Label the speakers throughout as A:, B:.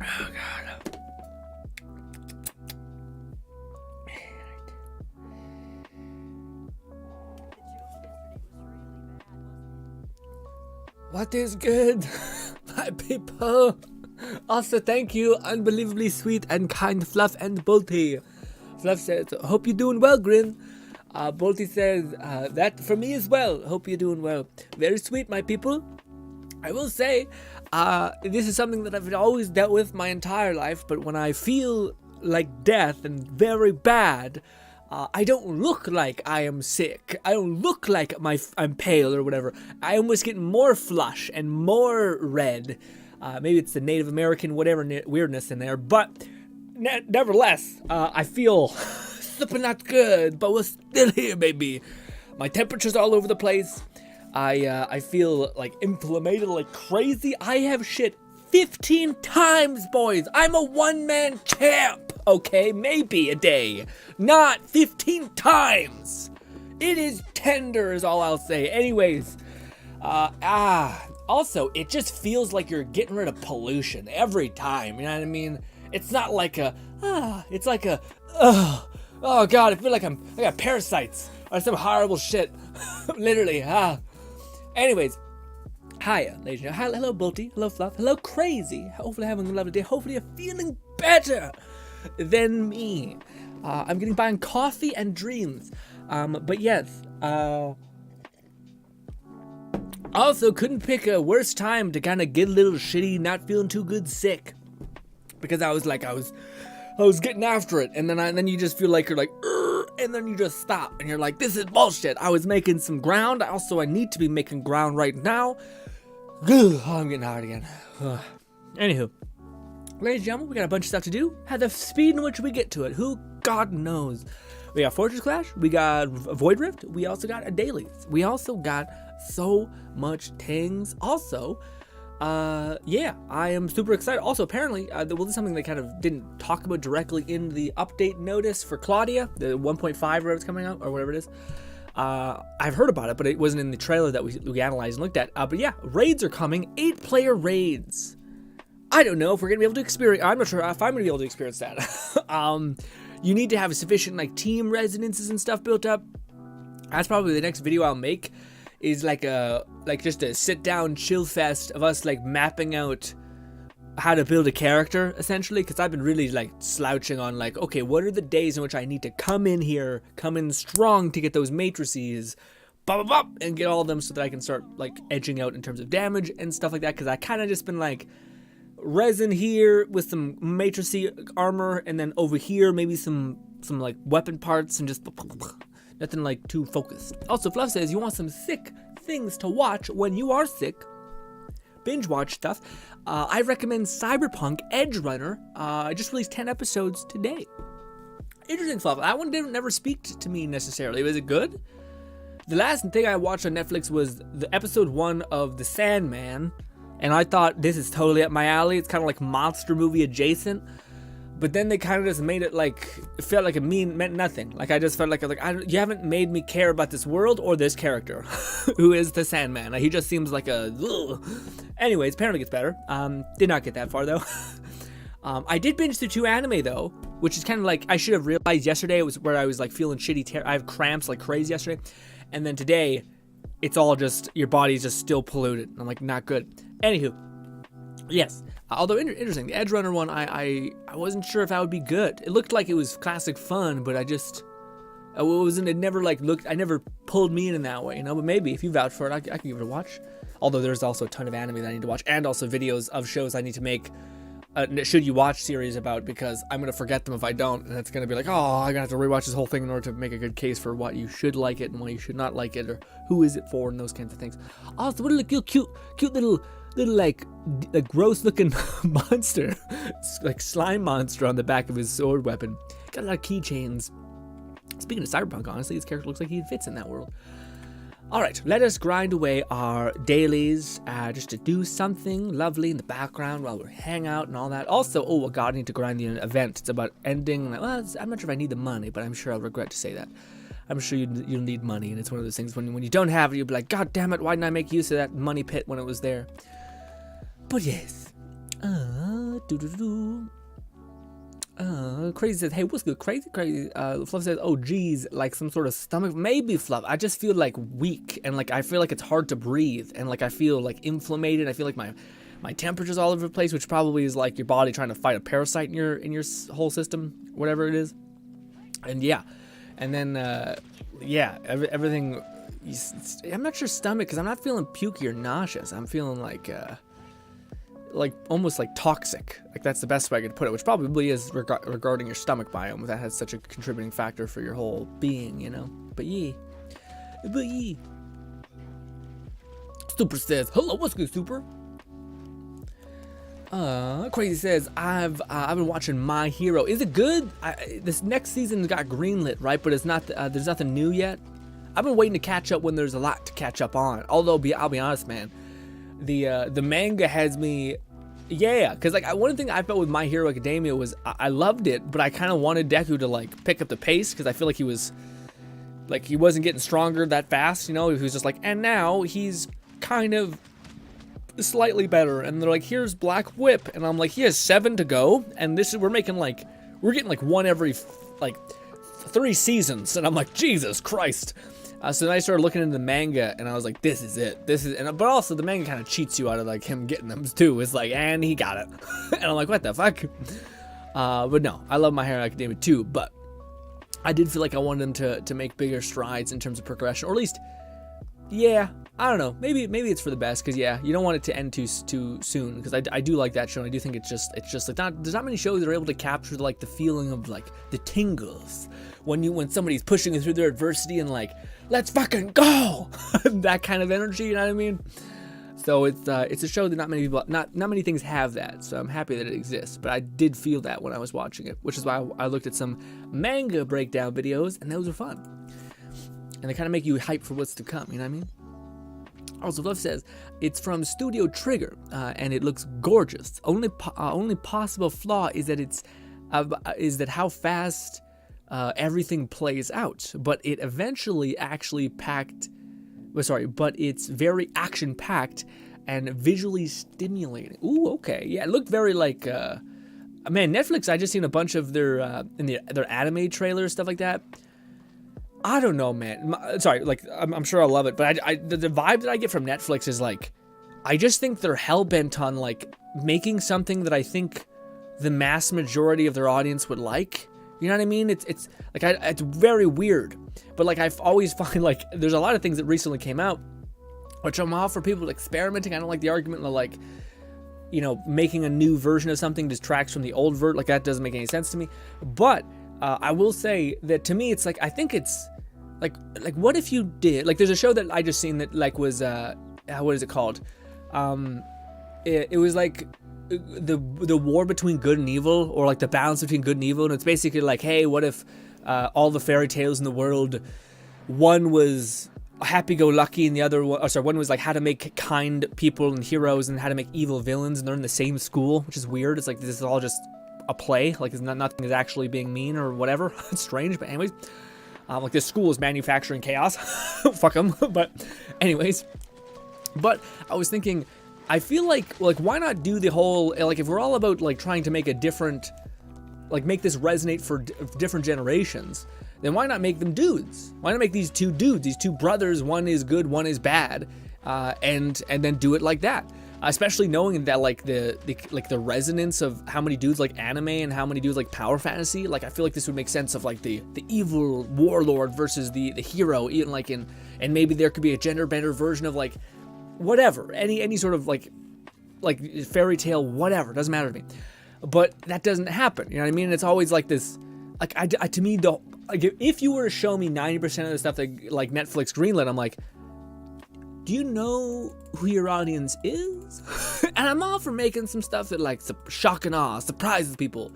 A: Oh God. What is good, my people? Also, thank you, unbelievably sweet and kind Fluff and Bolty. Fluff says, hope you're doing well, Grin. Bolty says, that for me as well. Hope you're doing well. Very sweet, my people. I will say, this is something that I've always dealt with my entire life, but when I feel like death and very bad, I don't look like I am sick. I don't look like I'm pale or whatever. I almost get more flush and more red. Maybe it's the Native American whatever weirdness in there, but nevertheless, I feel super not good, but we're still here, baby. My temperature's all over the place. I feel like inflamed like crazy. I have shit 15 times, boys. I'm a one-man champ, okay? Maybe a day. Not 15 times. It is tender is all I'll say. Anyways, also, it just feels like you're getting rid of pollution every time, you know what I mean? It's not like it's like oh God, I feel like I got parasites or some horrible shit. Literally, Anyways, hiya, ladies and gentlemen. Hello, Bolty. Hello, Fluff. Hello, Crazy. Hopefully having a lovely day. Hopefully you're feeling better than me. I'm getting by on coffee and dreams. But yes, also couldn't pick a worse time to kind of get a little shitty, not feeling too good, sick. Because I was getting after it, and then you just feel like you're like, and then you just stop, and you're like, this is bullshit. I was making some ground. I need to be making ground right now. Oh, I'm getting hard again. Anywho, ladies and gentlemen, we got a bunch of stuff to do. At the speed in which we get to it, who God knows. We got Fortress Clash, we got Void Rift, we also got a dailies. We also got so much things. Also, yeah, I am super excited. Also, apparently, this is something they kind of didn't talk about directly in the update notice for Claudia, the 1.5 or whatever it's coming out, or whatever it is. I've heard about it, but it wasn't in the trailer that we analyzed and looked at. But yeah, raids are coming, 8-player raids. I don't know if we're going to be able to experience, I'm not sure if I'm going to be able to experience that. You need to have sufficient, like, team residences and stuff built up. That's probably the next video I'll make. Is just a sit down chill fest of us like mapping out how to build a character essentially, because I've been really like slouching on like, okay, what are the days in which I need to come in strong to get those matrices, and get all of them so that I can start like edging out in terms of damage and stuff like that, because I kind of just been like resin here with some matrice armor, and then over here maybe some like weapon parts, and just nothing like too focused. Also, Fluff says you want some sick things to watch when you are sick. Binge watch stuff. I recommend Cyberpunk Edge Runner. I just released 10 episodes today. Interesting, Fluff. That one didn't never speak to me necessarily. Was it good? The last thing I watched on Netflix was the episode 1 of The Sandman, and I thought this is totally up my alley. It's kind of like monster movie adjacent. But then they kind of just made it like, it felt like it meant nothing. Like I just felt like you haven't made me care about this world or this character, who is the Sandman. He just seems like a. Ugh. Anyways, apparently it gets better. Did not get that far though. I did binge through 2 anime though, which is kind of like I should have realized yesterday. It was where I was like feeling shitty. I have cramps like crazy yesterday, and then today, it's all just your body's just still polluted. I'm like not good. Anywho, yes. Although interesting, the Edge Runner one, I wasn't sure if that would be good. It looked like it was classic fun, but it never like looked, I never pulled me in that way, you know, but maybe if you vouch for it, I can give it a watch. Although there's also a ton of anime that I need to watch, and also videos of shows I need to make should you watch series about, because I'm going to forget them if I don't, and it's going to be like, oh, I'm going to have to rewatch this whole thing in order to make a good case for what you should like it and why you should not like it, or who is it for, and those kinds of things. Also, what a cute little like gross looking monster, like slime monster on the back of his sword weapon. Got a lot of keychains. Speaking of Cyberpunk, honestly, this character looks like he fits in that world. Alright, let us grind away our dailies, just to do something lovely in the background while we hang out and all that. Also, oh god, I need to grind the event. It's about ending, well, I'm not sure if I need the money, but I'm sure I'll regret to say that. I'm sure you'll need money, and it's one of those things when you don't have it, you'll be like, god damn it, why didn't I make use of that money pit when it was there? But yes, Crazy says, hey, what's good? Crazy. Fluff says, oh geez, like some sort of stomach, maybe Fluff. I just feel like weak, and like I feel like it's hard to breathe, and like I feel like inflamed. I feel like my temperature's all over the place, which probably is like your body trying to fight a parasite in your whole system, whatever it is. And yeah, and then yeah, everything. I'm not sure stomach, because I'm not feeling pukey or nauseous. I'm feeling like almost like toxic. Like that's the best way I could put it, which probably is regarding your stomach biome. That has such a contributing factor for your whole being, you know. But yeah. Super says, hello, what's good, Super? Crazy says, I've been watching My Hero. Is it good? This next season got greenlit, right? But it's not. There's nothing new yet. I've been waiting to catch up when there's a lot to catch up on. Although, I'll be honest, man. The manga has me, yeah, because like one thing I felt with My Hero Academia was I loved it, but I kind of wanted Deku to like pick up the pace, because I feel like he wasn't getting stronger that fast, you know. He was just like, and now he's kind of slightly better, and they're like, here's Black Whip, and I'm like, he has 7 to go, and we're getting like one every like 3 seasons, and I'm like, Jesus Christ. So then I started looking into the manga, and I was like, this is it. But also the manga kind of cheats you out of like him getting them too. It's like, and he got it. And I'm like, what the fuck? But no, I love My Hero Academia too, but I did feel like I wanted them to make bigger strides in terms of progression, or at least, yeah, I don't know. Maybe it's for the best, because yeah, you don't want it to end too soon, because I do like that show, and I do think it's just like there's not many shows that are able to capture like the feeling of like the tingles when somebody's pushing you through their adversity and like, let's fucking go, that kind of energy, you know what I mean? So it's a show that not many things have that, so I'm happy that it exists. But I did feel that when I was watching it, which is why I looked at some manga breakdown videos, and those are fun, and they kind of make you hype for what's to come, you know what I mean? Also, Love says it's from Studio Trigger, and it looks gorgeous. Only possible flaw is that how fast everything plays out. But it eventually actually but it's very action packed and visually stimulating. Ooh, okay, yeah, it looked very like man, Netflix. I just seen a bunch of their anime trailers, stuff like that. I don't know, man. Sorry, like I'm sure I'll love it, but the vibe that I get from Netflix is like, I just think they're hell-bent on like making something that I think the mass majority of their audience would like. You know what I mean? It's like it's very weird, but like I've always find like there's a lot of things that recently came out, which I'm all for people experimenting. I don't like the argument of like, you know, making a new version of something distracts from the old version. Like that doesn't make any sense to me. But I will say that to me, it's like I think it's. Like what if you did, like there's a show that I just seen that like was what is it called? It was like the war between good and evil, or like the balance between good and evil, and it's basically like, hey, what if all the fairy tales in the world, one was happy-go-lucky and the other one was like how to make kind people and heroes and how to make evil villains, and they're in the same school, which is weird. It's like this is all just a play, like it's nothing is actually being mean or whatever. It's strange, but anyways. Like this school is manufacturing chaos. Fuck them. But anyways, but I was thinking, I feel like why not do the whole, like if we're all about like trying to make a different, like make this resonate for different generations, then why not make them dudes? Why not make these two dudes, these two brothers, one is good, one is bad, and then do it like that. Especially knowing that like the resonance of how many dudes like anime and how many dudes like power fantasy, like I feel like this would make sense of like the evil warlord versus the hero, even like and maybe there could be a gender bender version of like whatever, any sort of like fairy tale, whatever, doesn't matter to me. But that doesn't happen, you know what I mean? It's always like this, like to me, if you were to show me 90% of the stuff that like Netflix greenlit, I'm like, do you know who your audience is? And I'm all for making some stuff that like shock and awe, surprises people.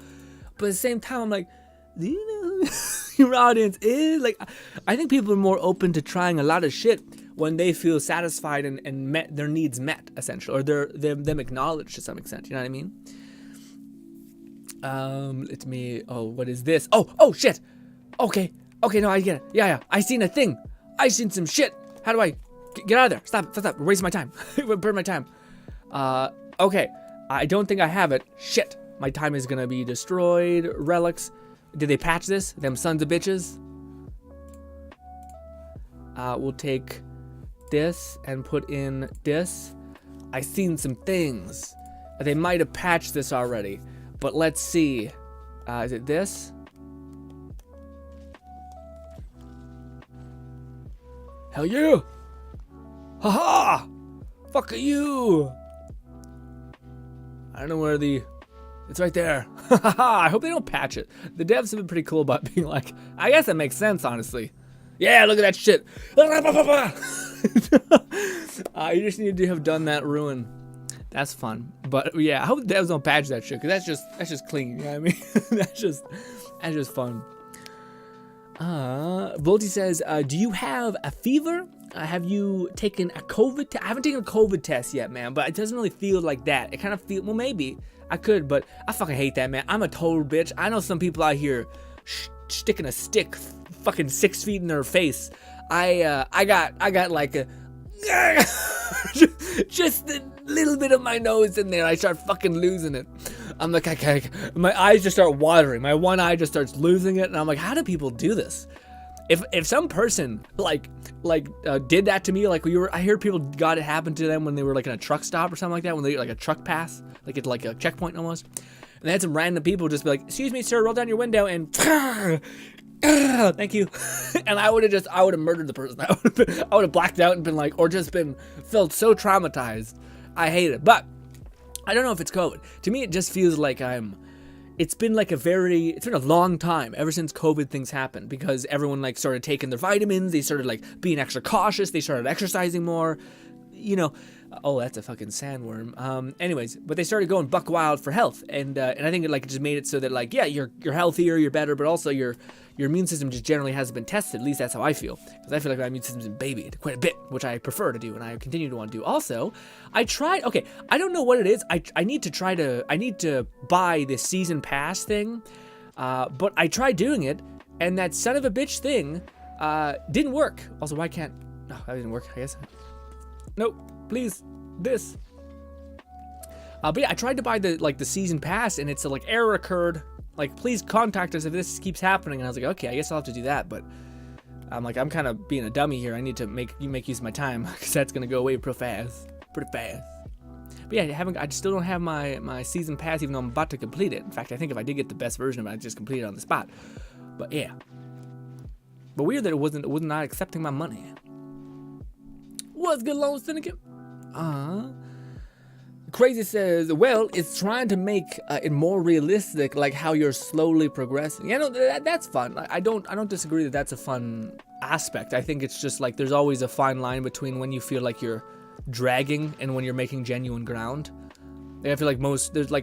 A: But at the same time, I'm like, do you know who your audience is? Like, I think people are more open to trying a lot of shit when they feel satisfied and met their needs met, essentially, or them acknowledged to some extent. You know what I mean? Let me. Oh, what is this? Oh, shit. Okay, no, I get it. Yeah. I seen a thing. I seen some shit. How do I? Get out of there. Stop. We're wasting my time. We're burning my time. Okay. I don't think I have it. Shit. My time is gonna be destroyed. Relics. Did they patch this? Them sons of bitches? We'll take this and put in this. I seen some things. They might have patched this already. But let's see. Is it this? Hell yeah! Haha! Fuck you! I don't know where the... It's right there. I hope they don't patch it. The devs have been pretty cool about being like, I guess that makes sense, honestly. Yeah, look at that shit. You just need to have done that ruin. That's fun. But yeah, I hope the devs don't patch that shit, because that's just clean. You know what I mean? that's just fun. Volty says, do you have a fever? Have you taken a COVID test? I haven't taken a COVID test yet, man, but it doesn't really feel like that. It kind of feels, well, maybe I could, but I fucking hate that, man. I'm a total bitch. I know some people out here sticking a stick fucking 6 feet in their face. I got like a, just a little bit of my nose in there. I start fucking losing it. I'm like, my eyes just start watering. My one eye just starts losing it, and I'm like, how do people do this? If some person did that to me, like I hear people got it happen to them when they were like in a truck stop or something like that, when they like a truck pass, like it's like a checkpoint almost, and they had some random people just be like, "Excuse me, sir, roll down your window," and thank you, and I would have murdered the person. I would have blacked out and been like, or just felt so traumatized. I hate it, but I don't know if it's COVID. To me, it just feels like it's been a long time ever since COVID things happened, because everyone like started taking their vitamins, they started like being extra cautious, they started exercising more, you know. Oh, that's a fucking sandworm. Anyways, but they started going buck wild for health, and I think it just made it so that like, yeah, you're healthier, you're better, but also your immune system just generally hasn't been tested. At least that's how I feel, because I feel like my immune system's been babied quite a bit, which I prefer to do, and I continue to want to do. Also, I don't know what it is. I need to buy this season pass thing, but I tried doing it, and that son of a bitch thing didn't work. Also, why can't? No, that didn't work. I guess. Nope. Please, this. But yeah, I tried to buy the season pass, and it's like error occurred. Like, please contact us if this keeps happening. And I was like, okay, I guess I'll have to do that. But I'm like, I'm kind of being a dummy here. I need to make use of my time, because that's gonna go away pretty fast. But yeah, I still don't have my season pass, even though I'm about to complete it. In fact, I think if I did get the best version of it, I'd just complete it on the spot. But yeah. But weird that it was not accepting my money. What's good, Lone Syndicate? Crazy says, well, it's trying to make it more realistic, like how you're slowly progressing. Yeah, no, that's fun. I don't disagree that that's a fun aspect. I think it's just like there's always a fine line between when you feel like you're dragging and when you're making genuine ground. Like, I feel like there's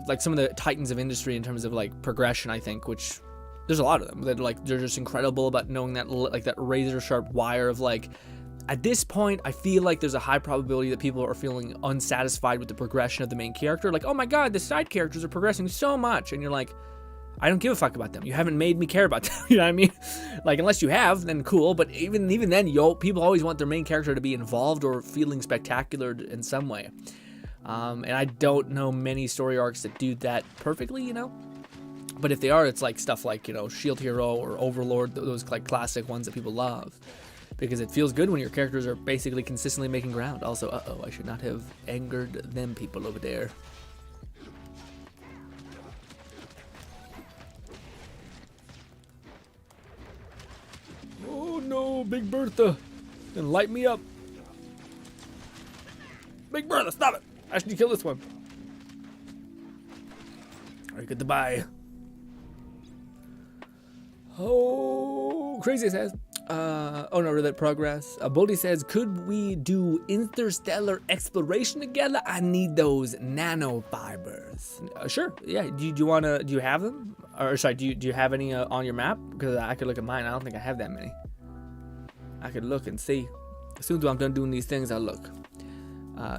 A: like some of the titans of industry in terms of like progression, I think, which there's a lot of them that they're just incredible about knowing that like that razor sharp wire of like, at this point, I feel like there's a high probability that people are feeling unsatisfied with the progression of the main character. Like, oh my god, the side characters are progressing so much. And you're like, I don't give a fuck about them. You haven't made me care about them. You know what I mean? Like, unless you have, then cool. But even then, people always want their main character to be involved or feeling spectacular in some way. And I don't know many story arcs that do that perfectly, you know? But if they are, it's like stuff like, you know, Shield Hero or Overlord, those like classic ones that people love. Because it feels good when your characters are basically consistently making ground. Also, I should not have angered them people over there. Oh no, Big Bertha. Then light me up. Big Bertha, stop it. I should kill this one. Alright, goodbye. Oh, Crazy says. Oh no, read that progress. Boldy says, could we do interstellar exploration together? I need those nanofibers. Sure, yeah. Do you have them? Or sorry, do you have any on your map? Because I could look at mine. I don't think I have that many. I could look and see. As soon as I'm done doing these things, I'll look.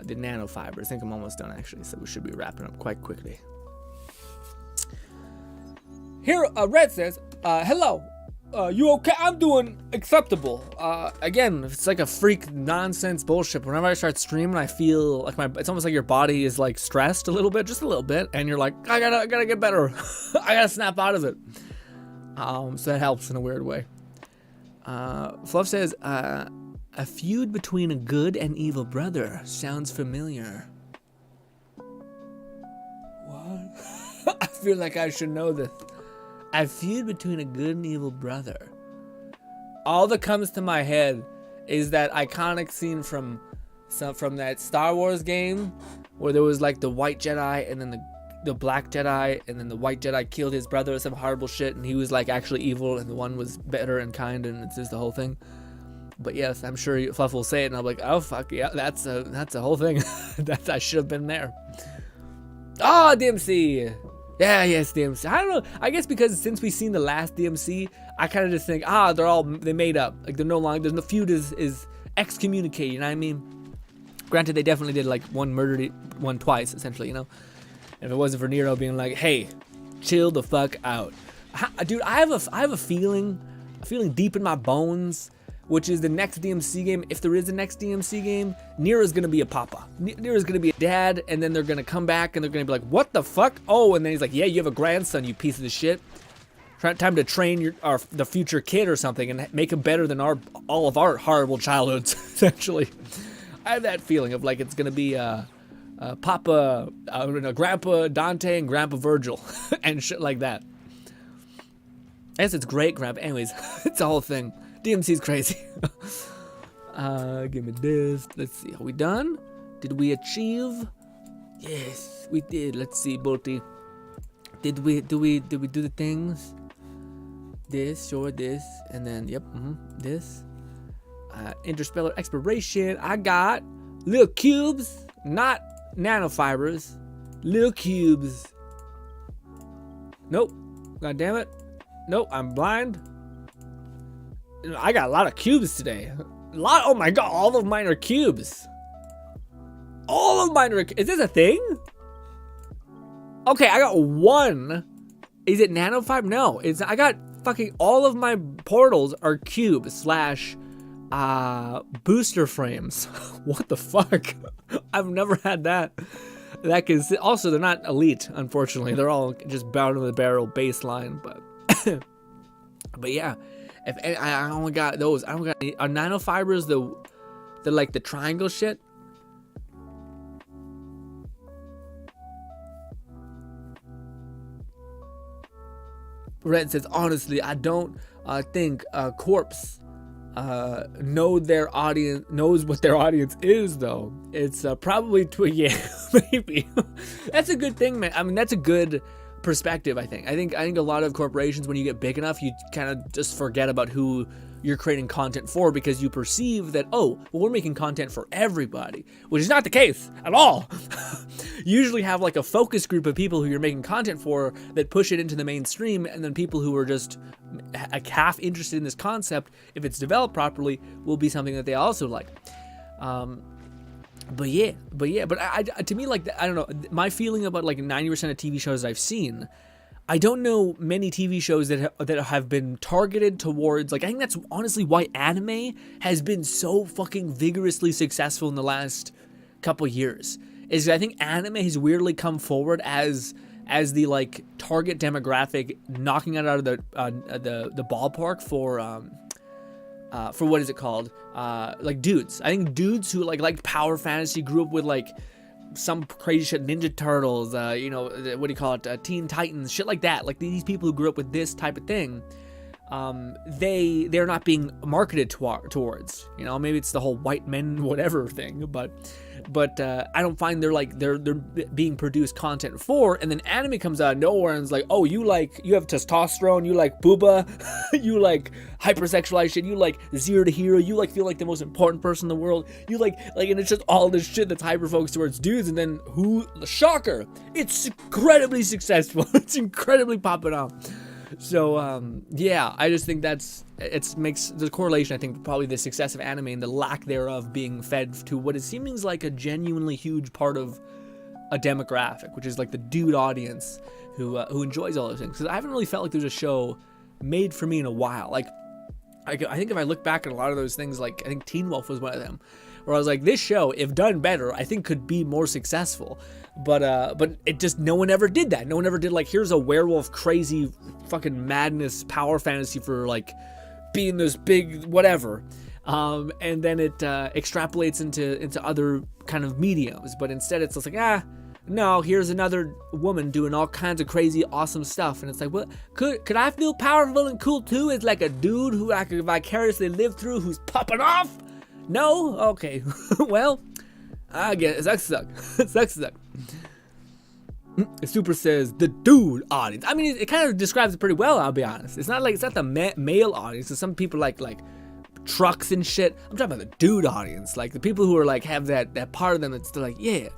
A: The nanofibers. I think I'm almost done actually, so we should be wrapping up quite quickly. Here, Red says, hello. you okay? I'm doing acceptable. Again, it's like a freak nonsense bullshit. Whenever I start streaming, I feel like it's almost like your body is like stressed a little bit, just a little bit, and you're like, I gotta get better. I gotta snap out of it. So that helps in a weird way. Fluff says, a feud between a good and evil brother sounds familiar. What? I feel like I should know this. A feud between a good and evil brother. All that comes to my head is that iconic scene from that Star Wars game where there was like the white Jedi and then the black Jedi, and then the white Jedi killed his brother or some horrible shit, and he was like actually evil, and the one was better and kind, and it's just the whole thing. But yes, I'm sure Fluff will say it, and I'm like, oh fuck yeah, that's a whole thing. I should have been there. Oh, DMC. Yeah, yes, DMC. I don't know. I guess because since we've seen the last DMC, I kind of just think, they made up. Like they're no longer, there's no feud is excommunicated. You know what I mean? Granted, they definitely did like one murdered one twice, essentially. You know. If it wasn't for Nero being like, hey, chill the fuck out. Dude, I have a feeling deep in my bones, which is the next DMC game, if there is a next DMC game, Nero's gonna be a papa. Nero's gonna be a dad, and then they're gonna come back and they're gonna be like, what the fuck? Oh, and then he's like, yeah, you have a grandson, you piece of shit. Time to train the future kid or something and make him better than all of our horrible childhoods, essentially. I have that feeling of like it's gonna be Grandpa Dante and Grandpa Virgil and shit like that. I guess it's great grandpa. Anyways, it's a whole thing. DMC's crazy. Give me this. Let's see. Are we done? Did we achieve? Yes, we did. Let's see, Bolty. Did we do the things? This, sure, this, and then yep, this. Interstellar exploration. I got little cubes, not nanofibers, little cubes. Nope. God damn it. Nope, I'm blind. I got a lot of cubes today. Oh my god, all of mine are cubes. All of mine are, is this a thing? Okay, I got one. Is it nanofiber? No, I got fucking all of my portals are cube slash booster frames. What the fuck? I've never had that. Also, they're not elite, unfortunately. They're all just bottom of the barrel baseline, but but yeah. If I only got those, I don't got any. Are nanofibers the like the triangle shit? Red says, honestly, I don't think Corpse knows what their audience is, though. It's probably yeah, maybe. That's a good thing, man. I mean, that's a good perspective. I think a lot of corporations, when you get big enough, you kind of just forget about who you're creating content for, because you perceive that, oh, well, we're making content for everybody, which is not the case at all. You usually have like a focus group of people who you're making content for that push it into the mainstream, and then people who are just half interested in this concept, if it's developed properly, will be something that they also like. But to me, like, I don't know, my feeling about like 90% of TV shows I've seen, I don't know many TV shows that have been targeted towards, like, I think that's honestly why anime has been so fucking vigorously successful in the last couple years. Is I think anime has weirdly come forward as the like target demographic, knocking it out of the ballpark for what is it called? Like dudes. I think dudes who like power fantasy, grew up with like some crazy shit, Ninja Turtles, what do you call it? Teen Titans, shit like that. Like these people who grew up with this type of thing, they're not being marketed towards. You know, maybe it's the whole white men whatever thing, but I don't find they're being produced content for. And then anime comes out of nowhere and it's like, oh, you have testosterone, you like booba, you like hypersexualized shit, you like zero to hero, you like feel like the most important person in the world, you like, and it's just all this shit that's hyper focused towards dudes. And then shocker, it's incredibly successful. It's incredibly popping off. So yeah, I just think makes the correlation, I think, probably the success of anime and the lack thereof being fed to what it seems like a genuinely huge part of a demographic, which is like the dude audience who enjoys all those things. Because I haven't really felt like there's a show made for me in a while. Like, I think if I look back at a lot of those things, like I think Teen Wolf was one of them, where I was like, this show, if done better, I think could be more successful. But it just, no one ever did that. No one ever did like, here's a werewolf crazy fucking madness power fantasy for like being this big whatever. And then it extrapolates into other kind of mediums. But instead it's just like, no, here's another woman doing all kinds of crazy, awesome stuff. And it's like, well, could I feel powerful and cool too? As like a dude who I could vicariously live through who's popping off? No? Okay. Well, I guess that sucks. Super says the dude audience. I mean, it kind of describes it pretty well, I'll be honest. It's not the male audience. It's some people like trucks and shit. I'm talking about the dude audience. Like the people who are like, have that part of them that's still like, yeah.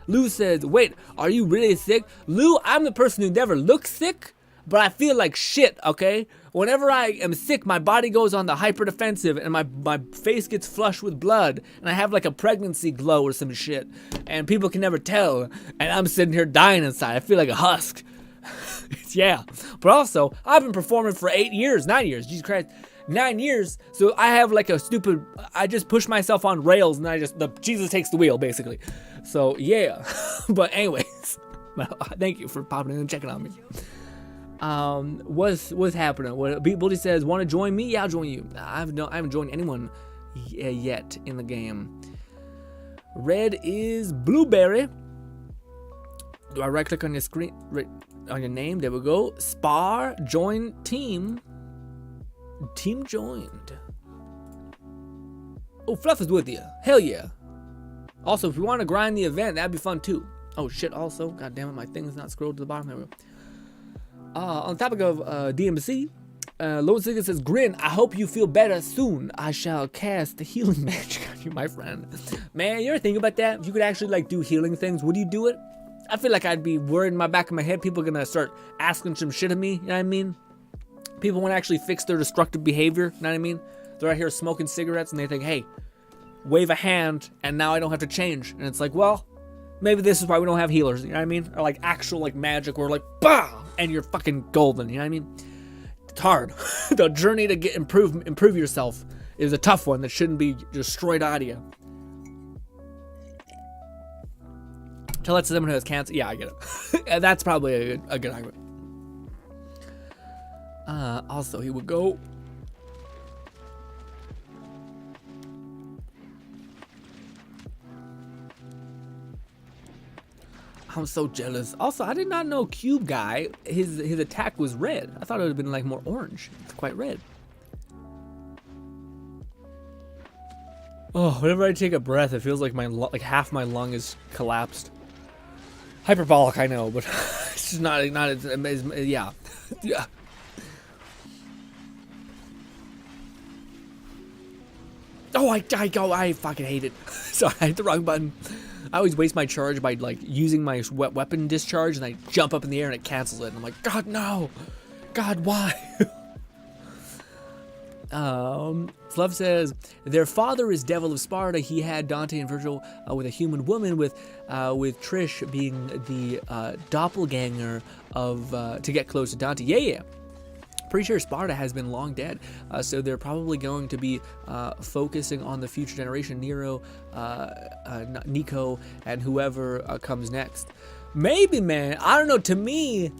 A: Lou says, wait, are you really sick? Lou, I'm the person who never looks sick, but I feel like shit, okay? Whenever I am sick, my body goes on the hyper defensive and my face gets flushed with blood and I have like a pregnancy glow or some shit and people can never tell and I'm sitting here dying inside. I feel like a husk. Yeah. But also, I've been performing for 9 years, Jesus Christ. 9 years, so I have like I just push myself on rails and Jesus takes the wheel, basically. So yeah. But anyways, well, thank you for popping in and checking on me. What's happening? Bully says, want to join me? Yeah, I'll join you. I haven't joined anyone yet in the game. Red is Blueberry. Do I right click on your screen, right on your name? There we go. Spar, join team. Team joined. Oh, Fluff is with you. Hell yeah. Also, if you want to grind the event, that'd be fun too. Oh shit, also, god damn it, my thing's not scrolled to the bottom. There we go. On the topic of DMC, Lord Sigurd says, Grin, I hope you feel better soon. I shall cast the healing magic on you, my friend. Man, you ever think about that? If you could actually like do healing things, would you do it? I feel like I'd be worried in my back of my head. People are gonna start asking some shit of me, you know what I mean? People want to actually fix their destructive behavior, you know what I mean? They're out here smoking cigarettes and they think, hey, wave a hand and now I don't have to change. And it's like, well, maybe this is why we don't have healers, you know what I mean? Or like actual like magic where like, bah! And you're fucking golden, you know what I mean? It's hard. The journey to get improve yourself is a tough one that shouldn't be destroyed out of you. Tell that to someone who has cancer. Yeah, I get it. That's probably a good argument. Also, he would go. I'm so jealous. Also, I did not know Cube Guy, his attack was red. I thought it would have been like more orange. It's quite red. Oh, whenever I take a breath, it feels like like half my lung is collapsed. Hyperbolic, I know, but it's just not as amazing. Yeah. Yeah. Oh, I fucking hate it. Sorry, I hit the wrong button. I always waste my charge by like using my weapon discharge and I jump up in the air and it cancels it. And I'm like, God, no. God, why? Fluff says, their father is Devil of Sparta. He had Dante and Virgil with a human woman, with Trish being the doppelganger of to get close to Dante. Yeah. Pretty sure Sparta has been long dead, so they're probably going to be focusing on the future generation, Nero, Nico, and whoever comes next. Maybe, man, I don't know. To me,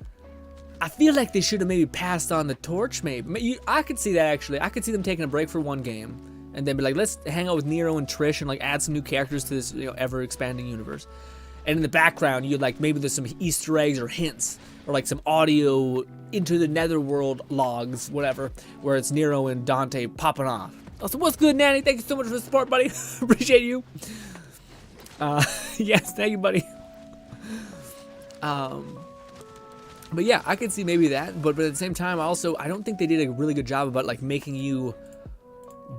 A: I feel like they should have maybe passed on the torch. Maybe I could see that actually. I could see them taking a break for one game and then be like, let's hang out with Nero and Trish and like add some new characters to this ever expanding universe. And in the background, you'd like maybe there's some Easter eggs or hints or like some audio into the netherworld logs, whatever, where it's Nero and Dante popping off. Also, what's good, Nanny? Thank you so much for the support, buddy. Appreciate you. Yes, thank you, buddy. But yeah, I could see maybe that, but at the same time, I don't think they did a really good job about like making you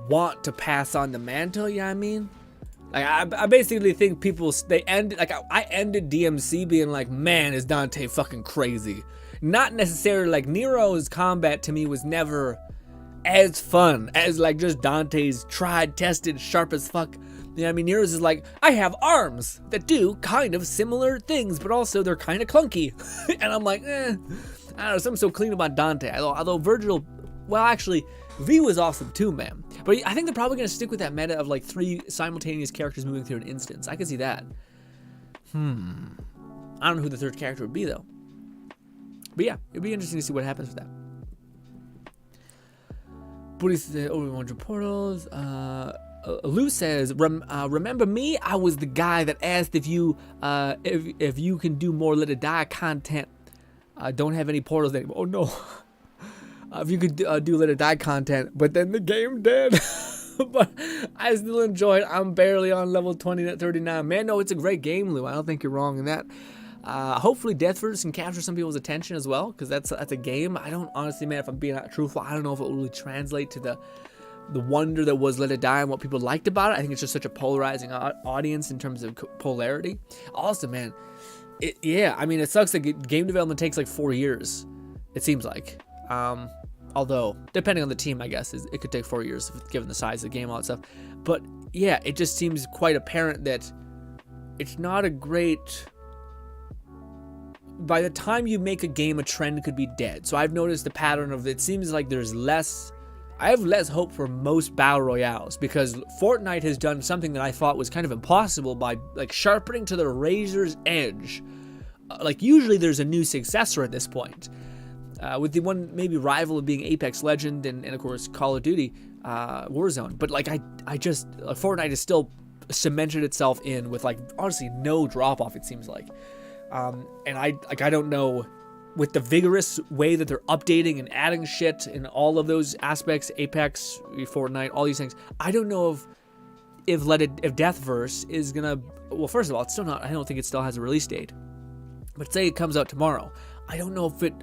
A: want to pass on the mantle. You know what I mean? Like I basically think I ended DMC being like, man, is Dante fucking crazy. Not necessarily like Nero's combat to me was never as fun as like just Dante's tried, tested, sharp as fuck. You know what I mean? Nero's is like, I have arms that do kind of similar things, but also they're kind of clunky. And I'm like, I don't know, something so clean about Dante. Although Virgil, well, actually, V was awesome too, man. But I think they're probably going to stick with that meta of like 3 simultaneous characters moving through an instance. I can see that. I don't know who the 3rd character would be, though. But yeah, it'd be interesting to see what happens with that. Booty said, over 100 portals. Lou says, remember me? I was the guy that asked if you can do more Let It Die content. Don't have any portals anymore. Oh no. If you could do Let It Die content, but then the game dead. But I still enjoy it. I'm barely on level 39. Man, no, it's a great game, Lou. I don't think you're wrong in that. Hopefully Deathverse can capture some people's attention as well, because that's a game. I don't honestly, man, if I'm being truthful, I don't know if it will really translate to the wonder that was Let It Die and what people liked about it. I think it's just such a polarizing audience in terms of polarity. Also, man, yeah, I mean, it sucks that game development takes like 4 years, it seems like. Although, depending on the team, I guess, it could take 4 years given the size of the game, all that stuff. But yeah, it just seems quite apparent that it's not a great... By the time you make a game, a trend could be dead. So I've noticed the pattern of it seems like there's less... I have less hope for most battle royales because Fortnite has done something that I thought was kind of impossible by like sharpening to the razor's edge. Like usually there's a new successor at this point. With the one maybe rival of being Apex Legend and of course Call of Duty Warzone. But like I just Fortnite has still cemented itself in with like honestly no drop off, it seems like. And I don't know, with the vigorous way that they're updating and adding shit in all of those aspects, Apex, Fortnite, all these things, I don't know if Deathverse is gonna, well, first of all, it's still not, I don't think it still has a release date, but say it comes out tomorrow, I don't know if it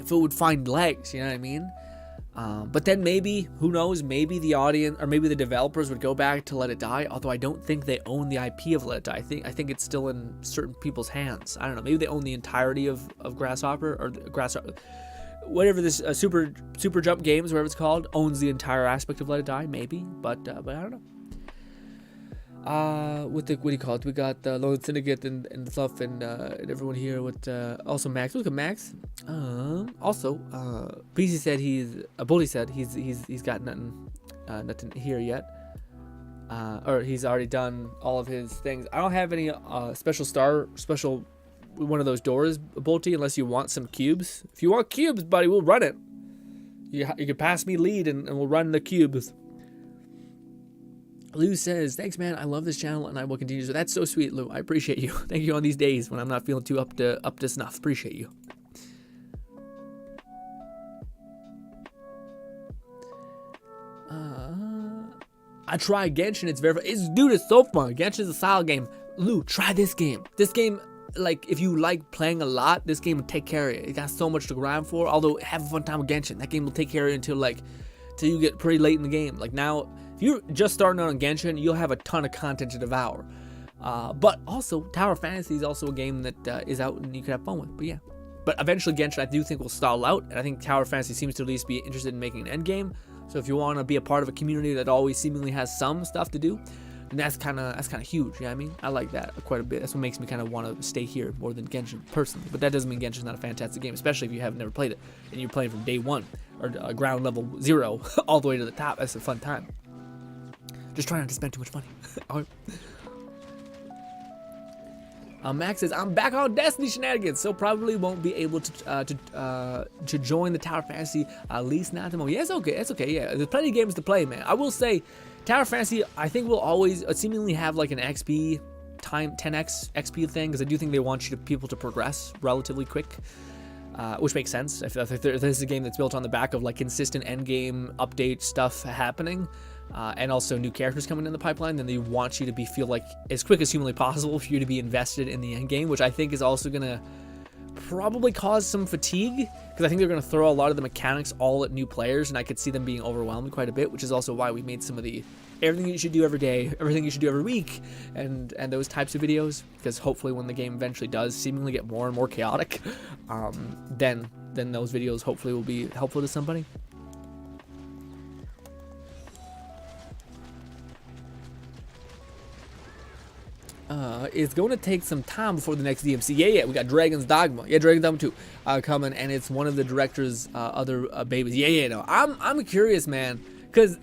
A: would find legs, you know what I mean? But then maybe, who knows, maybe the audience or maybe the developers would go back to Let It Die, although I don't think they own the IP of Let It Die. I think it's still in certain people's hands. I don't know, maybe they own the entirety of Grasshopper or Grasshopper, whatever this Super Jump Games, whatever it's called, owns the entire aspect of Let It Die, maybe, but I don't know. What do you call it? We got Lone Syndicate and stuff, and everyone here with also Max. Look at Max. Also, PC said Bully said he's got nothing here yet. Or he's already done all of his things. I don't have any special one of those doors, Bolty, unless you want some cubes. If you want cubes, buddy, we'll run it. You can pass me lead and we'll run the cubes. Lou says, thanks, man. I love this channel, and I will continue. So that's so sweet, Lou. I appreciate you. Thank you on these days when I'm not feeling too up to snuff. Appreciate you. I try Genshin. It's dude, it's so fun. Genshin is a style game. Lou, try this game. This game, like, if you like playing a lot, this game will take care of you. It got so much to grind for. Although, have a fun time with Genshin. That game will take care of you until you get pretty late in the game. Like now, if you're just starting out on Genshin, you'll have a ton of content to devour. But also, Tower Fantasy is also a game that is out and you can have fun with. But yeah. But eventually, Genshin, I do think will stall out. And I think Tower Fantasy seems to at least be interested in making an end game. So if you want to be a part of a community that always seemingly has some stuff to do, then that's kind of huge. You know what I mean? I like that quite a bit. That's what makes me kind of want to stay here more than Genshin personally. But that doesn't mean Genshin's not a fantastic game, especially if you have never played it and you're playing from day one or ground level 0 all the way to the top. That's a fun time. Just try not to spend too much money. Max says, I'm back on Destiny shenanigans, so probably won't be able to join the Tower Fantasy, at least not at the moment. Yeah, it's okay, yeah. There's plenty of games to play, man. I will say, Tower Fantasy, I think will always seemingly have like an XP time, 10x XP thing, because I do think they want people to progress relatively quick, which makes sense. If this is a game that's built on the back of like consistent endgame update stuff happening, and also new characters coming in the pipeline, then they want you to feel like as quick as humanly possible for you to be invested in the end game, which I think is also gonna probably cause some fatigue, because I think they're gonna throw a lot of the mechanics all at new players, and I could see them being overwhelmed quite a bit, which is also why we made some of the everything you should do every day, everything you should do every week, and those types of videos, because hopefully when the game eventually does seemingly get more and more chaotic, then those videos hopefully will be helpful to somebody. It's going to take some time before the next DMC. Yeah, we got Dragon's Dogma. Yeah, Dragon's Dogma 2 coming, and it's one of the director's other babies. Yeah, no. I'm curious, man, because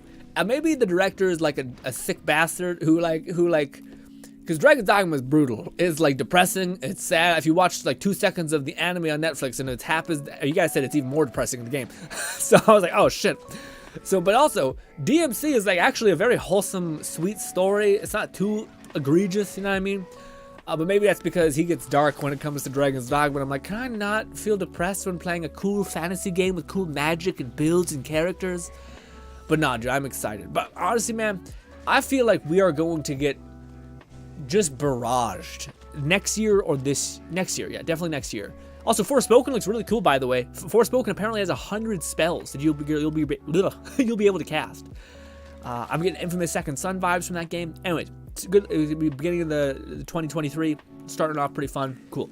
A: maybe the director is like a sick bastard who because Dragon's Dogma is brutal. It's like depressing. It's sad. If you watch like 2 seconds of the anime on Netflix and it's half as, you guys said it's even more depressing in the game. So I was like, oh shit. So, but also DMC is like actually a very wholesome, sweet story. It's not too egregious, you know what I mean? But maybe that's because he gets dark when it comes to Dragon's Dogma. But I'm like, can I not feel depressed when playing a cool fantasy game with cool magic and builds and characters? But nah, dude, I'm excited. But honestly, man, I feel like we are going to get just barraged next year or next year. Yeah, definitely next year. Also, Forspoken looks really cool, by the way. Forspoken apparently has 100 spells that you'll be able to cast. I'm getting Infamous Second Son vibes from that game. Anyways, it's good. It was the beginning of the 2023, starting off pretty fun, cool.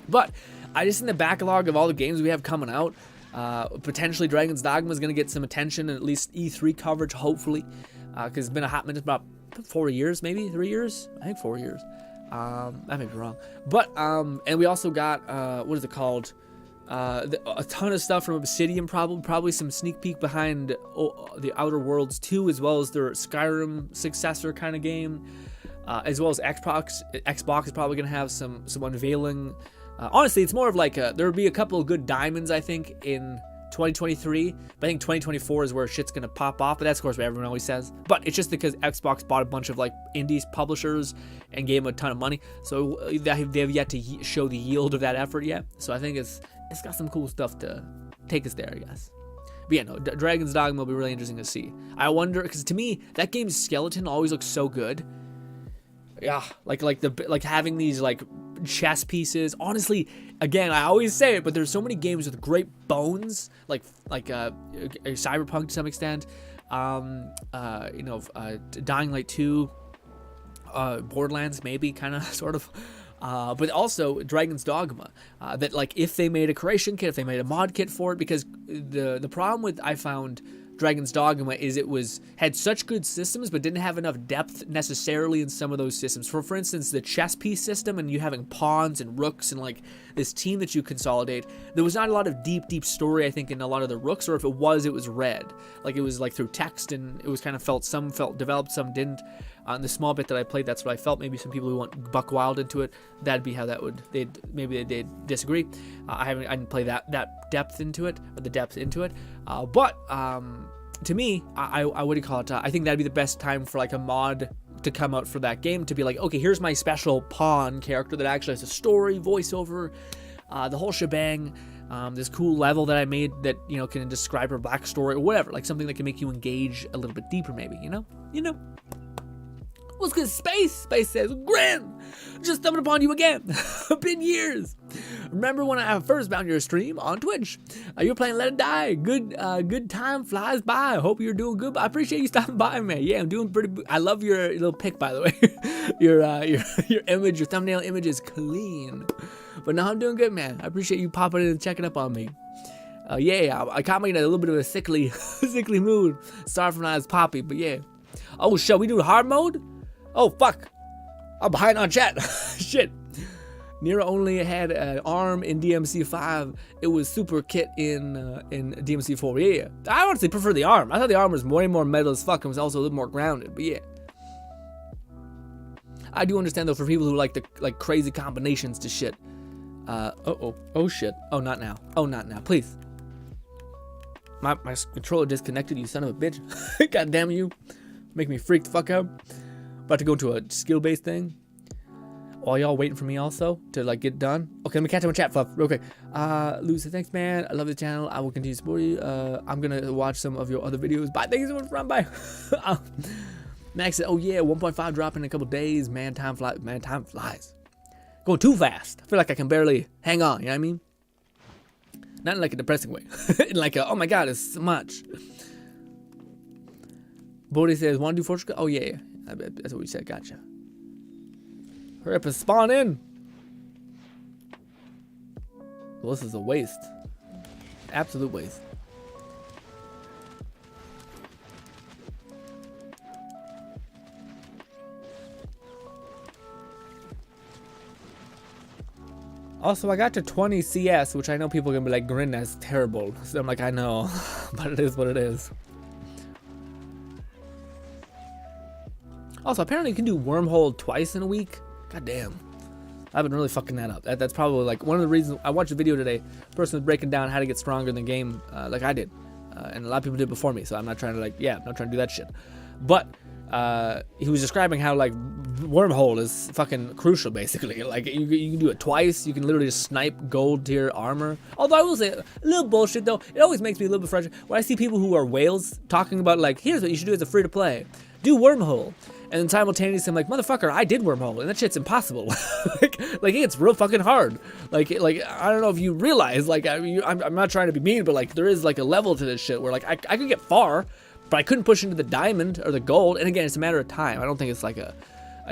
A: But I just in the backlog of all the games we have coming out, potentially Dragon's Dogma is going to get some attention and at least E3 coverage, hopefully, because it's been a hot minute, about 4 years, maybe 3 years. I think 4 years. I may be wrong, but and we also got what is it called? A ton of stuff from Obsidian, probably some sneak peek behind the Outer Worlds 2, as well as their Skyrim successor kind of game, as well as Xbox. Xbox is probably gonna have some unveiling. Honestly, it's more of like there will be a couple of good diamonds, I think, in 2023, but I think 2024 is where shit's gonna pop off. But that's of course what everyone always says. But it's just because Xbox bought a bunch of like indie publishers and gave them a ton of money, so they have yet to show the yield of that effort yet. So I think it's got some cool stuff to take us there, I guess. But yeah, no, Dragon's Dogma will be really interesting to see. I wonder, because to me, that game's skeleton always looks so good. Yeah, like having these like chess pieces. Honestly, again, I always say it, but there's so many games with great bones, like Cyberpunk to some extent. Dying Light 2, Borderlands, maybe, kind of, sort of. But also Dragon's Dogma, that like if they made a creation kit, if they made a mod kit for it, because the problem with, I found, Dragon's Dogma is it had such good systems but didn't have enough depth necessarily in some of those systems. For instance, the chess piece system and you having pawns and rooks and like this team that you consolidate, there was not a lot of deep story, I think, in a lot of the rooks, or if it was read. Like it was like through text, and it was kind of some felt developed, some didn't. On the small bit that I played, that's what I felt. Maybe some people who want buck wild into it, that'd be how that would, they'd disagree. I didn't play that depth into it, or the depth into it. But to me, I what do you call it? I think that'd be the best time for like a mod to come out for that game, to be like, okay, here's my special pawn character that actually has a story, voiceover, the whole shebang. This cool level that I made that, can describe her backstory or whatever, like something that can make you engage a little bit deeper, maybe, you know. What's good, Space? Space says, Grin! Just stumbled upon you again. Been years. Remember when I first found your stream on Twitch? You were playing Let It Die. Good time flies by. I hope you're doing good. I appreciate you stopping by, man. Yeah, I'm doing pretty. I love your little pic, by the way. your image, your thumbnail image is clean. But no, I'm doing good, man. I appreciate you popping in and checking up on me. Yeah, I caught me in a little bit of a sickly mood. Sorry for not as poppy, but yeah. Oh, shall we do hard mode? Oh, fuck. I'm behind on chat. Shit. Nero only had an arm in DMC 5. It was super kit in DMC 4. Yeah. I honestly prefer the arm. I thought the arm was way more metal as fuck and was also a little more grounded. But yeah. I do understand, though, for people who like the crazy combinations to shit. Oh, shit. Oh, not now. Oh, not now. Please. My controller disconnected, you son of a bitch. God damn you. Make me freak the fuck out. About to go into a skill-based thing. All y'all waiting for me also to like get done. Okay, let me catch up on chat, Fluff, real quick. Lucy, thanks, man. I love the channel. I will continue to support you. I'm gonna watch some of your other videos. Bye. Thank you so much for running by. Max said, oh yeah, 1.5 dropping in a couple days. Man, time flies. Man, time flies. Going too fast. I feel like I can barely hang on. You know what I mean? Not in like a depressing way. In like a, oh my god, it's so much. Bodhi says, want to do Fortune? Oh yeah. That's what we said. Gotcha. Hurry up and spawn in. Well, this is a waste. Absolute waste. Also, I got to 20 CS, which I know people are gonna be like, GRINN, that's terrible. So I'm like, I know, but it is what it is. Also, apparently you can do wormhole twice in a week. God damn. I've been really fucking that up. That's probably like one of the reasons I watched a video today. The person was breaking down how to get stronger in the game, like I did. And a lot of people did before me, so I'm not trying to like, I'm not trying to do that shit. But he was describing how like wormhole is fucking crucial, basically. Like you can do it twice. You can literally just snipe gold tier armor. Although I will say a little bullshit though. It always makes me a little bit frustrated when I see people who are whales talking about like, here's what you should do as a free to play. Do wormhole. And then simultaneously, I'm like, motherfucker, I did wormhole, and that shit's impossible. like it's real fucking hard. Like I don't know if you realize, like, I'm not trying to be mean, but like there is like a level to this shit where like I could get far, but I couldn't push into the diamond or the gold. And again, it's a matter of time. I don't think it's like a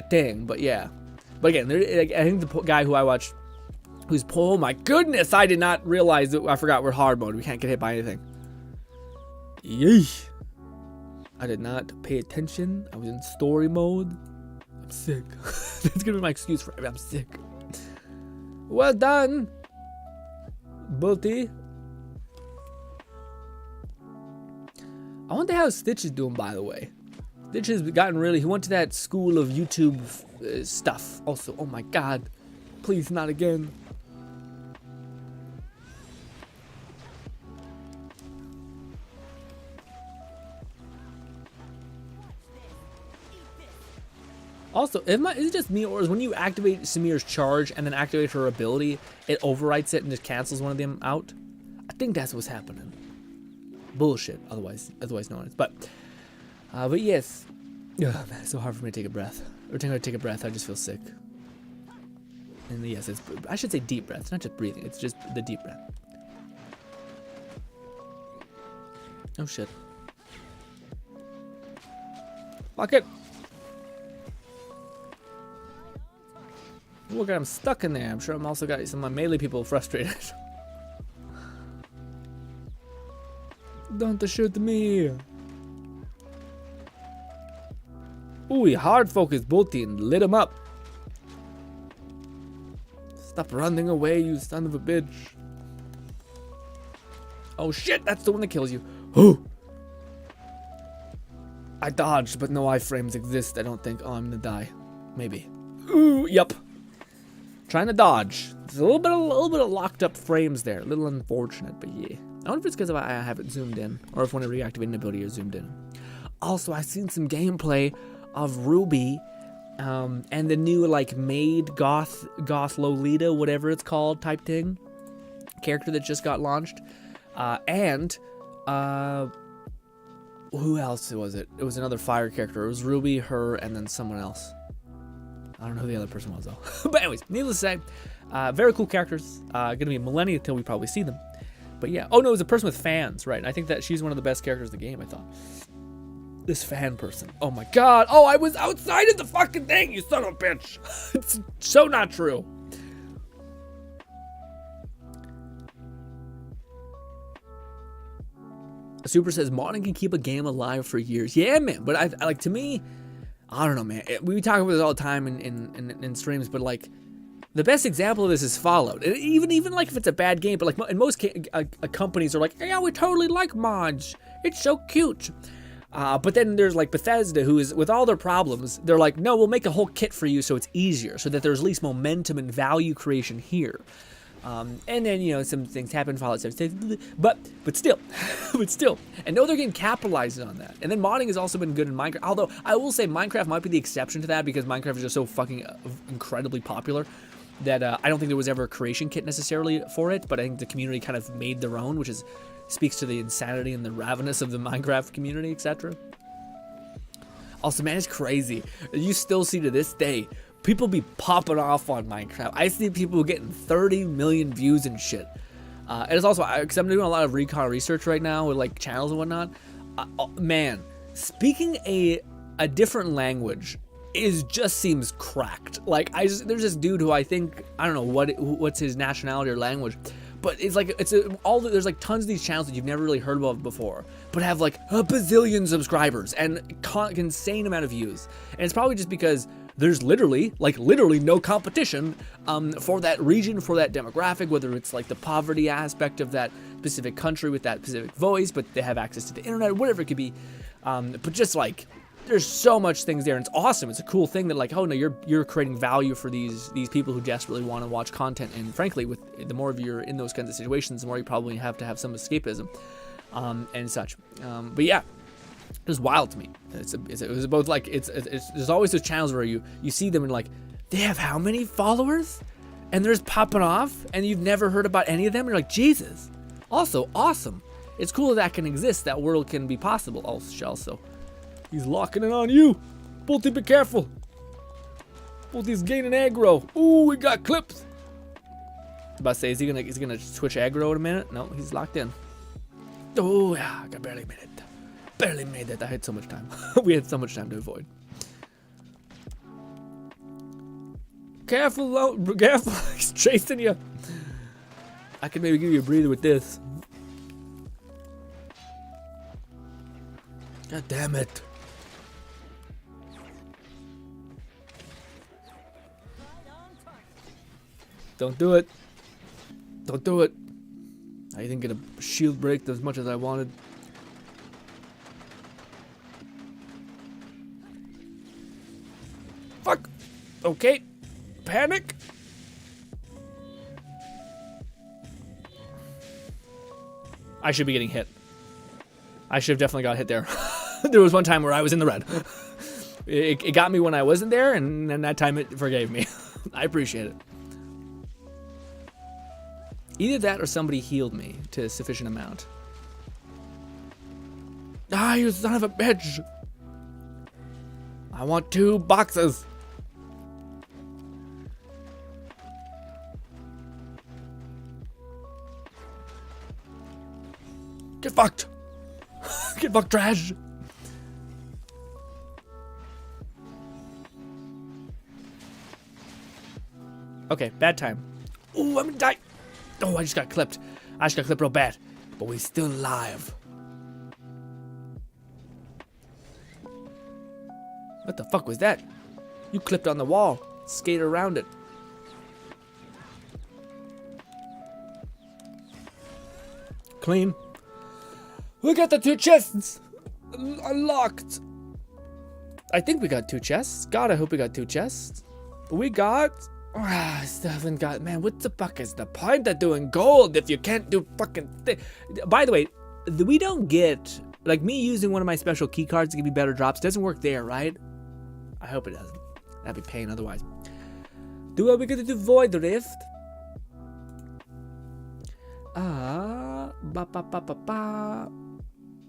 A: thing, but yeah. But again, I think the guy who I watched, oh my goodness, I did not realize that I forgot we're hard mode. We can't get hit by anything. Yeesh. I did not pay attention. I was in story mode. I'm sick. That's gonna be my excuse for I'm sick. Well done, Bulty. I wonder how Stitch is doing, by the way. Stitch has gotten really. He went to that school of YouTube stuff. Also, oh my god, please not again. Also, is it just me, or is when you activate Samir's charge and then activate her ability, it overwrites it and just cancels one of them out? I think that's what's happening. Bullshit, otherwise known as. But yes. Ugh, man, it's so hard for me to take a breath. Every time I take a breath, I just feel sick. And yes, I should say deep breath. It's not just breathing, it's just the deep breath. Oh shit. Fuck it. Look, I'm stuck in there. I'm sure I'm also got some of my melee people frustrated. Don't shoot me. Ooh, he hard focused Bolty and lit him up. Stop running away, you son of a bitch. Oh shit, that's the one that kills you. Ooh. I dodged, but no iframes exist, I don't think. Oh, I'm gonna die. Maybe. Ooh, yep. Trying to dodge. There's a little bit of locked up frames there. A little unfortunate, but yeah. I wonder if it's because I have it zoomed in, or if when I reactivate an ability you're zoomed in. Also, I've seen some gameplay of Ruby, and the new like maid goth Lolita, whatever it's called, type thing, character that just got launched, and who else was it? It was another fire character. It was Ruby, her, and then someone else. I don't know who the other person was though. But anyways, needless to say, very cool characters. Gonna be a millennia until we probably see them. But yeah. Oh no, it was a person with fans, right? And I think that she's one of the best characters in the game, I thought. This fan person. Oh my god. Oh, I was outside of the fucking thing, you son of a bitch. It's so not true. Super says modding can keep a game alive for years. Yeah, man. But I like, to me, I don't know, man. We talk about this all the time in streams, but like, the best example of this is Fallout. And even like if it's a bad game, but like in most companies are like, yeah, we totally like mods. It's so cute. But then there's like Bethesda, who is, with all their problems, they're like, no, we'll make a whole kit for you so it's easier, so that there's at least momentum and value creation here. And then, you know, some things happen, Fallout 76, but still, and no, they're getting capitalized on that. And then modding has also been good in Minecraft, although I will say Minecraft might be the exception to that, because Minecraft is just so fucking incredibly popular that I don't think there was ever a creation kit necessarily for it, but I think the community kind of made their own, which speaks to the insanity and the ravenous of the Minecraft community, etc. Also, man, it's crazy. You still see to this day people be popping off on Minecraft. I see people getting 30 million views and shit. And it's also, because I'm doing a lot of recon research right now with like channels and whatnot. Man, speaking a different language just seems cracked. Like, there's this dude who I think, I don't know what's his nationality or language, but it's like, there's like tons of these channels that you've never really heard of before, but have like a bazillion subscribers and insane amount of views. And it's probably just because there's literally no competition for that region, for that demographic, whether it's like the poverty aspect of that specific country with that specific voice, but they have access to the internet, whatever it could be. But just like, there's so much things there, and it's awesome. It's a cool thing that like, oh no, you're creating value for these people who desperately want to watch content. And frankly, with the more of you're in those kinds of situations, the more you probably have to have some escapism, and such. But yeah, it was wild to me. It was both like there's always those channels where you see them and like, they have how many followers, and they're just popping off, and you've never heard about any of them. And you're like, Jesus. Also awesome. It's cool that can exist. That world can be possible. Also. He's locking it on you. Bolty, be careful. Bolty's gaining aggro. Ooh, we got clips. I was about to say, is he gonna switch aggro in a minute? No, he's locked in. Oh yeah, I barely made it. Barely made it. I had so much time. We had so much time to avoid. Careful, careful. He's chasing you. I can maybe give you a breather with this. God damn it. Don't do it. Don't do it. I didn't get a shield break as much as I wanted. Fuck. Okay. Panic. I should be getting hit. I should have definitely got hit there. There was one time where I was in the red. It got me when I wasn't there, and that time it forgave me. I appreciate it. Either that or somebody healed me to a sufficient amount. Ah, you son of a bitch! I want 2 boxes! Get fucked! Get fucked, trash! Okay, bad time. Ooh, I'm gonna die! Oh, I just got clipped. I just got clipped real bad. But we still alive. What the fuck was that? You clipped on the wall. Skate around it. Clean. We got the 2 chests. Unlocked. I think we got 2 chests. God, I hope we got 2 chests. We got... I still haven't got... Man, what the fuck is the point of doing gold if you can't do fucking thing? By the way, we don't get... Like, me using one of my special key cards to give you better drops doesn't work there, right? I hope it doesn't. That'd be pain otherwise. Do we gonna do Void Rift?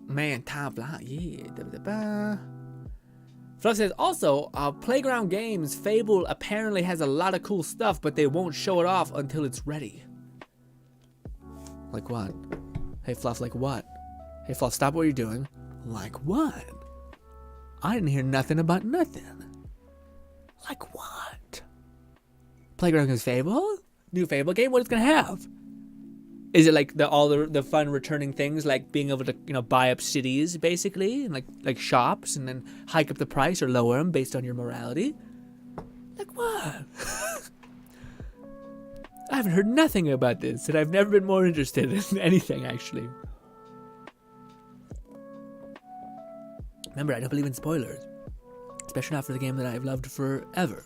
A: Man, time fly. Yeah. Fluff says, also, Playground Games, Fable apparently has a lot of cool stuff, but they won't show it off until it's ready. Like what? Hey, Fluff, like what? Hey, Fluff, stop what you're doing. Like what? I didn't hear nothing about nothing. Like what? Playground Games Fable? New Fable game? What it's gonna have? Is it like all the fun returning things, like being able to, you know, buy up cities basically, and like shops, and then hike up the price or lower them based on your morality? Like what? I haven't heard nothing about this, and I've never been more interested in anything actually. Remember, I don't believe in spoilers, especially not for the game that I've loved forever.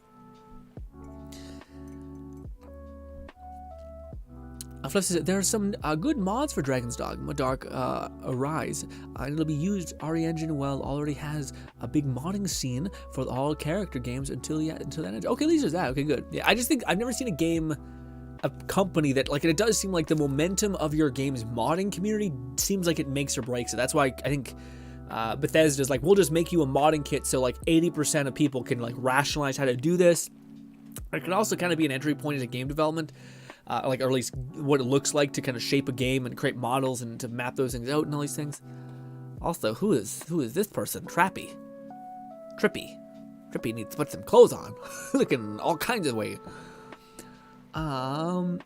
A: Fluff says there are some good mods for Dragon's Dogma Dark Arise, and it'll be used. RE Engine already has a big modding scene for all character games until that ends. Okay, at least there's that. Okay, good. Yeah, I just think I've never seen a company that, like, it does seem like the momentum of your game's modding community seems like it makes or breaks it. That's why I think Bethesda's like, we'll just make you a modding kit so like 80% of people can like rationalize how to do this. It can also kind of be an entry point into game development. Like, or at least what it looks like to kind of shape a game and create models and to map those things out and all these things. Also, who is this person? Trippy needs to put some clothes on. Looking all kinds of ways.
B: Want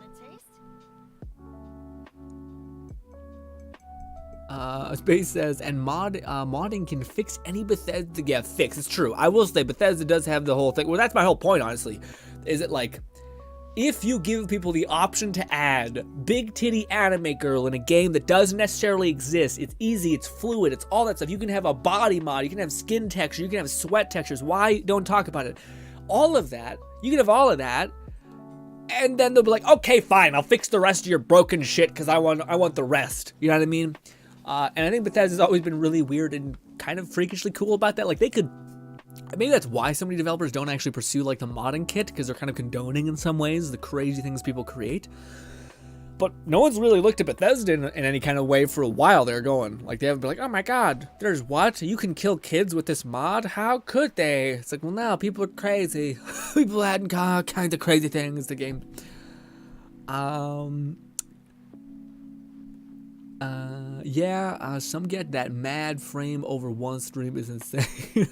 B: a taste?
A: Space says, and modding can fix any Bethesda. Yeah, fix. It's true. I will say Bethesda does have the whole thing. Well, that's my whole point, honestly. Is it like, if you give people the option to add big titty anime girl in a game that doesn't necessarily exist, it's easy, it's fluid, it's all that stuff. You can have a body mod, you can have skin texture, you can have sweat textures. Why don't talk about it? All of that. You can have all of that. And then they'll be like, okay, fine, I'll fix the rest of your broken shit because I want the rest. You know what I mean? And I think Bethesda's always been really weird and kind of freakishly cool about that. Like, they could, maybe that's why so many developers don't actually pursue like the modding kit, because they're kind of condoning in some ways the crazy things people create. But no one's really looked at Bethesda in any kind of way for a while. They're going, like, they haven't been like, oh my god, there's what? You can kill kids with this mod? How could they? It's like, well, no, people are crazy. People had kinds of crazy things the game. Some get that mad frame over one stream is insane.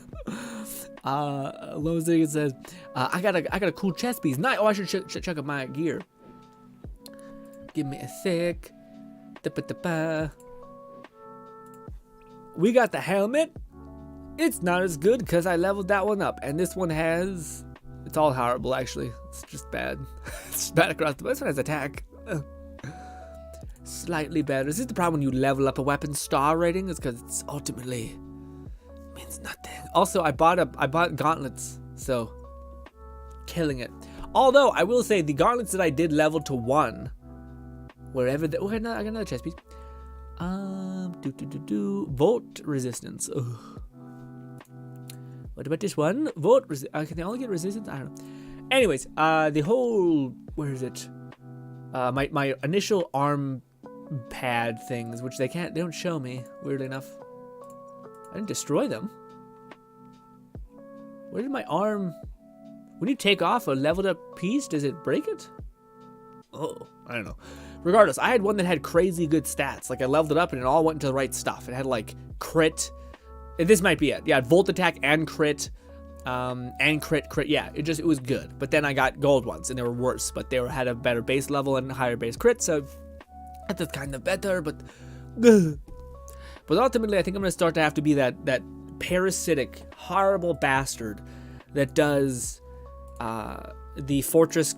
A: Lozig says, I got a cool chest piece. Nice. Oh, I should check out my gear. Give me a sec. We got the helmet. It's not as good because I leveled that one up, and this one has. It's all horrible, actually. It's just bad. It's bad across the board. This one has attack. Slightly better. This is the problem when you level up a weapon star rating, is because it's ultimately means nothing. Also, I bought gauntlets, so killing it. Although I will say the gauntlets that I did level to 1, wherever the, oh, I got another chest piece. Volt resistance. Ugh. What about this one? Volt can they only get resistance? I don't know. Anyways, the whole, where is it? My initial arm pad things, which they don't show me, weirdly enough. I didn't destroy them. Where did my arm, when you take off a leveled up piece, does it break it? Oh, I don't know. Regardless, I had one that had crazy good stats. Like, I leveled it up and it all went into the right stuff. It had like crit. This might be it. Yeah, volt attack and crit. And crit. Yeah, it was good. But then I got gold ones and they were worse, but they had a better base level and higher base crit, so that's kind of better, but ultimately I think I'm gonna start to have to be that parasitic, horrible bastard that does the fortress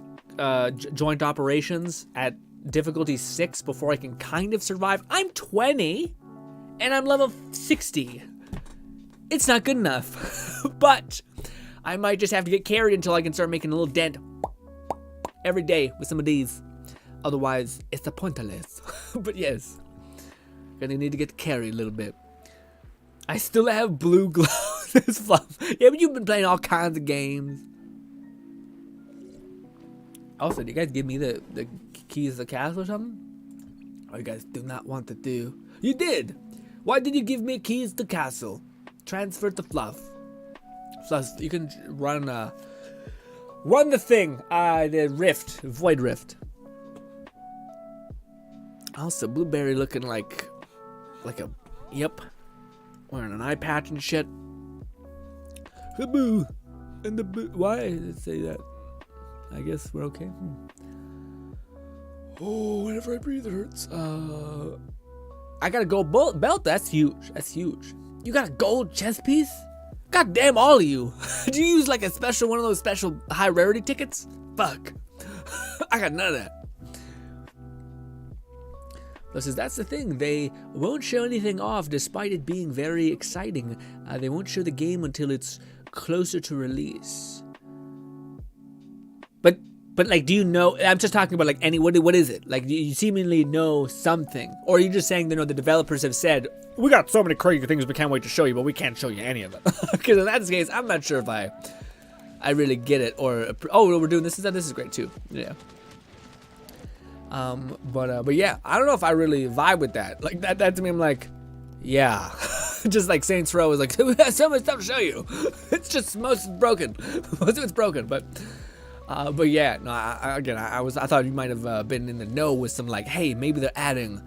A: joint operations at difficulty 6 before I can kind of survive. I'm 20 and I'm level 60. It's not good enough. But I might just have to get carried until I can start making a little dent every day with some of these. Otherwise, it's a pointless. But yes, gonna need to get carried a little bit. I still have blue gloves. It's fluff. Yeah, but you've been playing all kinds of games. Also, do you guys give me the keys to the castle or something? Or you guys do not want to do? You did! Why did you give me keys to the castle? Transfer to Fluff. Fluff, you can run the thing, the rift, void rift. Also, Blueberry looking like a, yep, wearing an eye patch and shit. Haboo, and the boo. Why did it say that? I guess we're okay. Oh, whenever I breathe, it hurts. I got a gold belt. That's huge. That's huge. You got a gold chest piece? God damn, all of you. Did you use like a special, one of those special high rarity tickets? Fuck. I got none of that. Says that's the thing. They won't show anything off despite it being very exciting. They won't show the game until it's closer to release. But like, do you know? I'm just talking about like what is it? Like, you seemingly know something, or are you just saying the developers have said we got so many crazy things we can't wait to show you, but we can't show you any of them? Because in that case, I'm not sure if I really get it. Or we're doing this. This is great too. Yeah. But yeah, I don't know if I really vibe with that. Like that to me, I'm like, yeah. Just like Saints Row is like, we have so much stuff to show you. It's just most broken. Most of it's broken, but yeah, no. I thought you might have been in the know with some like, hey, maybe they're adding,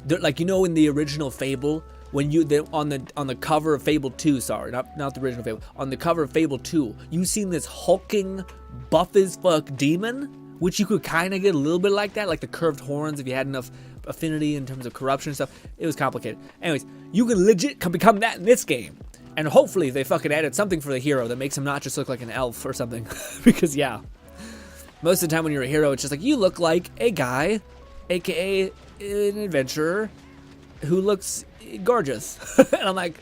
A: like in the original Fable when on the cover of Fable 2, sorry, not the original Fable, on the cover of Fable 2, you seen this hulking buff as fuck demon, which you could kind of get a little bit like that, like the curved horns if you had enough affinity in terms of corruption and stuff. It was complicated. Anyways, you can legit become that in this game. And hopefully they fucking added something for the hero that makes him not just look like an elf or something. Because yeah, most of the time when you're a hero, it's just like you look like a guy, aka an adventurer, who looks gorgeous. And I'm like,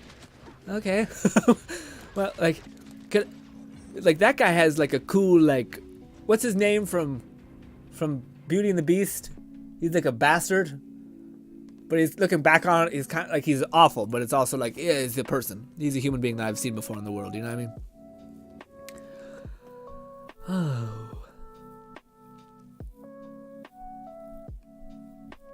A: okay. Well, like that guy has like a cool, like, what's his name from Beauty and the Beast? He's like a bastard. But he's looking back on it, he's kind of like, he's awful, but it's also like, yeah, he's a person. He's a human being that I've seen before in the world, you know what I mean? Oh.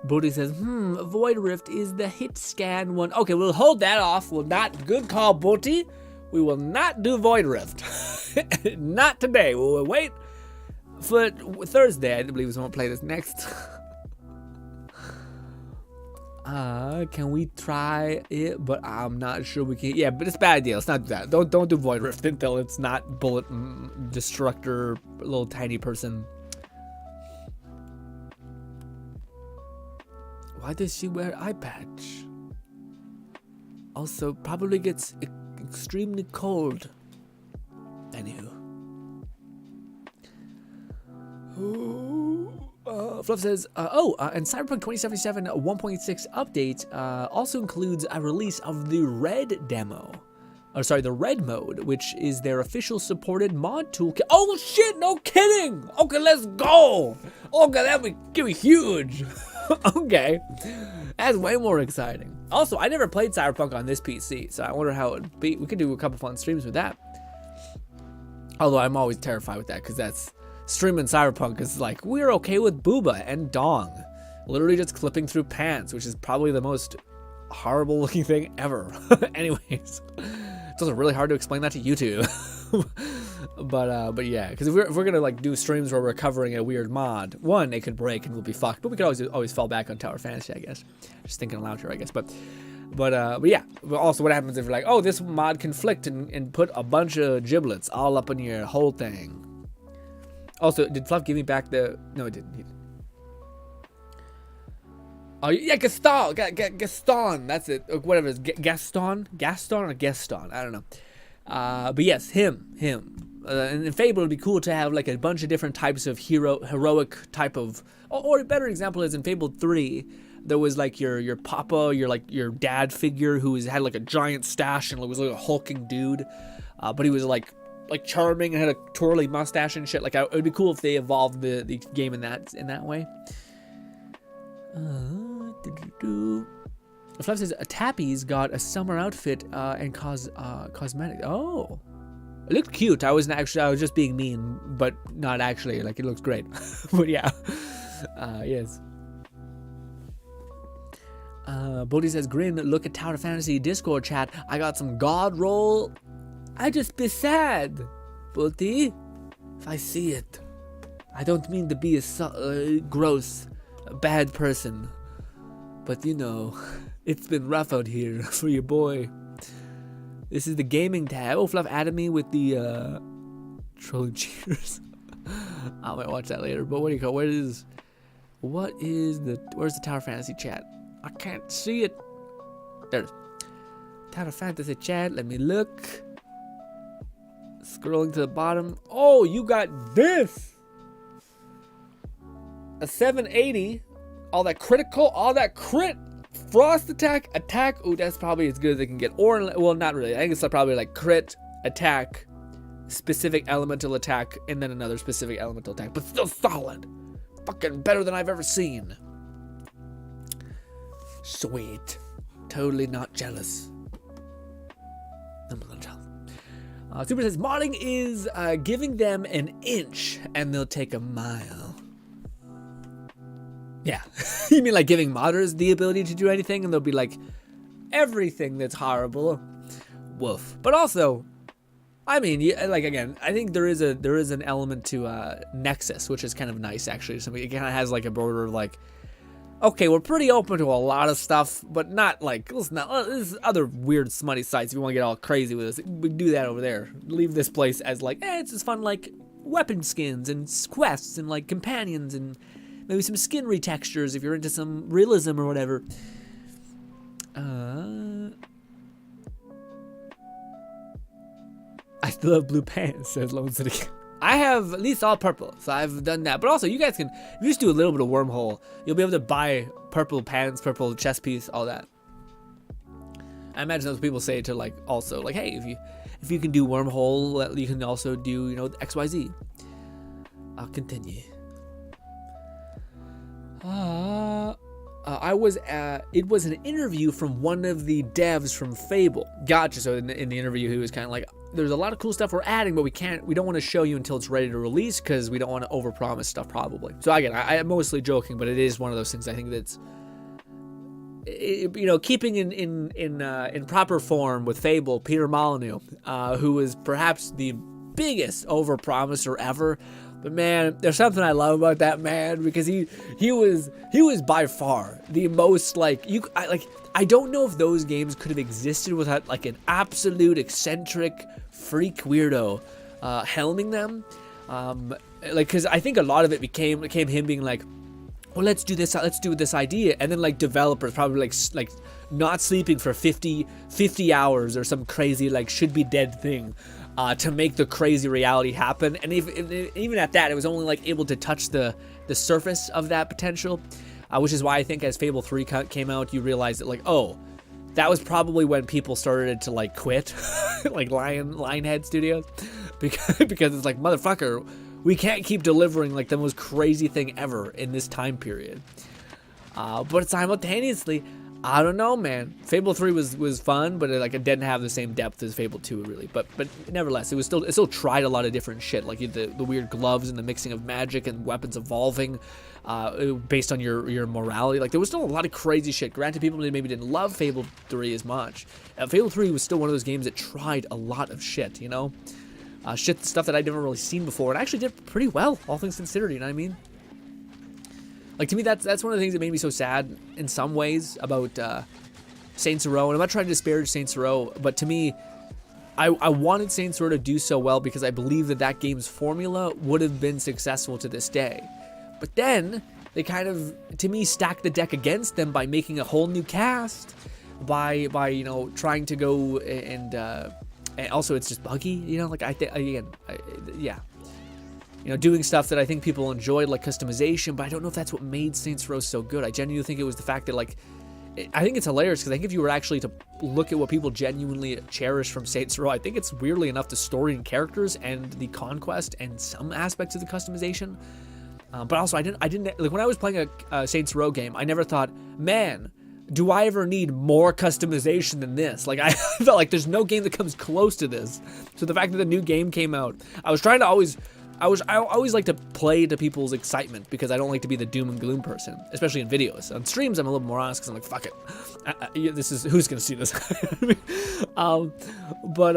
A: Bodhi says, Void Rift is the hit scan one. Okay, we'll hold that off. We'll not, good call, Bodhi. We will not do Void Rift. Not today. We'll wait for Thursday. I believe we won't play this next. Can we try it? But I'm not sure we can. Yeah, but it's a bad idea. Let's not do that. Don't do Void Rift until it's not bullet destructor, little tiny person. Why does she wear eye patch? Also, probably gets extremely cold. Anywho. Fluff says, and Cyberpunk 2077 1.6 update also includes a release of the Red demo. Or sorry, the Red mode, which is their official supported mod toolkit. Oh shit, no kidding! Okay, let's go! Okay, that'd be huge! Okay, that's way more exciting. Also, I never played Cyberpunk on this PC, so I wonder how it would be. We could do a couple fun streams with that. Although I'm always terrified with that, because that's streaming Cyberpunk is like, we're okay with booba and dong. Literally just clipping through pants, which is probably the most horrible looking thing ever. Anyways, it's also really hard to explain that to YouTube. But yeah, because if we're gonna like do streams where we're covering a weird mod, one, it could break and we'll be fucked. But we could always fall back on Tower Fantasy, I guess. Just thinking aloud here, I guess. But yeah. But also, what happens if you're like, oh, this mod can flick and put a bunch of giblets all up in your whole thing. Also, did Fluff give me back the? No, it didn't. Oh yeah, Gaston. Gaston. That's it. Whatever. Gaston or Gaston. I don't know. But yes, him. And in Fable, it'd be cool to have like a bunch of different types of heroic type of. Or a better example is in Fable 3, there was like your papa, your dad figure who had like a giant stash and was like a hulking dude, but he was like charming and had a twirly mustache and shit. Like it would be cool if they evolved the game in that way. Fluff says Tappy's got a summer outfit and cosmetic. Oh, it looked cute. I was just being mean, but not actually. Like it looks great. But yeah, yes. Bodhi says, Grin, look at Tower Fantasy Discord chat. I got some god roll. I just be sad, Bodhi. If I see it, I don't mean to be a gross, bad person, but you know, it's been rough out here for your boy. This is the gaming tab. Oh, Fluff added me with the trolling cheers. I might watch that later. But what do you call? Where's the Tower Fantasy chat? I can't see it. There it is. Tower Fantasy chat. Let me look. Scrolling to the bottom. Oh, you got this. A 780. All that critical. All that crit. Frost attack. Ooh, that's probably as good as they can get. Or, well, not really. I think it's probably like crit, attack, specific elemental attack, and then another specific elemental attack. But still solid. Fucking better than I've ever seen. Sweet. Totally not jealous. I'm a little jealous. Super says, modding is giving them an inch and they'll take a mile. Yeah. You mean like giving modders the ability to do anything and they'll be like, everything that's horrible. Woof. But also, I mean, like again, I think there is an element to Nexus, which is kind of nice actually. So it kind of has like a border of like, okay, we're pretty open to a lot of stuff, but not like, there's other weird smutty sites if you want to get all crazy with us. We can do that over there. Leave this place as like, it's just fun like weapon skins and quests and like companions and maybe some skin retextures if you're into some realism or whatever. I still have blue pants, says Lone City. I have at least all purple, so I've done that. But also, you guys can, if you just do a little bit of wormhole, you'll be able to buy purple pants, purple chest piece, all that. I imagine those people say to like also like, hey, if you can do wormhole, you can also do, you know, XYZ. I'll continue. It was an interview from one of the devs from Fable. Gotcha. So in the interview, he was kind of like, there's a lot of cool stuff we're adding, but we don't want to show you until it's ready to release because we don't want to overpromise stuff probably. So again, I'm mostly joking, but it is one of those things I think that's, you know, keeping in proper form with Fable, Peter Molyneux, who was perhaps the biggest overpromiser ever. But man, there's something I love about that man because he was by far the most I don't know if those games could have existed without like an absolute eccentric freak weirdo helming them. Like, because I think a lot of it became him being like, well, let's do this idea, and then like developers probably like not sleeping for 50 hours or some crazy like should be dead thing to make the crazy reality happen. And even at that, it was only like able to touch the surface of that potential, which is why I think as Fable 3 came out, you realized that like, oh, that was probably when people started to like quit, like Lionhead Studios, because it's like, motherfucker, we can't keep delivering like the most crazy thing ever in this time period. But simultaneously, I don't know, man. Fable 3 was fun, but it didn't have the same depth as Fable 2 really. But nevertheless, it still tried a lot of different shit, like the weird gloves and the mixing of magic and weapons evolving based on your morality. Like there was still a lot of crazy shit. Granted, people maybe didn't love Fable 3 as much. Fable 3 was still one of those games that tried a lot of shit, you know? Stuff that I'd never really seen before, and actually did pretty well, all things considered, you know what I mean? Like, to me, that's one of the things that made me so sad in some ways about Saints Row. And I'm not trying to disparage Saints Row, but to me, I wanted Saints Row to do so well because I believe that game's formula would have been successful to this day. But then, they kind of, to me, stacked the deck against them by making a whole new cast, by you know, trying to go and also it's just buggy, you know, like yeah. You know, doing stuff that I think people enjoyed, like customization, but I don't know if that's what made Saints Row so good. I genuinely think it was the fact that, like, I think it's hilarious because I think if you were actually to look at what people genuinely cherish from Saints Row, I think it's weirdly enough the story and characters and the conquest and some aspects of the customization. But also, I didn't like when I was playing a Saints Row game, I never thought, man, do I ever need more customization than this? Like, I felt like there's no game that comes close to this. So the fact that the new game came out, I was trying to I always like to play to people's excitement because I don't like to be the doom and gloom person, especially in videos. On streams, I'm a little more honest because I'm like, fuck it. This is, who's going to see this? But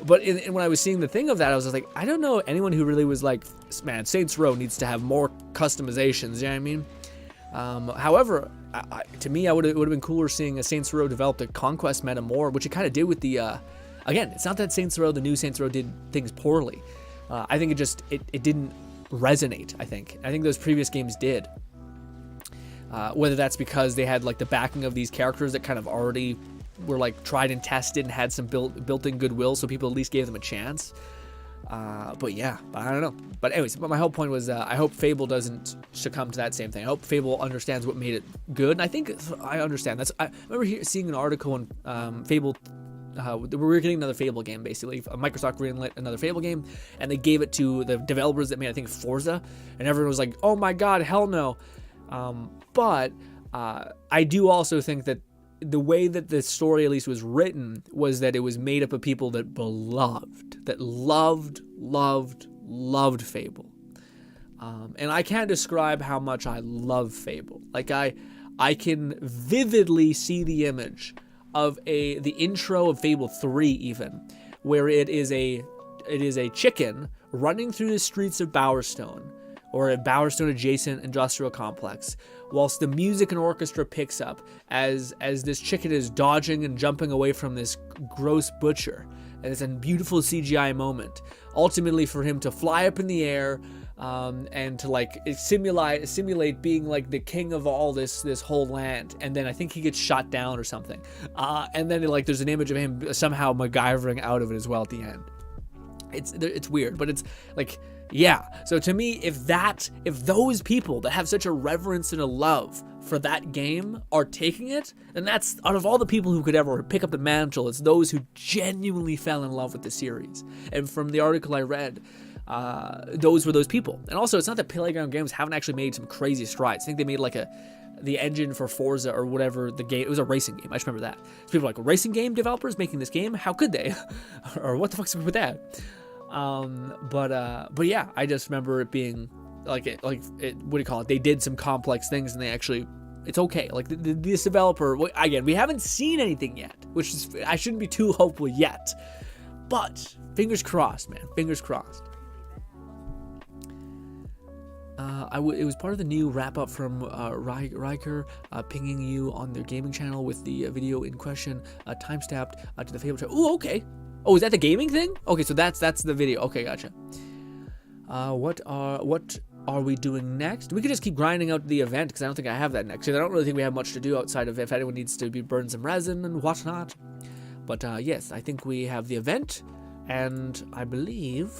A: when I was seeing the thing of that, I was just like, I don't know anyone who really was like, man, Saints Row needs to have more customizations, you know what I mean? However, to me, it would have been cooler seeing a Saints Row develop the conquest meta more, which it kind of did with the, again, it's not that the new Saints Row did things poorly. I think it didn't resonate, I think those previous games did. Whether that's because they had like the backing of these characters that kind of already were like tried and tested and had some built-in goodwill, so people at least gave them a chance. But yeah, I don't know. But anyways, my whole point was I hope Fable doesn't succumb to that same thing. I hope Fable understands what made it good, and I think I understand. I remember seeing an article on Fable. We were getting another Fable game, basically. Microsoft greenlit another Fable game, and they gave it to the developers that made, I think, Forza, and everyone was like, oh my god, hell no. But I do also think that the way that the story at least was written was that it was made up of people that loved Fable. And I can't describe how much I love Fable. Like, I can vividly see the image of the intro of Fable 3 even, where it is a chicken running through the streets of Bowerstone, or a Bowerstone adjacent industrial complex, whilst the music and orchestra picks up as this chicken is dodging and jumping away from this gross butcher. And it's a beautiful CGI moment, ultimately for him to fly up in the air, and to like simulate being like the king of all this whole land, and then I think he gets shot down or something, and then like there's an image of him somehow MacGyvering out of it as well at the end. It's weird, but it's like, yeah. So to me, if those people that have such a reverence and a love for that game are taking it, then that's, out of all the people who could ever pick up the mantle, it's those who genuinely fell in love with the series. And from the article I read, those were those people. And also, it's not that Playground Games haven't actually made some crazy strides. I think they made like the engine for Forza or whatever the game. It was a racing game. I just remember that. So people were like, racing game developers making this game? How could they? Or what the fuck's up with that? But yeah, I just remember it being what do you call it? They did some complex things, and they actually, it's okay. Like this developer, again, we haven't seen anything yet, which is, I shouldn't be too hopeful yet, but fingers crossed, man. Fingers crossed. It was part of the new wrap-up from Riker pinging you on their gaming channel with the video in question, time-stamped to the favorite. Oh, okay. Oh, is that the gaming thing? Okay, so that's the video. Okay, gotcha. What are we doing next? We could just keep grinding out the event, because I don't think I have that next. I don't really think we have much to do outside of if anyone needs to burn some resin and whatnot. But yes, I think we have the event, and I believe,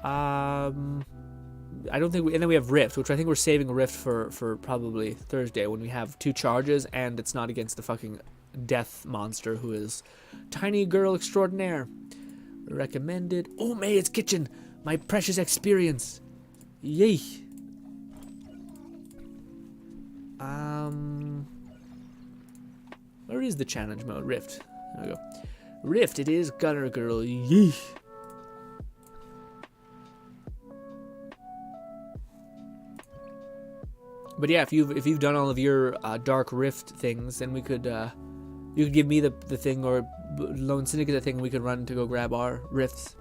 A: I don't think and then we have Rift, which I think we're saving Rift for probably Thursday when we have 2 charges and it's not against the fucking death monster who is tiny girl extraordinaire. Recommended. Oh, May's Kitchen, my precious experience. Yay. Where is the challenge mode? Rift. There we go. Rift, it is Gunner Girl. Yay. But yeah, if you've done all of your Dark Rift things, then we could you could give me the thing, or Lone Syndicate the thing, and we could run to go grab our rifts.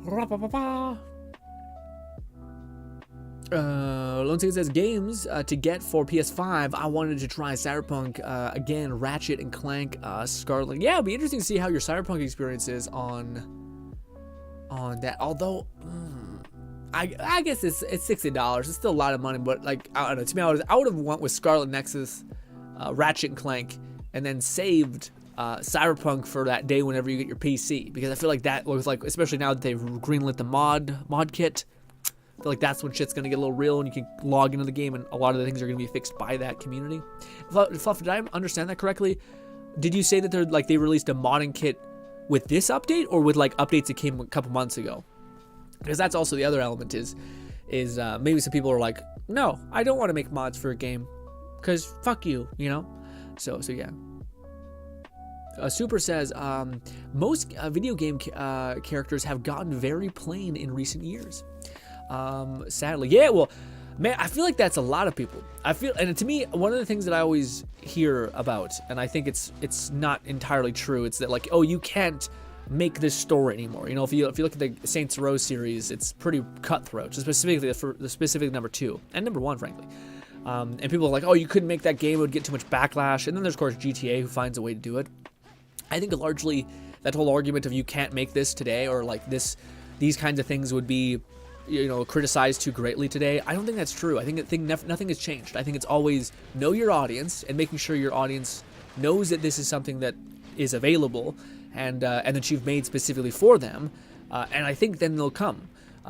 A: Lone Syndicate says games to get for PS5. I wanted to try Cyberpunk again, Ratchet and Clank, Scarlet. Yeah, it'd be interesting to see how your Cyberpunk experience is on that. Although. I guess it's $60. It's still a lot of money, but like, I don't know. To me, I would have went with Scarlet Nexus, Ratchet and Clank, and then saved Cyberpunk for that day whenever you get your PC, because I feel like that looks like, especially now that they've greenlit the mod kit, I feel like that's when shit's gonna get a little real and you can log into the game and a lot of the things are gonna be fixed by that community. Fluff, did I understand that correctly? Did you say that they released a modding kit with this update, or with like updates that came a couple months ago? Because that's also the other element is maybe some people are like, no, I don't want to make mods for a game, because fuck you, you know? So yeah. Super says, most video game characters have gotten very plain in recent years. Sadly. Yeah, well, man, I feel like that's a lot of people. And to me, one of the things that I always hear about, and I think it's not entirely true, it's that like, oh, you can't make this story anymore. You know, if you look at the Saints Row series, it's pretty cutthroat, specifically for the specific number 2 and number 1, frankly. And people are like, oh, you couldn't make that game, it would get too much backlash. And then there's of course GTA, who finds a way to do it. I think largely that whole argument of you can't make this today, or like these kinds of things would be, you know, criticized too greatly today. I don't think that's true. I think nothing has changed. I think it's always know your audience and making sure your audience knows that this is something that is available, and that you've made specifically for them, and I think then they'll come.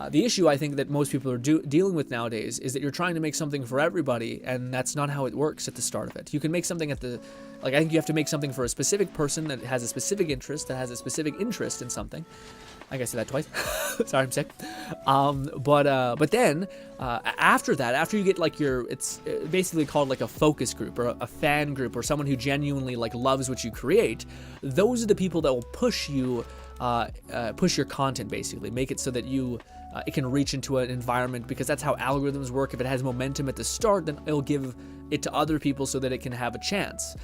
A: The issue I think that most people are dealing with nowadays is that you're trying to make something for everybody, and that's not how it works at the start of it. You can make something I think you have to make something for a specific person that has a specific interest, in something. I think I said that twice. Sorry, I'm sick. But then after that, after you get like it's basically called like a focus group or a fan group or someone who genuinely like loves what you create. Those are the people that will push you, push your content, basically make it so that it can reach into an environment, because that's how algorithms work. If it has momentum at the start, then it'll give it to other people so that it can have a chance,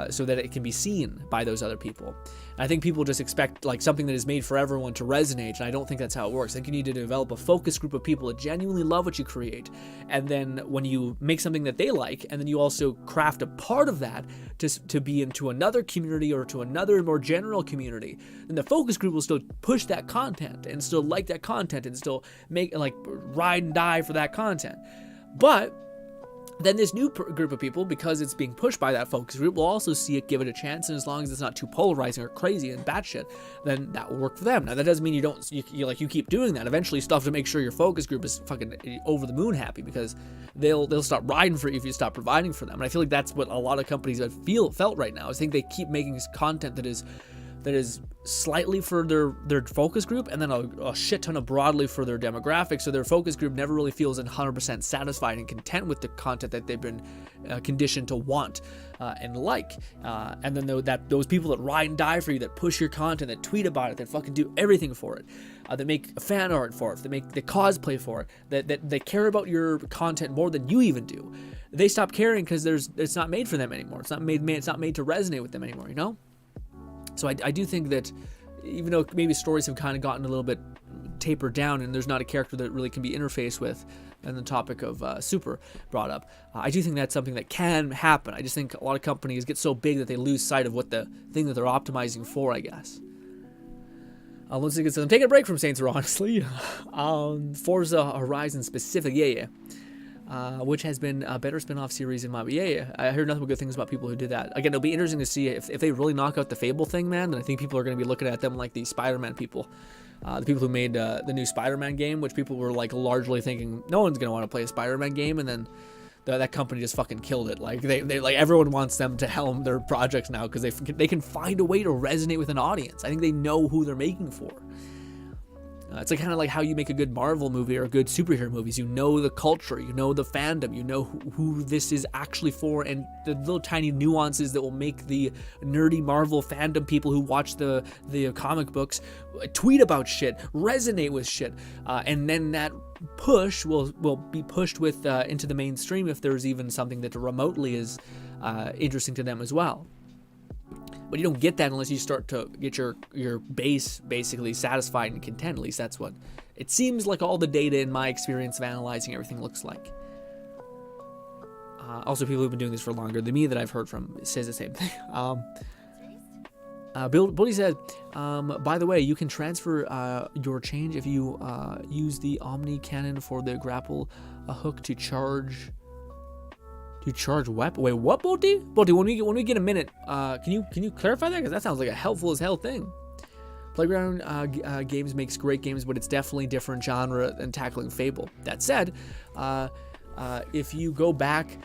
A: so that it can be seen by those other people. And I think people just expect like something that is made for everyone to resonate, and I don't think that's how it works. I think you need to develop a focus group of people that genuinely love what you create, and then when you make something that they like, and then you also craft a part of that to be into another community or to another more general community, then the focus group will still push that content and still like that content and still make like ride and die for that content. But then this new group of people, because it's being pushed by that focus group, will also see it, give it a chance, and as long as it's not too polarizing or crazy and batshit, then that will work for them. Now that doesn't mean you keep doing that. Eventually you still have to make sure your focus group is fucking over the moon happy, because they'll stop riding for you if you stop providing for them. And I feel like that's what a lot of companies have felt right now. I think they keep making content that is slightly for their focus group, and then a shit ton of broadly for their demographic, so their focus group never really feels 100% satisfied and content with the content that they've been conditioned to want and like. And then those people that ride and die for you, that push your content, that tweet about it, that fucking do everything for it, that make fan art for it, that make the cosplay for it, that they care about your content more than you even do, they stop caring because it's not made for them anymore. It's not made to resonate with them anymore, you know? So I do think that even though maybe stories have kind of gotten a little bit tapered down and there's not a character that really can be interfaced with, and the topic of Super brought up, I do think that's something that can happen. I just think a lot of companies get so big that they lose sight of what the thing that they're optimizing for, I guess. Let's see, I'm taking a break from Saints Row, honestly. Forza Horizon specific, yeah. Which has been a better spin-off series in my... Yeah, I heard nothing but good things about people who did that. Again, it'll be interesting to see if they really knock out the Fable thing, man, then I think people are going to be looking at them like the Spider-Man people. The people who made the new Spider-Man game, which people were like largely thinking no one's going to want to play a Spider-Man game, and then that company just fucking killed it. Like they like everyone wants them to helm their projects now because they can find a way to resonate with an audience. I think they know who they're making for. It's like kind of like how you make a good Marvel movie or good superhero movies. You know the culture, you know the fandom, you know who this is actually for, and the little tiny nuances that will make the nerdy Marvel fandom people who watch the comic books tweet about shit, resonate with shit, and then that push will be pushed with into the mainstream if there's even something that remotely is interesting to them as well. But you don't get that unless you start to get your base basically satisfied and content. At least that's what it seems like all the data in my experience of analyzing everything looks like. Also, people who've been doing this for longer than me that I've heard from says the same thing. Billy said, by the way, you can transfer your change if you use the Omni cannon for the grapple hook to charge... weapon. Wait, what, Bolty? Bolty, when we get a minute, can you clarify that? Because that sounds like a helpful as hell thing. Playground games makes great games, but it's definitely different genre than tackling Fable. That said, if you go back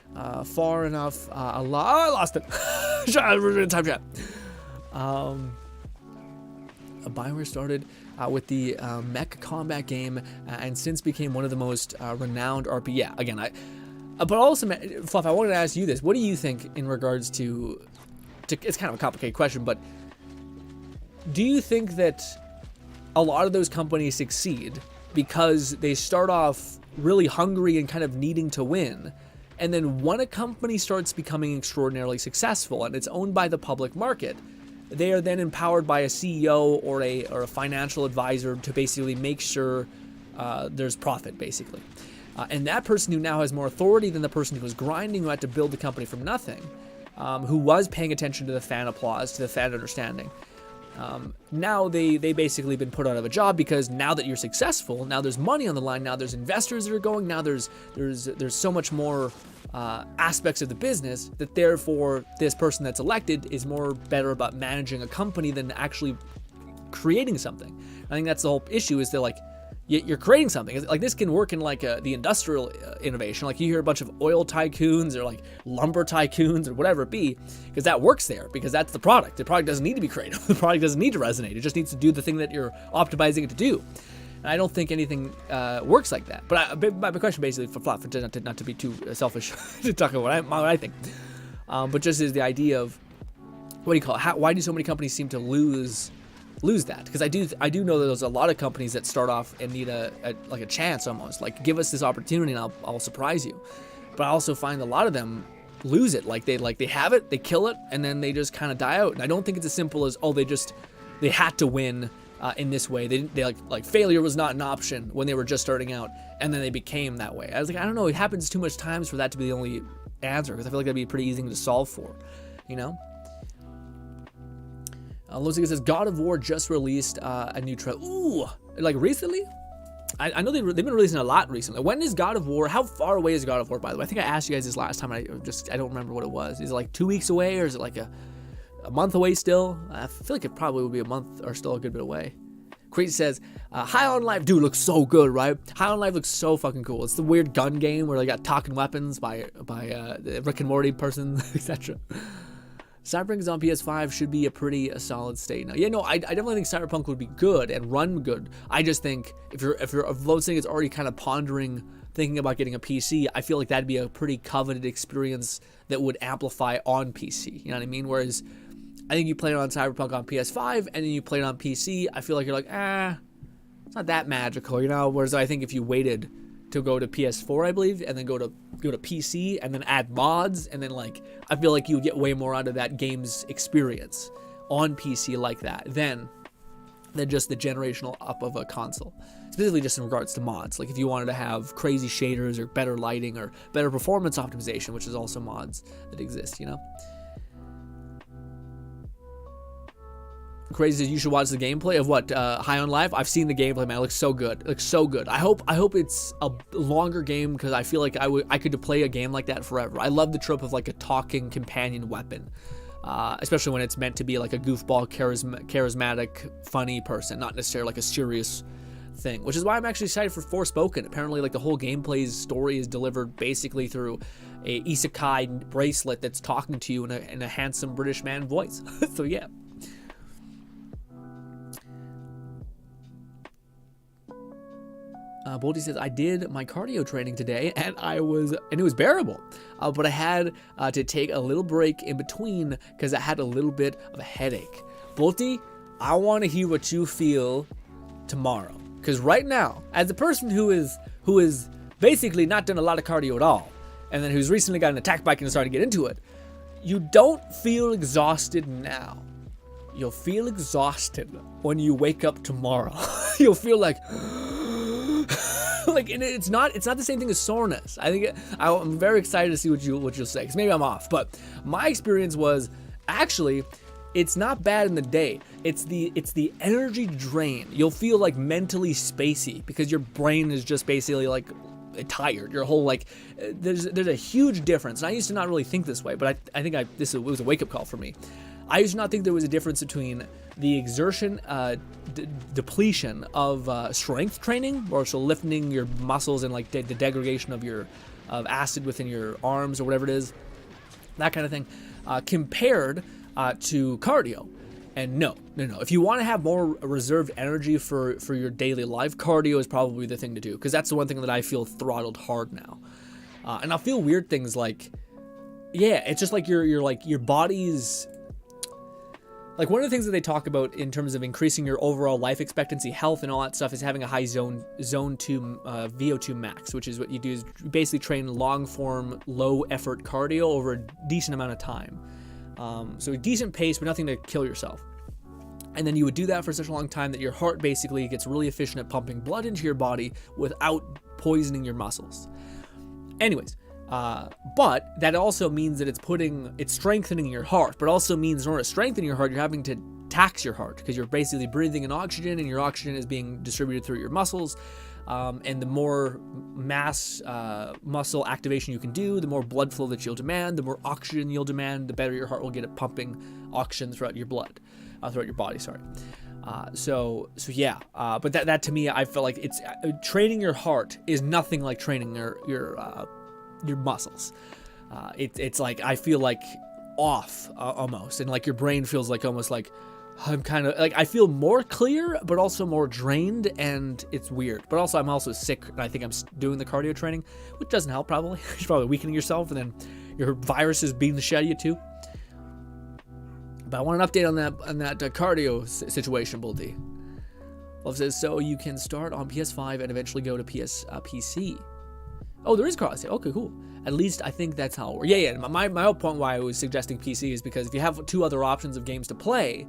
A: far enough, I lost it. Time chat. BioWare started with the mech combat game and since became one of the most renowned RPG. Yeah, again, but also, Fluff, I wanted to ask you this. What do you think in regards to it's kind of a complicated question, but do you think that a lot of those companies succeed because they start off really hungry and kind of needing to win, and then when a company starts becoming extraordinarily successful and it's owned by the public market, they are then empowered by a CEO or a financial advisor to basically make sure there's profit, basically. And that person who now has more authority than the person who was grinding, who had to build the company from nothing, who was paying attention to the fan applause, to the fan understanding. Now they basically been put out of a job because now that you're successful, now there's money on the line, now there's investors that are going, now there's so much more aspects of the business that therefore this person that's elected is more better about managing a company than actually creating something. I think that's the whole issue, is that like, you're creating something. Like this can work in like the industrial innovation. Like you hear a bunch of oil tycoons or like lumber tycoons or whatever it be, because that works there, because that's the product. The product doesn't need to be creative. The product doesn't need to resonate. It just needs to do the thing that you're optimizing it to do. And I don't think anything works like that. But my question basically for not to be too selfish to talk about what I think, but just is the idea of what do you call it? Why do so many companies seem to lose that? Because I do know that there's a lot of companies that start off and need a chance almost, like give us this opportunity and I'll surprise you. But I also find a lot of them lose it. Like they have it, they kill it, and then they just kind of die out. And I don't think it's as simple as, oh, they had to win in this way. They like failure was not an option when they were just starting out, and then they became that way. I was like, I don't know, it happens too much times for that to be the only answer, because I feel like that'd be pretty easy to solve for, you know? Looks like it says God of War just released a new trailer. Ooh, like recently? I know they've been releasing a lot recently. When is God of War? How far away is God of War, by the way? I think I asked you guys this last time. I don't remember what it was. Is it like 2 weeks away, or is it like a month away still? I feel like it probably would be a month or still a good bit away. Crazy says, High on Life, dude, looks so good, right? High on Life looks so fucking cool. It's the weird gun game where they got talking weapons by the Rick and Morty person, etc. Cyberpunk is on PS5, should be a pretty solid state now. Yeah, no, I definitely think Cyberpunk would be good and run good. I just think if you're saying it's already kind of thinking about getting a PC, I feel like that'd be a pretty coveted experience that would amplify on PC. You know what I mean? Whereas I think you play it on Cyberpunk on PS5 and then you play it on PC, I feel like you're like, it's not that magical, you know? Whereas I think if you waited to go to PS4, I believe, and then go to PC and then add mods, and then like I feel like you would get way more out of that game's experience on PC like that than just the generational up of a console. Specifically just in regards to mods. Like if you wanted to have crazy shaders or better lighting or better performance optimization, which is also mods that exist, you know? Crazy says you should watch the gameplay of what High on Life. I've seen the gameplay, man. It looks so good. It looks so good. I hope it's a longer game, because I feel like I could play a game like that forever. I love the trope of like a talking companion weapon, especially when it's meant to be like a goofball, charismatic, funny person, not necessarily like a serious thing. Which is why I'm actually excited for Forspoken. Apparently, like the whole gameplay's story is delivered basically through a isekai bracelet that's talking to you in a handsome British man voice. So yeah. Boldy says, I did my cardio training today and it was bearable, but I had to take a little break in between because I had a little bit of a headache. Boldy, I want to hear what you feel tomorrow, because right now, as a person who is basically not done a lot of cardio at all, and then who's recently got an attack bike and started to get into it, you don't feel exhausted now. You'll feel exhausted when you wake up tomorrow. You'll feel like like, and it's not the same thing as soreness. I think I'm very excited to see what you'll say, because maybe I'm off, but my experience was actually it's not bad in the day. It's the energy drain. You'll feel like mentally spacey because your brain is just basically like tired. Your whole like there's a huge difference. And I used to not really think this way, but I think it was a wake up call for me. I used to not think there was a difference between the exertion depletion of strength training, or so lifting your muscles and like the degradation of acid within your arms or whatever it is, that kind of thing, compared to cardio. And no. If you want to have more reserved energy for your daily life, cardio is probably the thing to do, because that's the one thing that I feel throttled hard now. And I'll feel weird things like, yeah, it's just like your body's. Like one of the things that they talk about in terms of increasing your overall life expectancy, health, and all that stuff is having a high zone 2 VO2 max, which is what you do is you basically train long form, low effort cardio over a decent amount of time. So a decent pace, but nothing to kill yourself. And then you would do that for such a long time that your heart basically gets really efficient at pumping blood into your body without poisoning your muscles. Anyways. But that also means that it's strengthening your heart, but also means in order to strengthen your heart, you're having to tax your heart, because you're basically breathing in oxygen, and your oxygen is being distributed through your muscles. And the more mass muscle activation you can do, the more blood flow that you'll demand, the more oxygen you'll demand, the better your heart will get at pumping oxygen throughout your blood, throughout your body. Sorry. So yeah. But that to me, I feel like it's training your heart is nothing like training your muscles. It's like I feel like off almost, and like your brain feels like almost like I'm kind of like I feel more clear but also more drained, and it's weird. But also I'm also sick, and I think I'm doing the cardio training, which doesn't help probably. You're probably weakening yourself, and then your virus is beating the shit out of you too. But I want an update on that cardio situation, Bull D. Love says, so you can start on PS5 and eventually go to PC. Oh, there is crosshair. Okay, cool. At least I think that's how it works. Yeah. My whole point why I was suggesting PC is because if you have 2 other options of games to play,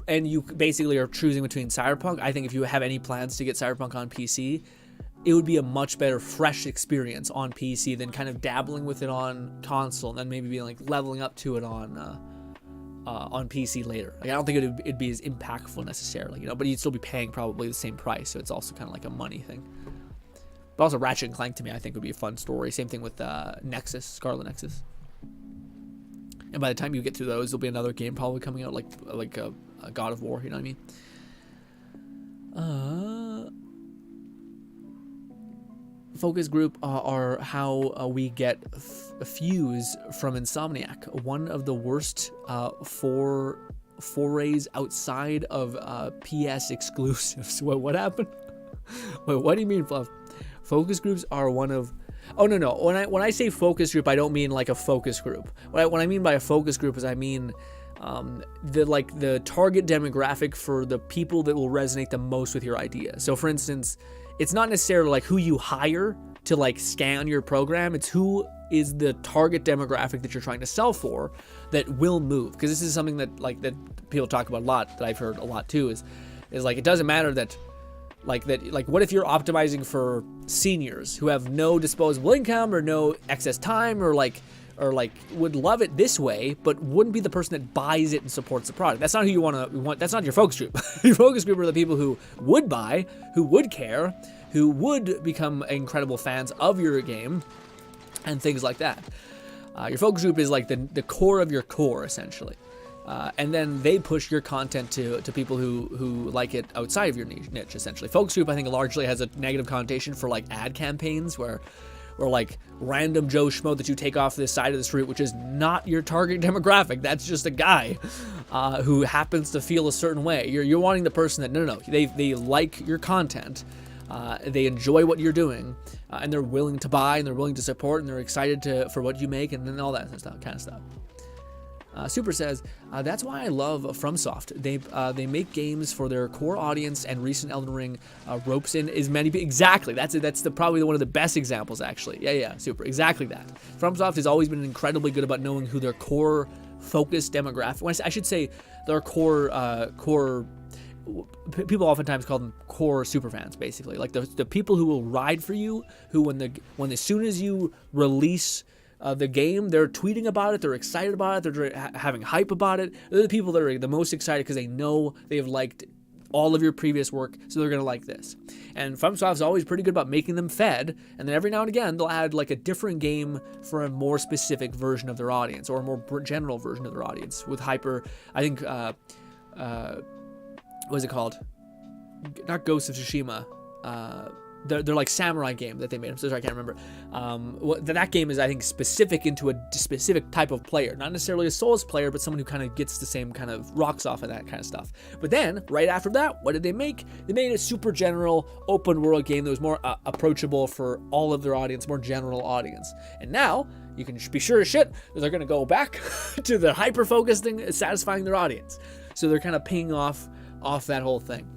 A: and you basically are choosing between Cyberpunk, I think if you have any plans to get Cyberpunk on PC, it would be a much better fresh experience on PC than kind of dabbling with it on console and then maybe being like leveling up to it on PC later. Like, I don't think it'd be as impactful necessarily, you know, but you'd still be paying probably the same price, so it's also kind of like a money thing. But also Ratchet and Clank to me I think would be a fun story. Same thing with Nexus, Scarlet Nexus. And by the time you get through those, there'll be another game probably coming out like a God of War, you know what I mean? Focus group are how we get Fuse from Insomniac. One of the worst forays outside of PS exclusives. What happened? Wait, what do you mean, Fluff? Focus groups are one of... Oh, no. When I say focus group, I don't mean like a focus group. What I mean by a focus group is I mean the target demographic for the people that will resonate the most with your idea. So, for instance, it's not necessarily like who you hire to like scan your program. It's who is the target demographic that you're trying to sell for that will move. Because this is something that people talk about a lot, that I've heard a lot too, is like it doesn't matter that what if you're optimizing for seniors who have no disposable income or no excess time or would love it this way, but wouldn't be the person that buys it and supports the product. That's not who you want. That's not your focus group. Your focus group are the people who would buy, who would care, who would become incredible fans of your game, and things like that. Your focus group is like the core of your core, essentially. And then they push your content to people who like it outside of your niche, essentially. Focus group, I think, largely has a negative connotation for like ad campaigns where like random Joe Schmo that you take off this side of the street, which is not your target demographic. That's just a guy who happens to feel a certain way. You're wanting the person that no, they like your content, they enjoy what you're doing, and they're willing to buy and they're willing to support and they're excited for what you make and then all that kind of stuff. Super says, that's why I love FromSoft. They make games for their core audience, and recent Elden Ring ropes in as many people. Exactly. That's probably one of the best examples, actually. Yeah, super. Exactly that. FromSoft has always been incredibly good about knowing who their core focused demographic. I should say their core. People oftentimes call them core superfans, basically. Like the people who will ride for you, who when as soon as you release the game, they're tweeting about it, they're excited about it, they're having hype about it. They're the people that are the most excited because they know they've liked all of your previous work, so they're going to like this. And FromSoft's always pretty good about making them fed, and then every now and again, they'll add like a different game for a more specific version of their audience, or a more general version of their audience, with hyper, I think, what is it called? Not Ghost of Tsushima, they're like samurai game that they made. I'm so sorry, I can't remember. That game is, I think, specific into a specific type of player. Not necessarily a Souls player, but someone who kind of gets the same kind of rocks off of that kind of stuff. But then, right after that, what did they make? They made a super general, open world game that was more approachable for all of their audience, more general audience. And now, you can be sure as shit that they're going to go back to the hyper-focused thing, satisfying their audience. So they're kind of paying off that whole thing.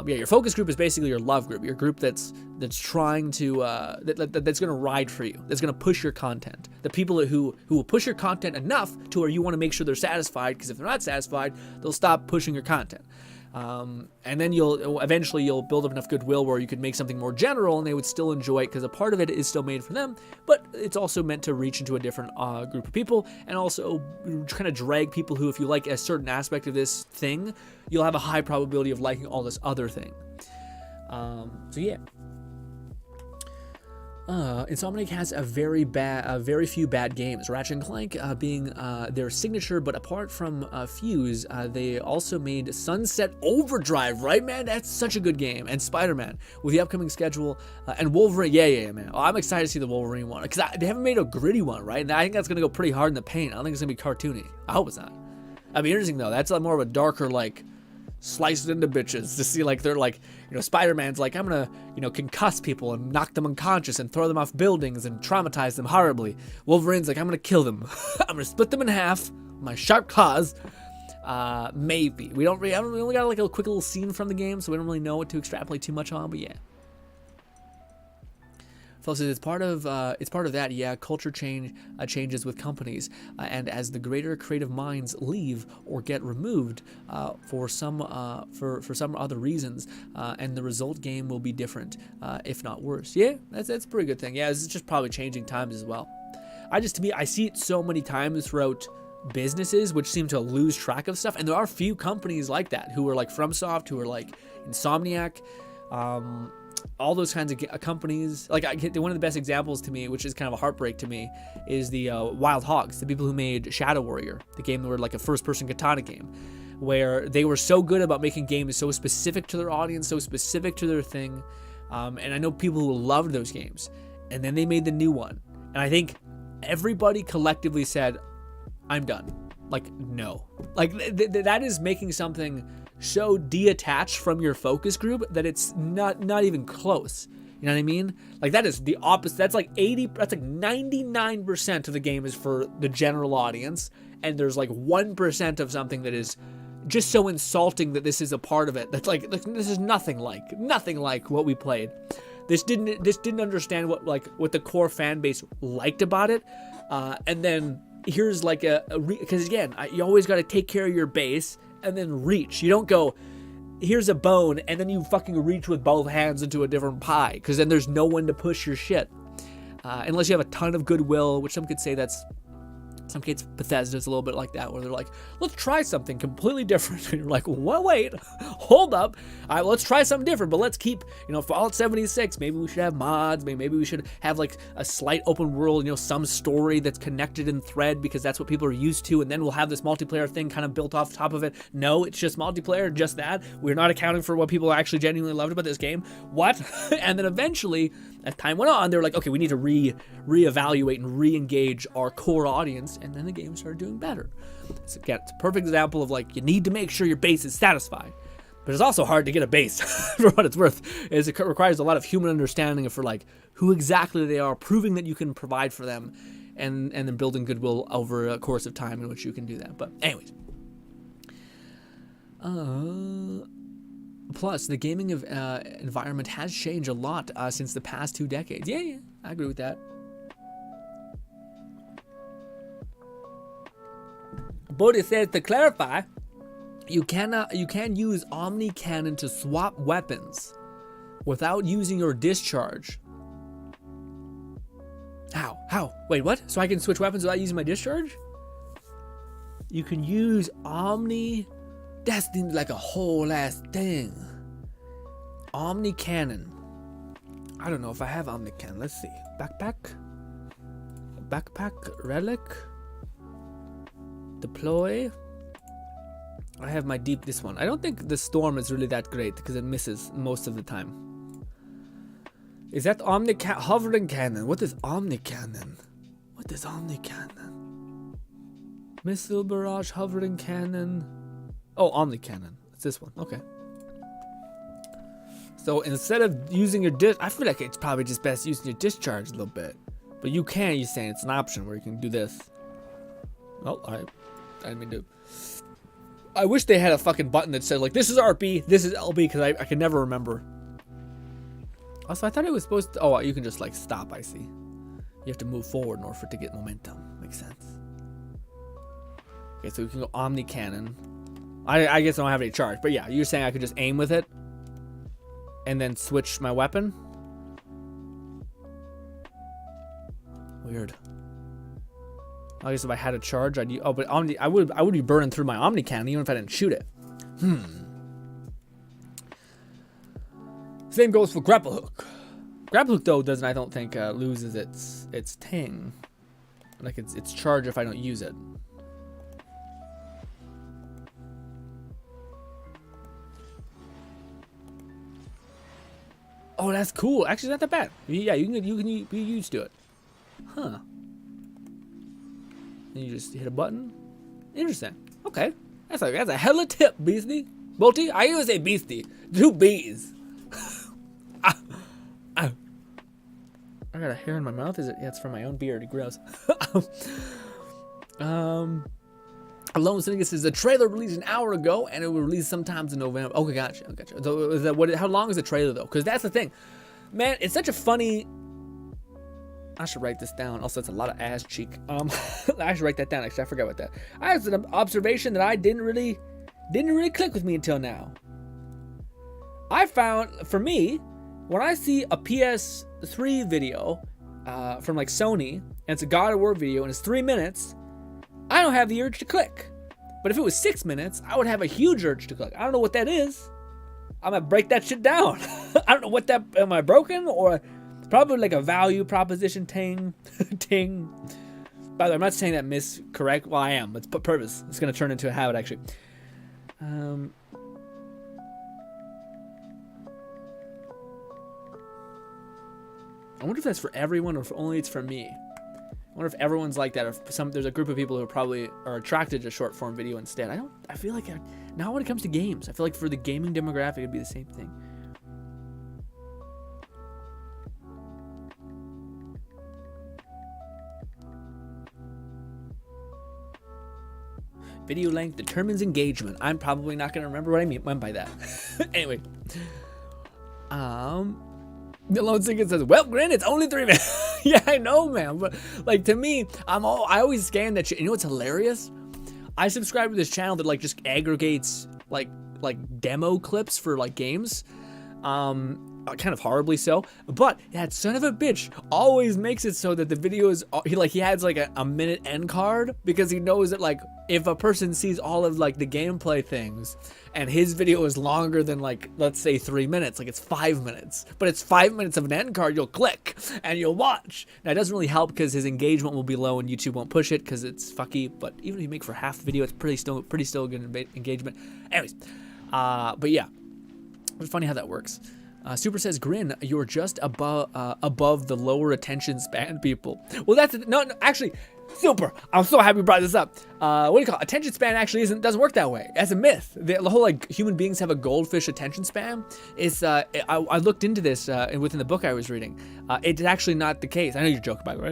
A: Your focus group is basically your love group, your group that's trying to that's going to ride for you, that's going to push your content. The people who will push your content enough to where you want to make sure they're satisfied, because if they're not satisfied, they'll stop pushing your content. And then you'll eventually build up enough goodwill where you could make something more general and they would still enjoy it, because a part of it is still made for them, but it's also meant to reach into a different group of people, and also kind of drag people who, if you like a certain aspect of this thing, you'll have a high probability of liking all this other thing. So yeah. Insomniac has a very few bad games. Ratchet and Clank being their signature, but apart from Fuse, they also made Sunset Overdrive, right, man? That's such a good game. And Spider-Man with the upcoming schedule, and Wolverine. Yeah, man. Oh, I'm excited to see the Wolverine one, because they haven't made a gritty one, right? And I think that's gonna go pretty hard in the paint. I don't think it's gonna be cartoony. I hope it's not. That'd be interesting though. That's more of a darker, like, sliced into bitches, to see like they're like, Spider-Man's like, I'm gonna, concuss people and knock them unconscious and throw them off buildings and traumatize them horribly. Wolverine's like, I'm gonna kill them. I'm gonna split them in half, my sharp claws. Maybe. We only got like a quick little scene from the game, so we don't really know what to extrapolate too much on, but yeah. Phil says it's part of that. Yeah, culture changes with companies, and as the greater creative minds leave or get removed for some other reasons, and the result game will be different, if not worse. Yeah, that's a pretty good thing. Yeah, it's just probably changing times as well. To me, I see it so many times throughout businesses which seem to lose track of stuff, and there are a few companies like that who are like FromSoft, who are like Insomniac. All those kinds of companies, like one of the best examples to me, which is kind of a heartbreak to me, is the Wild Hogs, the people who made Shadow Warrior, the game that were like a first-person katana game, where they were so good about making games so specific to their audience, so specific to their thing, and I know people who loved those games, and then they made the new one, and I think everybody collectively said, I'm done. Like, no. Like, that is making something so detached from your focus group that it's not even close. You know what I mean? Like, that is the opposite. That's like 99% of the game is for the general audience, and there's like 1% of something that is just so insulting that this is a part of it. That's like, this is nothing like what we played. This didn't understand what the core fan base liked about it, and then here's like because again, you always got to take care of your base and then reach. You don't go, here's a bone, and then you fucking reach with both hands into a different pie, because then there's no one to push your shit. Unless you have a ton of goodwill, which some could say that's, some cases Bethesda's a little bit like that, where they're like, let's try something completely different. And you're like, well, wait, hold up. Let's try something different, but let's keep, Fallout 76. Maybe we should have mods. Maybe we should have like a slight open world, some story that's connected in thread, because that's what people are used to. And then we'll have this multiplayer thing kind of built off top of it. No, it's just multiplayer, just that. We're not accounting for what people actually genuinely loved about this game. What? And then eventually, as time went on, they were like, okay, we need to reevaluate and re-engage our core audience, and then the game started doing better. So again, it's a perfect example of like, you need to make sure your base is satisfied, but it's also hard to get a base for what it's worth. It requires a lot of human understanding for like who exactly they are, proving that you can provide for them, and then building goodwill over a course of time in which you can do that. But anyways, plus the gaming environment has changed a lot since the past 2 decades. Yeah, I agree with that. But it says, to clarify, you can use Omni Cannon to swap weapons without using your discharge. How? Wait, what? So I can switch weapons without using my discharge? You can use Omni. That seems like a whole ass thing. Omni Cannon. I don't know if I have Omni Cannon. Let's see. Backpack relic. Deploy. I have my this one. I don't think the storm is really that great because it misses most of the time. Is that hovering cannon? What is Omni Cannon? What is Omni Cannon? Missile barrage, hovering cannon. Oh, Omni Cannon. It's this one. Okay. So instead of using your I feel like it's probably just best using your discharge a little bit. But you're saying it's an option where you can do this. Oh, alright. I didn't mean to. I wish they had a fucking button that said like, this is RP, this is LB, because I can never remember. Also, I thought it was supposed to, oh, you can just like stop, I see. You have to move forward in order for it to get momentum. Makes sense. Okay, so we can go Omni Cannon. I guess I don't have any charge, but yeah, you're saying I could just aim with it and then switch my weapon? Weird. I guess if I had a charge, I'd use, but I would be burning through my Omni Cannon even if I didn't shoot it. Same goes for grapple hook. Grapple hook though I don't think loses its ting, like its charge if I don't use it. Oh, that's cool. Actually, not that bad. Yeah, you can be used to it. Huh. And you just hit a button. Interesting. Okay. That's a hella tip, Beastie. Bolty? I even say Beastie. 2 B's. I got a hair in my mouth. Is it? Yeah, it's from my own beard. Gross. Alone Syndicate says the trailer released an hour ago and it will release sometimes in November. Okay, gotcha. So is that how long is the trailer though? Because that's the thing, man. It's such a funny I should write this down. Also, it's a lot of ass cheek. I should write that down. Actually, I forgot about that. I had an observation that I didn't really click with me until now. I found, for me, when I see a PS3 video from like Sony, and it's a God of War video, and it's 3 minutes, I don't have the urge to click. But if it was 6 minutes, I would have a huge urge to click. I don't know what that is. I'm gonna break that shit down. I don't know what that, am I broken? Or it's probably like a value proposition ting. By the way, I'm not saying that correct. Well, I am. It's purpose. It's gonna turn into a habit, actually. I wonder if that's for everyone or if only it's for me. I wonder if everyone's like that, or if there's a group of people who probably are attracted to short form video instead. I feel like now when it comes to games, I feel like for the gaming demographic it'd be the same thing. Video length determines engagement. I'm probably not gonna remember what I meant by that. Anyway, the Lone Singer says, "Well, Grin, it's only 3 minutes." Yeah, I know, man. But like to me, I always scan that shit. You know what's hilarious? I subscribe to this channel that like just aggregates like demo clips for like games. Kind of horribly so, but that son of a bitch always makes it so that the video is, he has like a minute end card, because he knows that like if a person sees all of like the gameplay things and his video is longer than like, let's say 3 minutes, like it's 5 minutes, but it's 5 minutes of an end card, you'll click and you'll watch. Now it doesn't really help because his engagement will be low and YouTube won't push it because it's fucky, but even if you make for half the video, it's pretty still good engagement. Anyways, but yeah, it's funny how that works. Super says, Grin, you're just above the lower attention span people. Well, no, actually, Super, I'm so happy you brought this up. What do you call it? Attention span actually doesn't work that way. That's a myth. The whole like human beings have a goldfish attention span is, I looked into this within the book I was reading. It's actually not the case. I know you're joking, by the way.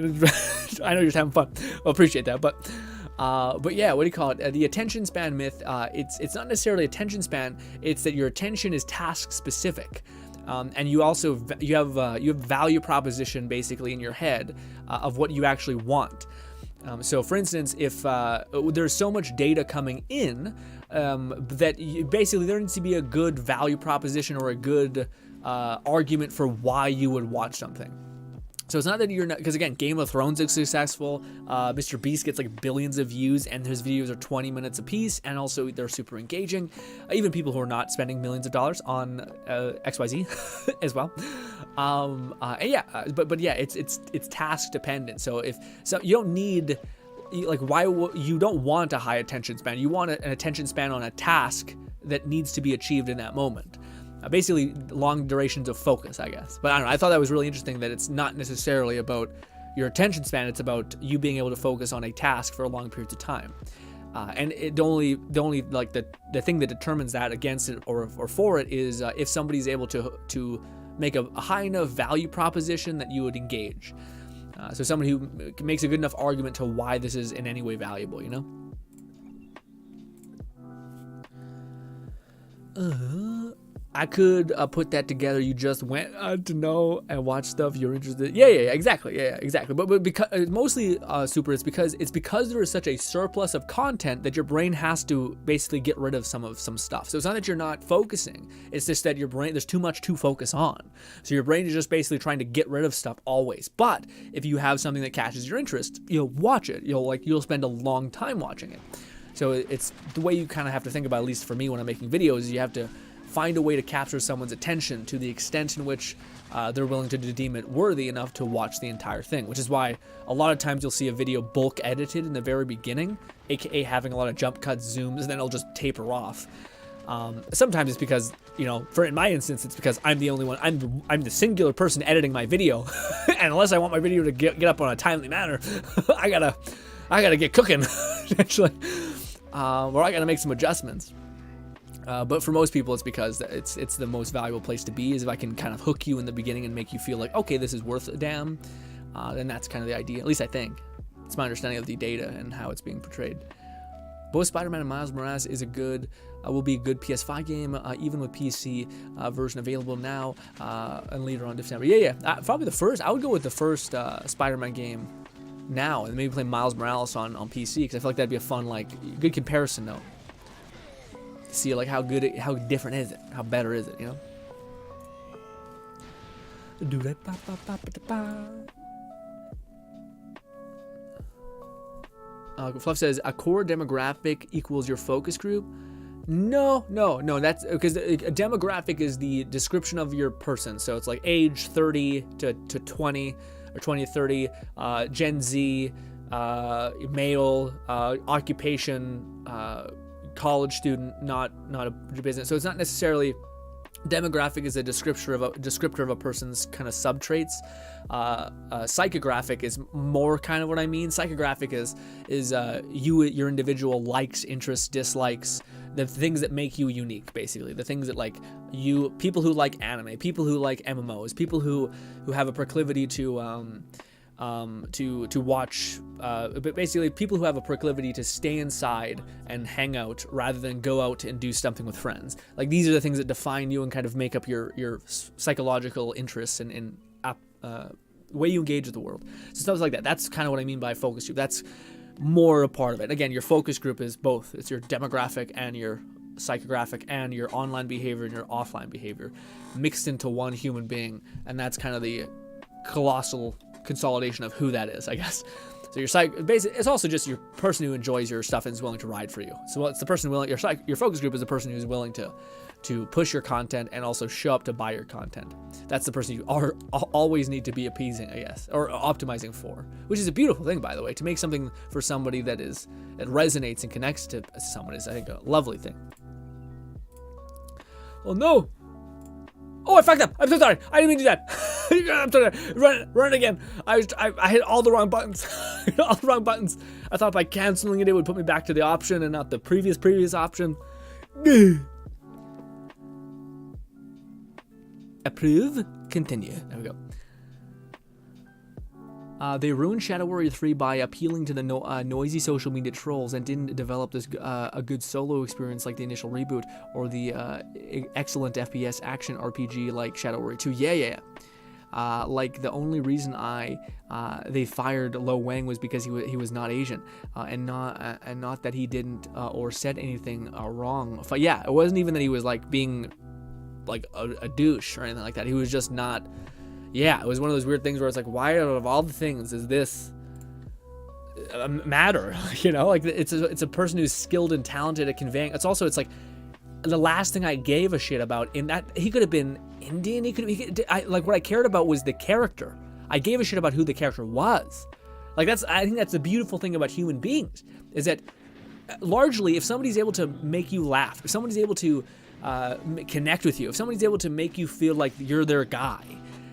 A: I know you're just having fun. I appreciate that, but yeah, what do you call it? The attention span myth. It's not necessarily attention span. It's that your attention is task specific. And you also have value proposition basically in your head of what you actually want. So for instance, if there's so much data coming in that basically there needs to be a good value proposition or a good argument for why you would watch something. So it's not that you're not, because again, Game of Thrones is successful. Mr. Beast gets like billions of views, and his videos are 20 minutes a piece, and also they're super engaging. Even people who are not spending millions of dollars on XYZ as well. And yeah, but yeah, it's task dependent. So you don't need, like, you don't want a high attention span. You want an attention span on a task that needs to be achieved in that moment. Basically long durations of focus, I guess. But I don't know, I thought that was really interesting that it's not necessarily about your attention span, it's about you being able to focus on a task for long periods of time. And the only like the thing that determines that against it or for it is if somebody's able to make a high enough value proposition that you would engage. So somebody who makes a good enough argument to why this is in any way valuable, you know? I could put that together. You just went to know and watch stuff you're interested in. Yeah, exactly. Yeah, exactly. But because mostly Super, it's because there is such a surplus of content that your brain has to basically get rid of some stuff. So it's not that you're not focusing. It's just that your brain, there's too much to focus on. So your brain is just basically trying to get rid of stuff always. But if you have something that catches your interest, you'll watch it. You'll spend a long time watching it. So it's the way you kind of have to think about, at least for me when I'm making videos, is you have to find a way to capture someone's attention to the extent in which they're willing to deem it worthy enough to watch the entire thing, which is why a lot of times you'll see a video bulk edited in the very beginning, aka having a lot of jump cuts, zooms, and then it'll just taper off. Sometimes it's because, in my instance, it's because I'm the only one, I'm the singular person editing my video, and unless I want my video to get up on a timely manner, I gotta get cooking, actually, or I gotta make some adjustments. But for most people, it's because it's the most valuable place to be, is if I can kind of hook you in the beginning and make you feel like, okay, this is worth a damn, then that's kind of the idea. At least I think. It's my understanding of the data and how it's being portrayed. Both Spider-Man and Miles Morales is will be a good PS5 game, even with PC version available now and later on December. Yeah. Probably the first. I would go with the first Spider-Man game now, and maybe play Miles Morales on PC, because I feel like that'd be a fun, like, good comparison though. See, like, how different is it? How better is it? You know. Fluff says a core demographic equals your focus group. No. That's because a demographic is the description of your person. So it's like age 30 to 20 or 20 to 30, Gen Z, male, occupation, college student, not a business. So it's not necessarily. Demographic is a descriptor of a person's kind of subtraits. Psychographic is more kind of what I mean. Psychographic is your individual likes, interests, dislikes, the things that make you unique, basically. The things that, like, people who like anime, people who like MMOs, people who have a proclivity to watch, but basically people who have a proclivity to stay inside and hang out rather than go out and do something with friends. Like, these are the things that define you and kind of make up your psychological interests and way you engage with the world. So stuff like that. That's kind of what I mean by focus group. That's more a part of it. Again, your focus group is both. It's your demographic and your psychographic and your online behavior and your offline behavior mixed into one human being, and that's kind of the colossal consolidation of who that is, I guess. So basically, it's also just your person who enjoys your stuff and is willing to ride for you. So it's the person willing. Your focus group is the person who's willing to push your content and also show up to buy your content. That's the person you always need to be appeasing, I guess, or optimizing for, which is a beautiful thing, by the way. To make something for somebody that resonates and connects to someone is, I think, a lovely thing. Oh no! Oh, I fucked up. I'm so sorry. I didn't mean to do that. I'm sorry. Run again. I hit all the wrong buttons. All the wrong buttons. I thought by canceling it would put me back to the option and not the previous option. Approve. Continue. There we go. They ruined Shadow Warrior 3 by appealing to the noisy social media trolls and didn't develop this a good solo experience like the initial reboot or the excellent FPS action RPG like Shadow Warrior 2. Yeah. Like, the only reason they fired Lo Wang was because he was not Asian, and not that he didn't or said anything wrong. But yeah, it wasn't even that he was like being like a douche or anything like that. He was just not. Yeah, it was one of those weird things where it's like, why out of all the things does this matter? You know, like, it's a person who's skilled and talented at conveying. It's like the last thing I gave a shit about in that he could have been Indian. Like, what I cared about was the character. I gave a shit about who the character was. Like, I think that's the beautiful thing about human beings, is that largely, if somebody's able to make you laugh, if somebody's able to connect with you, if somebody's able to make you feel like you're their guy,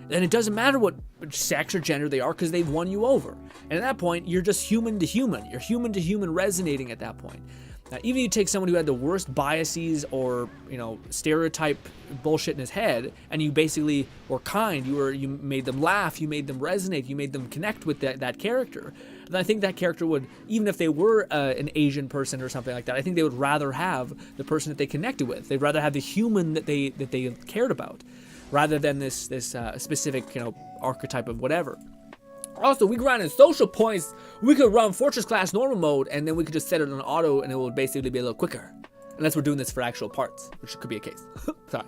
A: then it doesn't matter what sex or gender they are, because they've won you over. And at that point, you're just human to human. You're human to human resonating at that point. Now, even if you take someone who had the worst biases or, stereotype bullshit in his head, and you basically were kind, you made them laugh, you made them resonate, you made them connect with that character, then I think that character would, even if they were an Asian person or something like that, I think they would rather have the person that they connected with. They'd rather have the human that they cared about, rather than this specific, archetype of whatever. Also, we grinded social points. We could run Fortress class normal mode, and then we could just set it on auto, and it would basically be a little quicker. Unless we're doing this for actual parts, which could be a case. Sorry.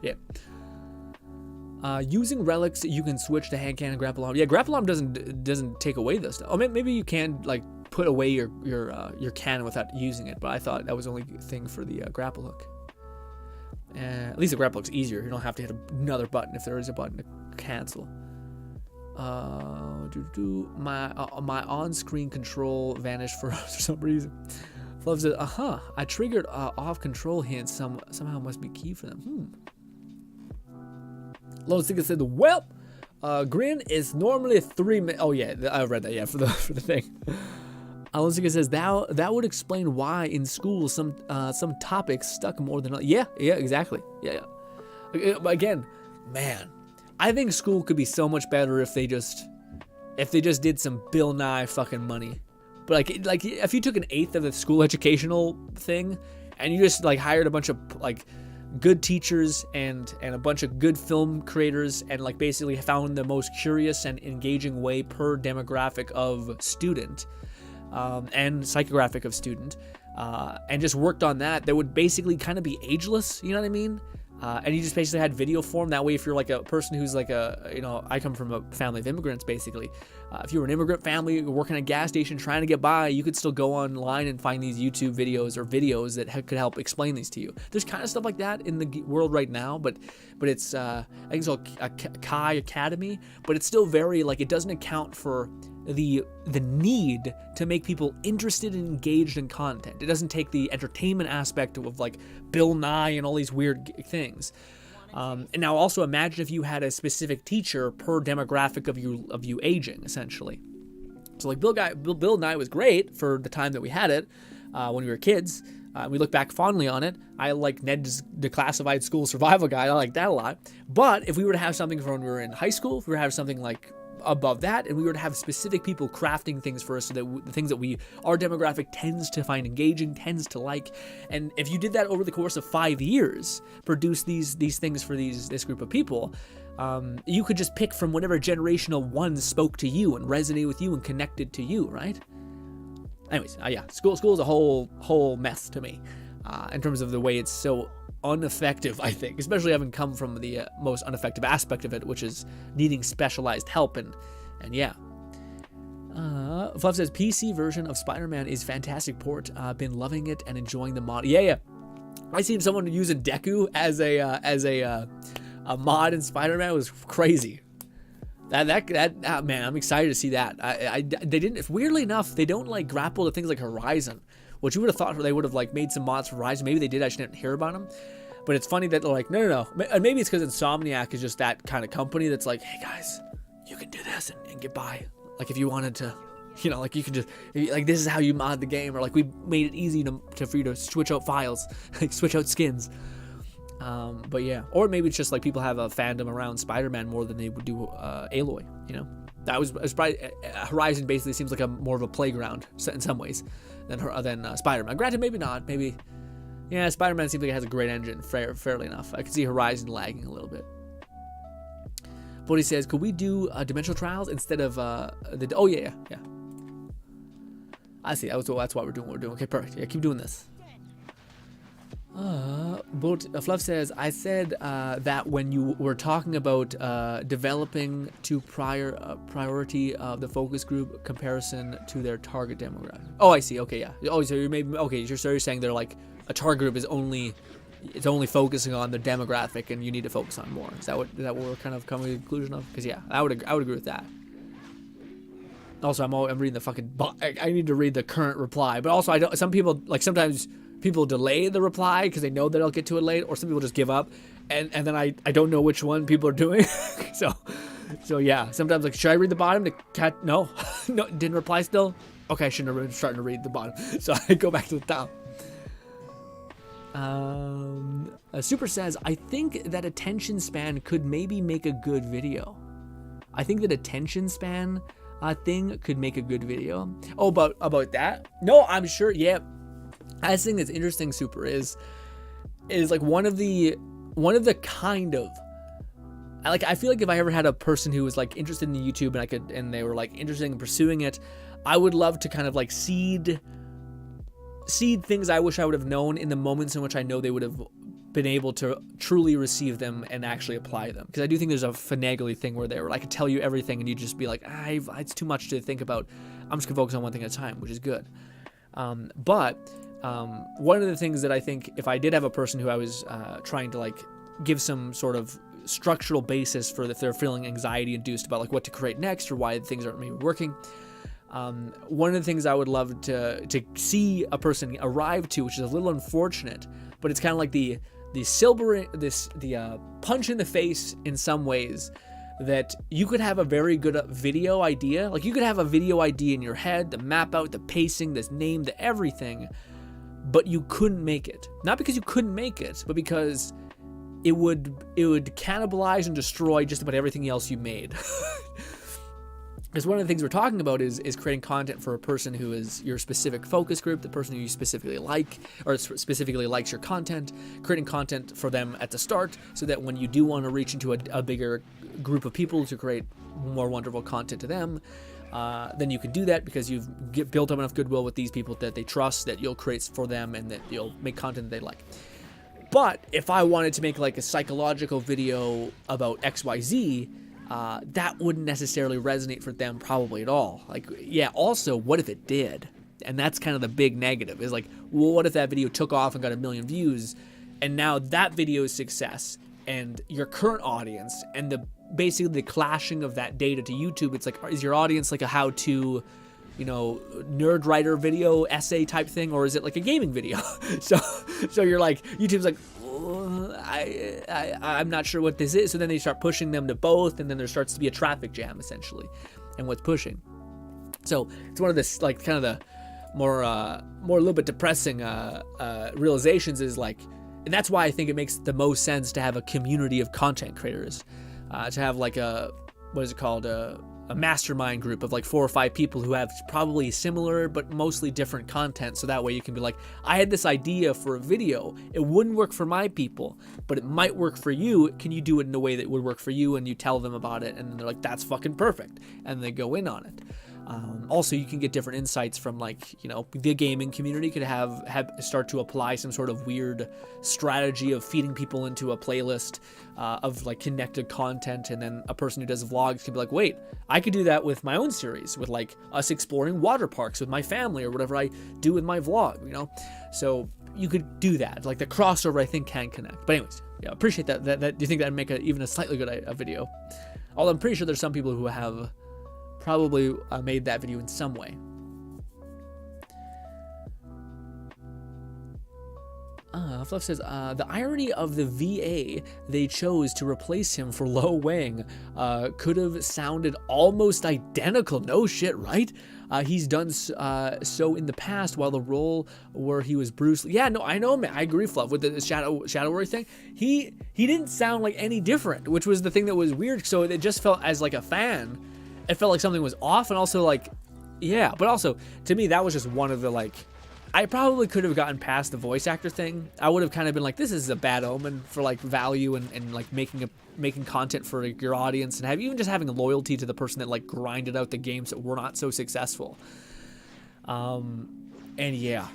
A: Yeah. Using relics, you can switch to hand cannon and grapple arm. Yeah, grapple arm doesn't take away this stuff. Oh, maybe you can, like, put away your cannon without using it, but I thought that was the only thing for the grapple hook. At least the grapple hook's easier. You don't have to hit another button if there is a button to cancel. My on-screen control vanished for some reason. Fluff said, I triggered off control hints. Somehow must be key for them. Lone Sticker said, well, GRINN is normally 3 minutes. Oh yeah, I read that. Yeah, for the thing. Lone Sticker says that would explain why in school some topics stuck more than others. Yeah, exactly. Yeah. Again, man, I think school could be so much better if they just did some Bill Nye fucking money But like if you took an eighth of the school educational thing and you just like hired a bunch of like good teachers and a bunch of good film creators and like basically found the most curious and engaging way per demographic of student and psychographic of student and just worked on that, would basically kind of be ageless, you know what I mean? And you just basically had video form. That way, if you're like a person who's like I come from a family of immigrants, basically. If you were an immigrant family working at a gas station trying to get by, you could still go online and find these YouTube videos or videos that could help explain these to you. There's kind of stuff like that in the world right now, but it's, I think it's called Kai Academy, but it's still very, like, it doesn't account for the need to make people interested and engaged in content. It doesn't take the entertainment aspect of like Bill Nye and all these weird things. And now also imagine if you had a specific teacher per demographic of you aging, essentially. So like Bill Nye was great for the time that we had it when we were kids. We look back fondly on it. I like Ned's Declassified School Survival Guide. I like that a lot. But if we were to have something from when we were in high school, if we were to have something like above that, and we were to have specific people crafting things for us so that the things that our demographic tends to find engaging, tends to like, and if you did that over the course of 5 years, produce these things for this group of people, you could just pick from whatever generational one spoke to you and resonated with you and connected to you, right? Anyways, yeah, school is a whole mess to me in terms of the way it's so ineffective, I think, especially having come from the most ineffective aspect of it, which is needing specialized help, and yeah. Fluff says PC version of Spider-Man is fantastic port. Been loving it and enjoying the mod. Yeah. I seen someone using Deku as a mod in Spider-Man. It was crazy. That man, I'm excited to see that. They didn't. Weirdly enough, they don't like grapple to things like Horizon, which you would have thought they would have like made some mods for Horizon. Maybe they did. I just didn't hear about them. But it's funny that they're like, no. And maybe it's because Insomniac is just that kind of company that's like, hey guys, you can do this and get by. Like if you wanted to, like you can just, like this is how you mod the game, or like we made it easy for you to switch out files, like switch out skins. But yeah, or maybe it's just like people have a fandom around Spider-Man more than they would do Aloy. That was probably Horizon. Basically seems like more of a playground in some ways than Spider-Man. Granted, maybe not. Maybe, yeah, Spider-Man seems like it has a great engine, fairly enough. I can see Horizon lagging a little bit. But he says, could we do Dimensional Trials instead of oh yeah. I see. That's what we're doing. Okay, perfect. Yeah, keep doing this. But Fluff says, I said that when you were talking about developing to priority of the focus group comparison to their target demographic. Oh, I see. Okay, yeah. Oh, so you're saying they're like a target group is only only focusing on the demographic, and you need to focus on more. Is that what we're kind of coming to the conclusion of? Because yeah, I would agree with that. Also, I'm reading the fucking. I need to read the current reply, but also I don't. Some people sometimes people delay the reply because they know that I'll get to it late, or some people just give up, and then I don't know which one people are doing. so yeah, sometimes should I read the bottom? No, didn't reply still. Okay, I shouldn't have been starting to read the bottom, so I go back to the top. Super says, I think that attention span could maybe make a good video. I think that attention span thing could make a good video. Oh, about that? No, I'm sure. Yeah, I think that's interesting. Super is like one of the kind of. I feel like if I ever had a person who was interested in YouTube and they were interested in pursuing it, I would love to kind of seed things I wish I would have known in the moments in which I know they would have been able to truly receive them and actually apply them. Because I do think there's a finagly thing where I could tell you everything and you just be like, it's too much to think about. I'm just gonna focus on one thing at a time, which is good. But one of the things that I think if I did have a person who I was trying to give some sort of structural basis for if they're feeling anxiety induced about what to create next or why things aren't maybe working. One of the things I would love to see a person arrive to, which is a little unfortunate, but it's kind of like the punch in the face in some ways, that you could have a very good video idea. You could have a video idea in your head, the map out, the pacing, the name, the everything, but you couldn't make it. Not because you couldn't make it, but because it would cannibalize and destroy just about everything else you made. Because one of the things we're talking about is creating content for a person who is your specific focus group, the person who you specifically like, or specifically likes your content, creating content for them at the start so that when you do want to reach into a bigger group of people to create more wonderful content to them, then you can do that because you've built up enough goodwill with these people that they trust that you'll create for them and that you'll make content that they like. But if I wanted to make like a psychological video about XYZ, that wouldn't necessarily resonate for them probably at all. Like, yeah, also, what if it did? And that's kind of the big negative, is like, well, what if that video took off and got 1 million views, and now that video's success, and your current audience, and basically the clashing of that data to YouTube, it's like, is your audience like a how-to, nerd writer video, essay type thing, or is it like a gaming video? So you're like, YouTube's like, I'm not sure what this is. So then they start pushing them to both, and then there starts to be a traffic jam essentially, and what's pushing. So it's one of this like kind of the more a little bit depressing realizations is like, and that's why I think it makes the most sense to have a community of content creators, to have like a mastermind group of like 4 or 5 people who have probably similar but mostly different content, so that way you can be like, I had this idea for a video, it wouldn't work for my people, but it might work for you, can you do it in a way that would work for you? And you tell them about it, and they're like, that's fucking perfect, and they go in on it. Also, you can get different insights from like, the gaming community could have start to apply some sort of weird strategy of feeding people into a playlist of like connected content, and then a person who does vlogs can be like, wait, I could do that with my own series, with like us exploring water parks with my family or whatever I do with my vlog, So you could do that. Like the crossover, I think, can connect. But anyways, yeah, appreciate that. That you think that'd make even a slightly good video? Although I'm pretty sure there's some people who have probably made that video in some way. Fluff says, the irony of the VA they chose to replace him for Lo Wang could have sounded almost identical. No shit, right? He's done so in the past, while the role where he was Bruce Lee. Yeah, no, I know, man. I agree, Fluff, with the Shadow Warrior thing. He didn't sound like any different, which was the thing that was weird. So it just felt, as like a fan, it felt like something was off, and also like, yeah, but also to me that was just one of the like, I probably could have gotten past the voice actor thing. I would have kind of been like, this is a bad omen for like value and like making content for like, your audience, and even just having loyalty to the person that like grinded out the games that were not so successful. And yeah.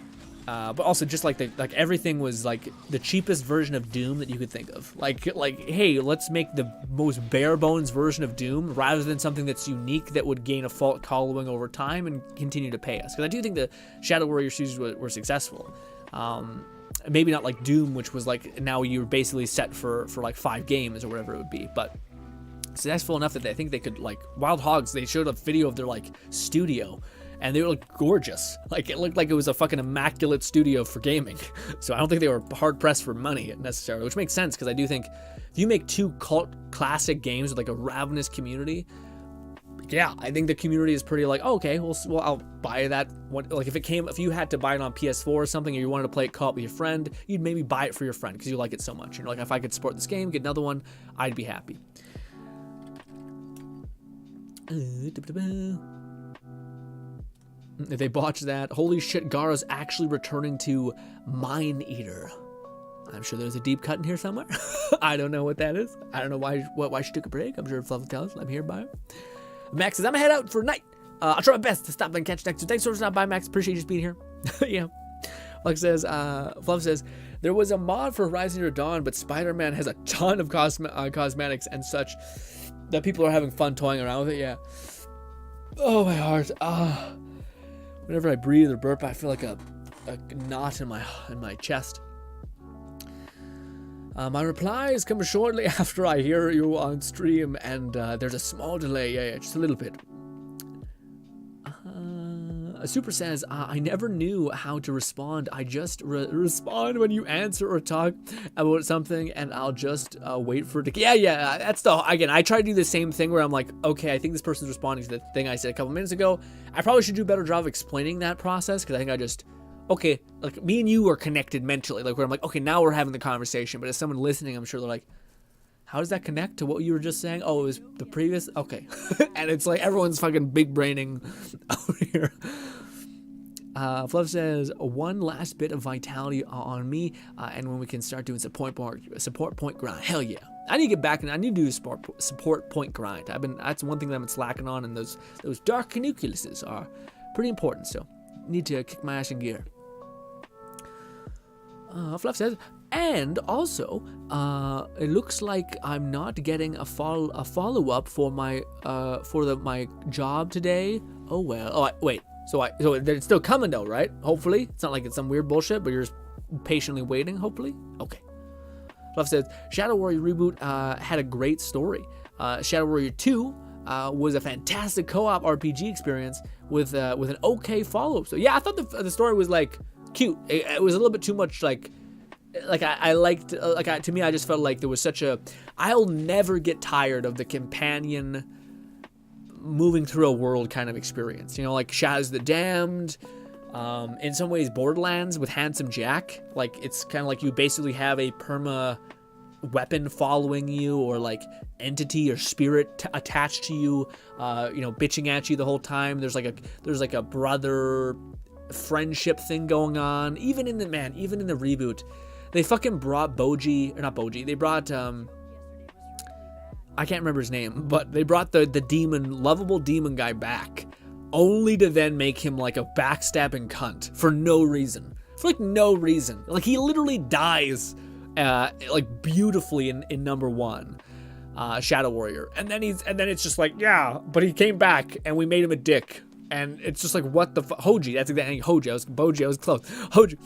A: But also just like everything was like the cheapest version of Doom that you could think of. Like, hey, let's make the most bare bones version of Doom rather than something that's unique that would gain a following over time and continue to pay us. Because I do think the Shadow Warrior series were successful. Maybe not like Doom, which was like now you're basically set for like 5 games or whatever it would be, but successful enough that I think they could, like Wild Hogs, they showed a video of their like studio. And they were like gorgeous. Like it looked like it was a fucking immaculate studio for gaming. So I don't think they were hard pressed for money necessarily, which makes sense because I do think if you make 2 cult classic games with like a ravenous community, yeah, I think the community is pretty like, oh, okay, well I'll buy that one. Like if you had to buy it on PS4 or something, or you wanted to play it co-op with your friend, you'd maybe buy it for your friend because you like it so much. You're like, if I could support this game, get another one, I'd be happy. If they botch that, holy shit, Gara's actually returning to Mine Eater. I'm sure there's a deep cut in here somewhere. I don't know what that is. I don't know why she took a break. I'm sure Fluff will tell us. I'm here by her. Max says, I'm gonna head out for night. I'll try my best to stop and catch next. So thanks for stopping by, Max. Appreciate you just being here. Yeah. Fluff says, there was a mod for Horizon Zero Dawn, but Spider-Man has a ton of cosmetics and such that people are having fun toying around with it. Yeah. Oh, my heart. Whenever I breathe or burp, I feel like a knot in my chest. My replies come shortly after I hear you on stream, and there's a small delay. Yeah, just a little bit. Super says, I never knew how to respond. I just respond when you answer or talk about something, and I'll just wait for it to... Yeah, that's again, I try to do the same thing where I'm like, okay, I think this person's responding to the thing I said a couple minutes ago. I probably should do a better job of explaining that process, because I think okay, like, me and you are connected mentally, like, where I'm like, okay, now we're having the conversation, but as someone listening, I'm sure they're like, How does that connect to what you were just saying? Oh, it was the previous? Okay. And it's like everyone's fucking big braining over here. Fluff says, one last bit of vitality on me, and when we can start doing support point grind. Hell yeah. I need to get back and I need to do support point grind. That's one thing that I've been slacking on, and those dark canuculuses are pretty important, so need to kick my ass in gear. Fluff says, and also, it looks like I'm not getting a follow-up for my my job today. Oh well. Oh wait. So it's still coming though, right? Hopefully, it's not like it's some weird bullshit, but you're just patiently waiting. Hopefully, okay. Fluff says, Shadow Warrior Reboot had a great story. Shadow Warrior 2 was a fantastic co-op RPG experience with an okay follow-up. So yeah, I thought the story was like cute. It was a little bit too much like I liked to me. I just felt like there was such a. I'll never get tired of the companion moving through a world kind of experience. You know, like Shadows of the Damned. In some ways, Borderlands with Handsome Jack. Like it's kind of like you basically have a perma weapon following you, or like entity or spirit attached to you. You know, bitching at you the whole time. There's like a brother friendship thing going on. Even in the reboot, they fucking brought Boji, or not Boji. They brought I can't remember his name, but they brought the demon, lovable demon guy back, only to then make him like a backstabbing cunt for no reason. For like no reason. Like he literally dies like beautifully in number 1, Shadow Warrior. And then it's just like, yeah, but he came back and we made him a dick. And it's just like, what the Hoji, that's exactly Hoji. I was close. Hoji.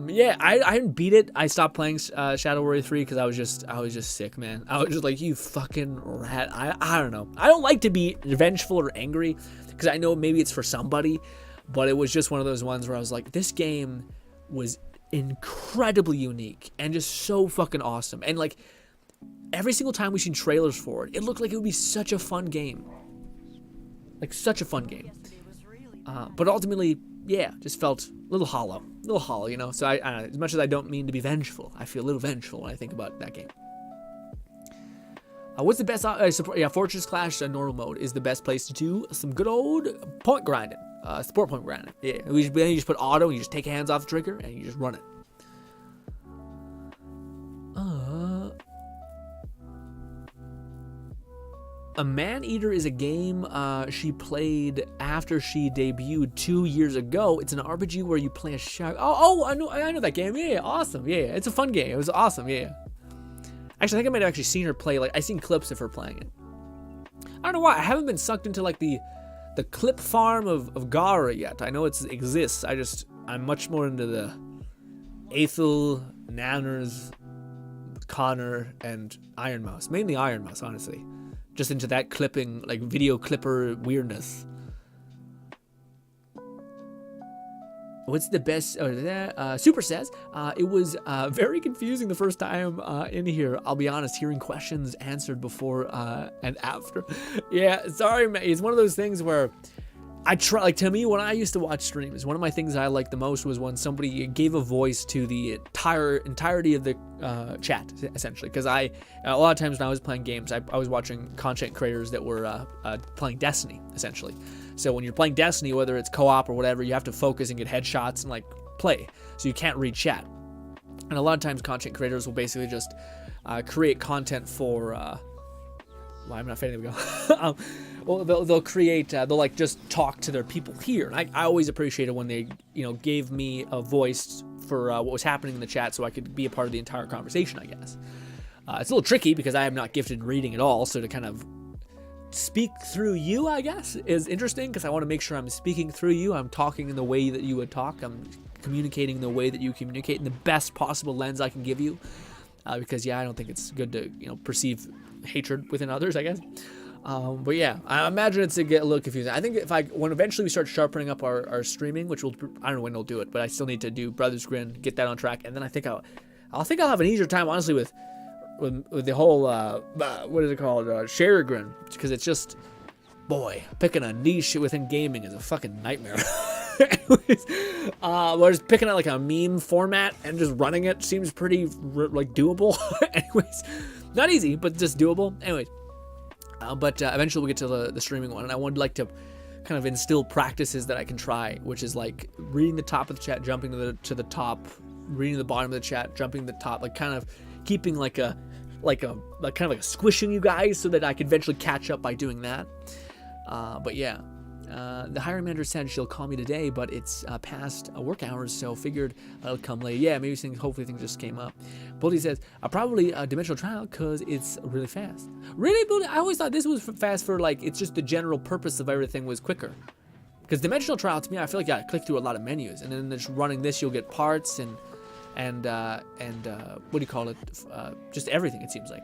A: Yeah, I didn't beat it. I stopped playing Shadow Warrior 3 because I was just sick, man. I was just like, you fucking rat. I don't know. I don't like to be vengeful or angry because I know maybe it's for somebody, but it was just one of those ones where I was like, this game was incredibly unique and just so fucking awesome. And like every single time we seen trailers for it, it looked like it would be such a fun game. Like such a fun game. But ultimately, yeah, just felt a little hollow, you know. So I as much as I don't mean to be vengeful, I feel a little vengeful when I think about that game. What's the best support? Yeah, Fortress Clash normal mode is the best place to do some good old point grinding, support point grinding. Yeah, then you just put auto, and you just take your hands off the trigger, and you just run it. A Man-Eater is a game she played after she debuted 2 years ago. It's an RPG where you play a shark. Oh, I know that game. Yeah, awesome. Yeah, it's a fun game. It was awesome. Yeah. Actually, I think I might have actually seen her play. Like, I seen clips of her playing it. I don't know why. I haven't been sucked into like the clip farm of Gara yet. I know it exists. I'm much more into the Aethel, Nanners, Connor, and Iron Mouse. Mainly Iron Mouse, honestly. Just into that clipping, like video clipper weirdness. What's the best? Super says, it was very confusing the first time in here. I'll be honest, hearing questions answered before and after. Yeah, sorry, man. It's one of those things where I try, like, to me, when I used to watch streams, one of my things I liked the most was when somebody gave a voice to the entirety of the chat, essentially. Because a lot of times when I was playing games, I was watching content creators that were playing Destiny, essentially. So when you're playing Destiny, whether it's co-op or whatever, you have to focus and get headshots and like play. So you can't read chat. And a lot of times content creators will basically just create content for well, I'm not fading to go. Well, they'll create, they'll like just talk to their people here. And I always appreciated when they, gave me a voice for what was happening in the chat so I could be a part of the entire conversation, I guess. It's a little tricky because I am not gifted in reading at all. So to kind of speak through you, I guess, is interesting because I want to make sure I'm speaking through you. I'm talking in the way that you would talk. I'm communicating in the way that you communicate in the best possible lens I can give you. Because, yeah, I don't think it's good to, perceive hatred within others, I guess. But yeah, I imagine it's to get a little confusing. I think when eventually we start sharpening up our streaming, which I don't know when we'll do it, but I still need to do Brothers Grin, get that on track, and then I think I'll have an easier time, honestly, with the whole what is it called, Share Grin, because it's just, boy, picking a niche within gaming is a fucking nightmare. Anyways, whereas picking out like a meme format and just running it seems pretty like doable. Anyways. Not easy, but just doable. Anyways, but eventually we'll get to the streaming one, and I would like to kind of instill practices that I can try, which is like reading the top of the chat, jumping to the top, reading the bottom of the chat, jumping to the top, like kind of keeping like a squishing you guys so that I can eventually catch up by doing that. But yeah, the hiring manager said she'll call me today, but it's past work hours, so figured I'll come late. Yeah, maybe hopefully things just came up. Boldy says, probably a dimensional trial because it's really fast. Really, Boldy? I always thought this was fast for like, it's just the general purpose of everything was quicker. Because dimensional trial, to me, I feel like you gotta click through a lot of menus, and then just running this, you'll get parts and what do you call it? Just everything, it seems like.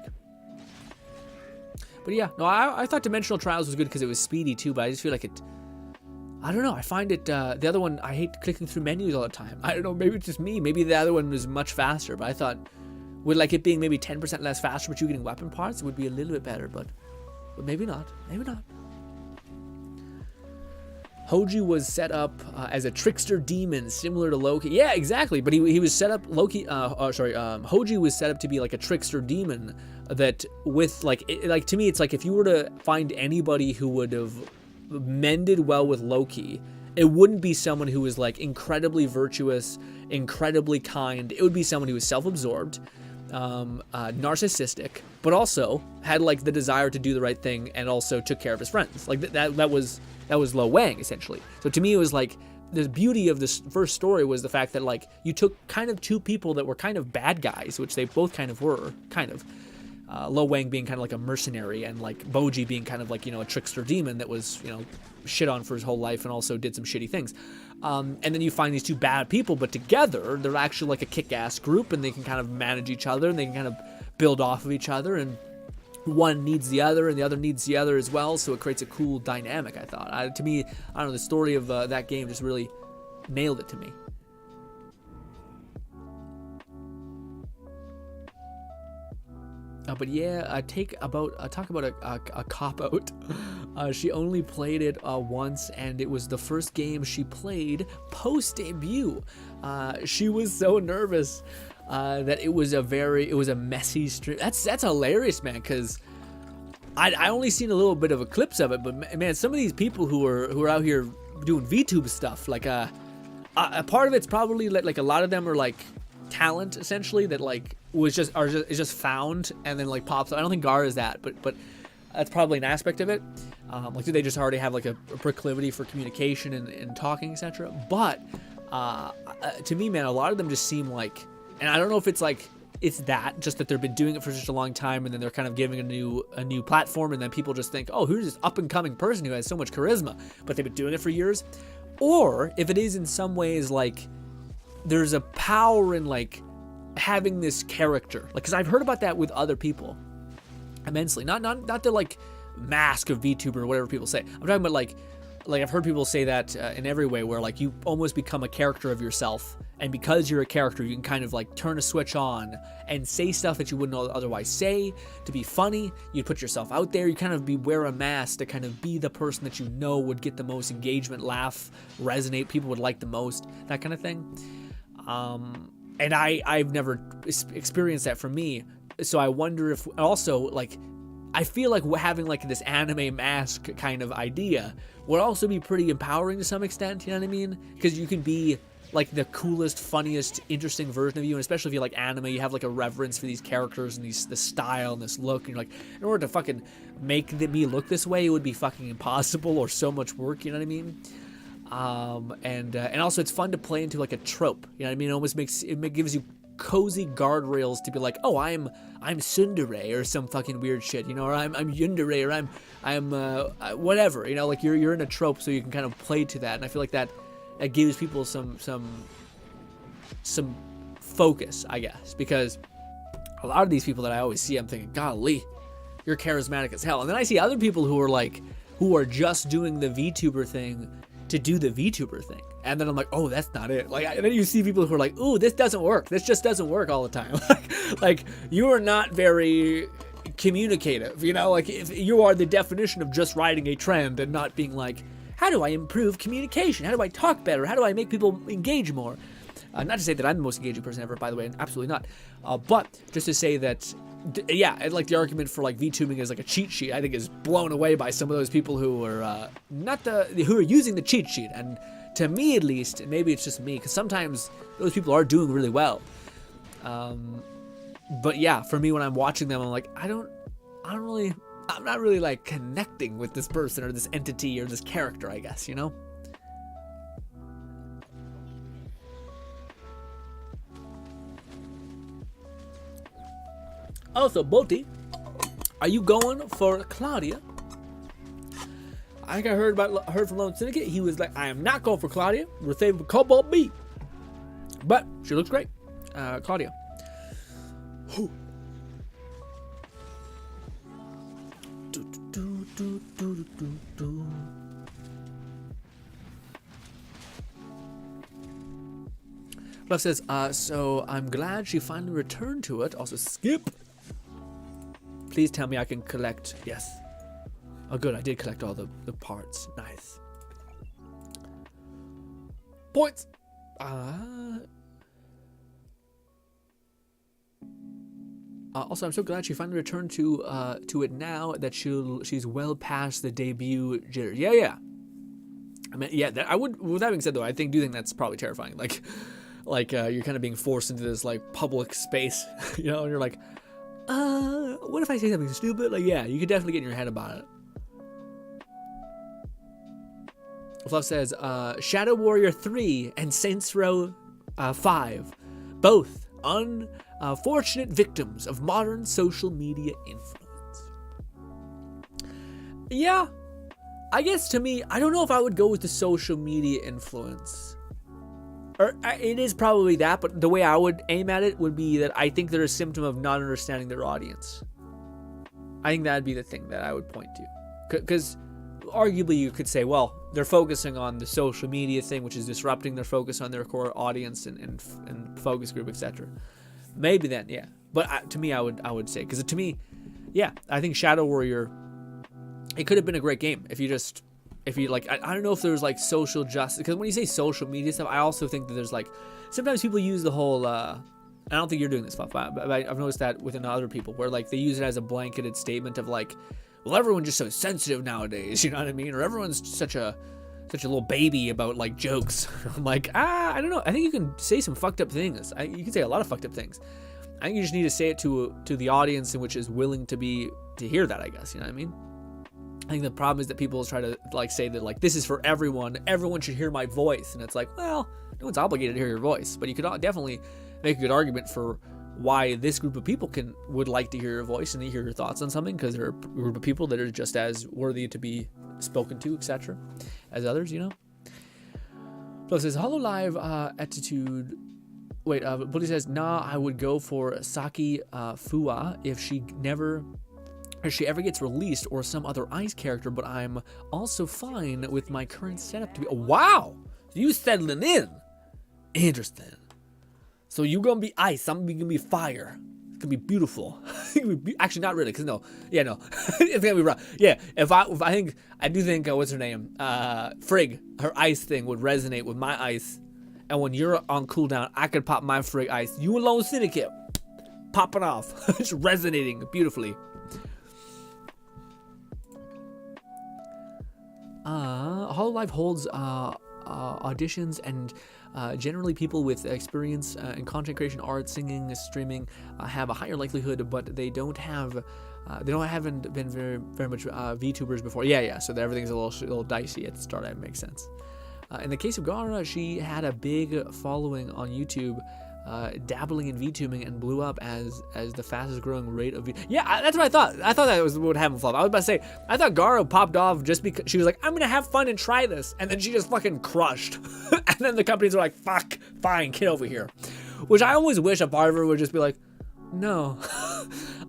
A: But yeah, no, I thought Dimensional Trials was good because it was speedy too, but I just feel like I don't know, I find it, the other one, I hate clicking through menus all the time. I don't know, maybe it's just me. Maybe the other one was much faster, but I thought with like it being maybe 10% less faster, but you getting weapon parts, it would be a little bit better, but maybe not. Maybe not. Hoji was set up as a trickster demon, similar to Loki. Yeah, exactly. But he was set up. Hoji was set up to be like a trickster demon that with like to me, it's like if you were to find anybody who would have mended well with Loki, it wouldn't be someone who was like incredibly virtuous, incredibly kind. It would be someone who was self-absorbed, narcissistic, but also had like the desire to do the right thing and also took care of his friends. Like that was Lo Wang, essentially. So to me, it was like the beauty of this first story was the fact that like you took kind of two people that were kind of bad guys, which they both kind of were, kind of. Lo Wang being kind of like a mercenary, and like Boji being kind of like, a trickster demon that was, shit on for his whole life and also did some shitty things. And then you find these two bad people, but together they're actually like a kick-ass group, and they can kind of manage each other, and they can kind of build off of each other, and one needs the other and the other needs the other as well, so it creates a cool dynamic, I thought. To me, I don't know, the story of that game just really nailed it to me. But yeah, talk about a cop-out. She only played it once, and it was the first game she played post-debut. She was so nervous that it was a messy stream. That's hilarious, man, because I only seen a little bit of a clips of it, but man, some of these people who are out here doing VTube stuff, like a part of it's probably like a lot of them are like talent, essentially, that like is just found and then like pops up. I don't think Gar is that, but that's probably an aspect of it. Like, do they just already have like a proclivity for communication and talking, etc.? But to me, man, a lot of them just seem like, and I don't know if it's like it's just that they've been doing it for such a long time, and then they're kind of giving a new platform, and then people just think, oh, who's this up and coming person who has so much charisma, but they've been doing it for years. Or if it is in some ways like there's a power in like having this character, like, because I've heard about that with other people immensely, not the like mask of VTuber or whatever people say. I'm talking about like I've heard people say that in every way, where like you almost become a character of yourself, and because you're a character, you can kind of like turn a switch on and say stuff that you wouldn't otherwise say to be funny. You put yourself out there, you kind of wear a mask to kind of be the person that would get the most engagement, laugh, resonate, people would like the most, that kind of thing. And I've never experienced that for me, so I wonder if also, like, I feel like having like this anime mask kind of idea would also be pretty empowering to some extent, you know what I mean? Because you can be like the coolest, funniest, interesting version of you, and especially if you like anime, you have like a reverence for these characters and this style and this look, and you're like, in order to fucking make me look this way, it would be fucking impossible or so much work, you know what I mean? And also it's fun to play into like a trope, you know what I mean? It almost gives you cozy guardrails to be like, oh, I'm tsundere or some fucking weird shit, you know, or I'm yundere, or I'm whatever, you know, like you're in a trope, so you can kind of play to that, and I feel like that gives people some focus, I guess, because a lot of these people that I always see, I'm thinking, golly, you're charismatic as hell, and then I see other people who are just doing the VTuber thing to do the VTuber thing, and then I'm like, oh, that's not it. Like, and then you see people who are like, ooh, this doesn't work. This just doesn't work all the time. like you are not very communicative, you know. Like, if you are the definition of just riding a trend and not being like, how do I improve communication? How do I talk better? How do I make people engage more? Not to say that I'm the most engaging person ever, by the way, absolutely not. But just to say that yeah, and like the argument for like VTubing is like a cheat sheet, I think is blown away by some of those people who are who are using the cheat sheet. And to me, at least, and maybe it's just me, because sometimes those people are doing really well. But yeah, for me, when I'm watching them, I'm like, I'm not really like connecting with this person or this entity or this character, I guess, you know? Also, Boti, are you going for Claudia? I think I heard from Lone Syndicate. He was like, I am not going for Claudia. We're saving for Cobalt B. But she looks great. Claudia. Whew. Bluff says, so I'm glad she finally returned to it. Also, Skip. Please tell me I can collect. Yes. Oh, good. I did collect all the parts. Nice. Points. Also, I'm so glad she finally returned to it now that she's well past the debut jitter. Yeah. I mean, yeah. I would. With that being said, though, I do think that's probably terrifying. Like you're kind of being forced into this like public space, you know, and you're like, what if I say something stupid? Like, yeah, you could definitely get in your head about it. Fluff says, Shadow Warrior 3 and Saints Row 5, both unfortunate victims of modern social media influence. Yeah, I guess to me, I don't know if I would go with the social media influence. Or it is probably that, but the way I would aim at it would be that I think they're a symptom of not understanding their audience. I think that'd be the thing that I would point to. Because arguably you could say, well, they're focusing on the social media thing, which is disrupting their focus on their core audience and focus group, etc. Maybe then, yeah. But to me, I would say, because to me, yeah, I think Shadow Warrior, it could have been a great game if you like, I don't know if there's like social justice, because when you say social media stuff, I also think that there's like, sometimes people use the whole, I don't think you're doing this stuff, but I've noticed that within other people, where like they use it as a blanketed statement of like, well, everyone's just so sensitive nowadays, you know what I mean? Or everyone's such a little baby about like jokes. I'm like, I don't know. I think you can say some fucked up things. You can say a lot of fucked up things. I think you just need to say it to the audience in which is willing to hear that, I guess, you know what I mean? I think the problem is that people try to like say that like, this is for everyone should hear my voice, and it's like, well, no one's obligated to hear your voice, but you could definitely make a good argument for why this group of people would like to hear your voice and to hear your thoughts on something, because they're a group of people that are just as worthy to be spoken to, etc., as others, you know. Plus, his HoloLive attitude. Wait, but he says, nah, I would go for Saki Fua if she ever gets released, or some other Ice character, but I'm also fine with my current setup to be. Oh, wow! You settling in. Interesting. So you're gonna be Ice, I'm gonna be Fire. It's gonna be beautiful. Actually, not really, because no. It's gonna be rough. Yeah, I do think, what's her name? Frigg, her Ice thing would resonate with my Ice. And when you're on cooldown, I could pop my Frigg Ice. You and Lone Syndicate, popping off. Just resonating beautifully. HoloLive holds auditions, and generally people with experience in content creation, art, singing, streaming have a higher likelihood, but they haven't been very much VTubers before. Yeah. So everything's a little dicey at the start. That makes sense. In the case of Gara, she had a big following on YouTube, dabbling in VTubing, and blew up as the fastest growing rate of Yeah, that's what I thought. I thought that was what would happen. I was about to say, I thought Gara popped off just because she was like, I'm gonna have fun and try this, and then she just fucking crushed. And then the companies were like, fuck, fine, get over here. Which I always wish a part of her would just be like, no,